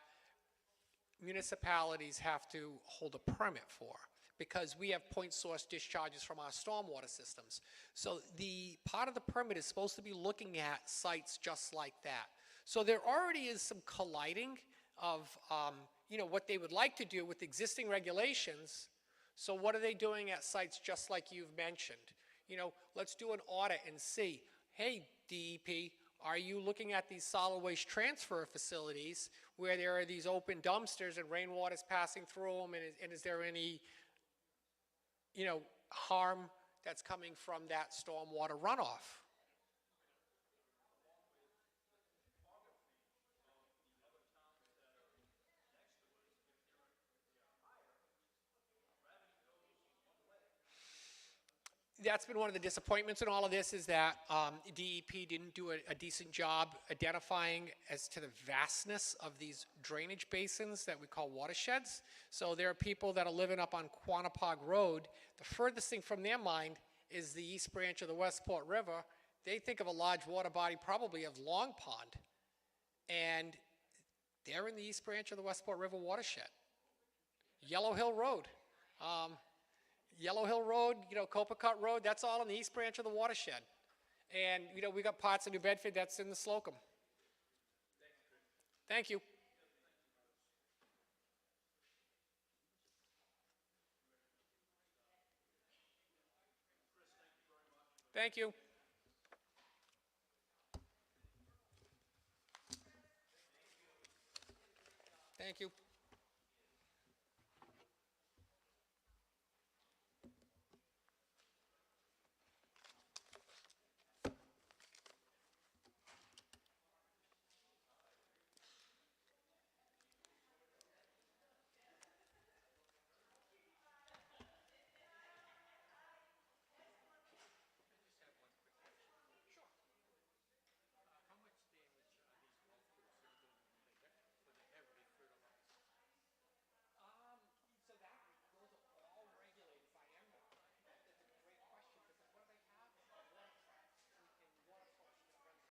municipalities have to hold a permit for, because we have point source discharges from our stormwater systems. So the part of the permit is supposed to be looking at sites just like that. So there already is some colliding of what they would like to do with existing regulations. So what are they doing at sites just like you've mentioned? Let's do an audit and see, hey, DEP, are you looking at these solid waste transfer facilities where there are these open dumpsters and rainwater's passing through them, and is there any harm that's coming from that stormwater runoff? That's been one of the disappointments in all of this, is that DEP didn't do a decent job identifying as to the vastness of these drainage basins that we call watersheds. So there are people that are living up on Quanapog Road. The furthest thing from their mind is the east branch of the Westport River. They think of a large water body probably of Long Pond, and they're in the east branch of the Westport River watershed. Yellow Hill Road. Yellow Hill Road, Copacabana Road, that's all in the east branch of the watershed. And, we got parts of New Bedford that's in the Slocum. Thank you. Thank you. Thank you.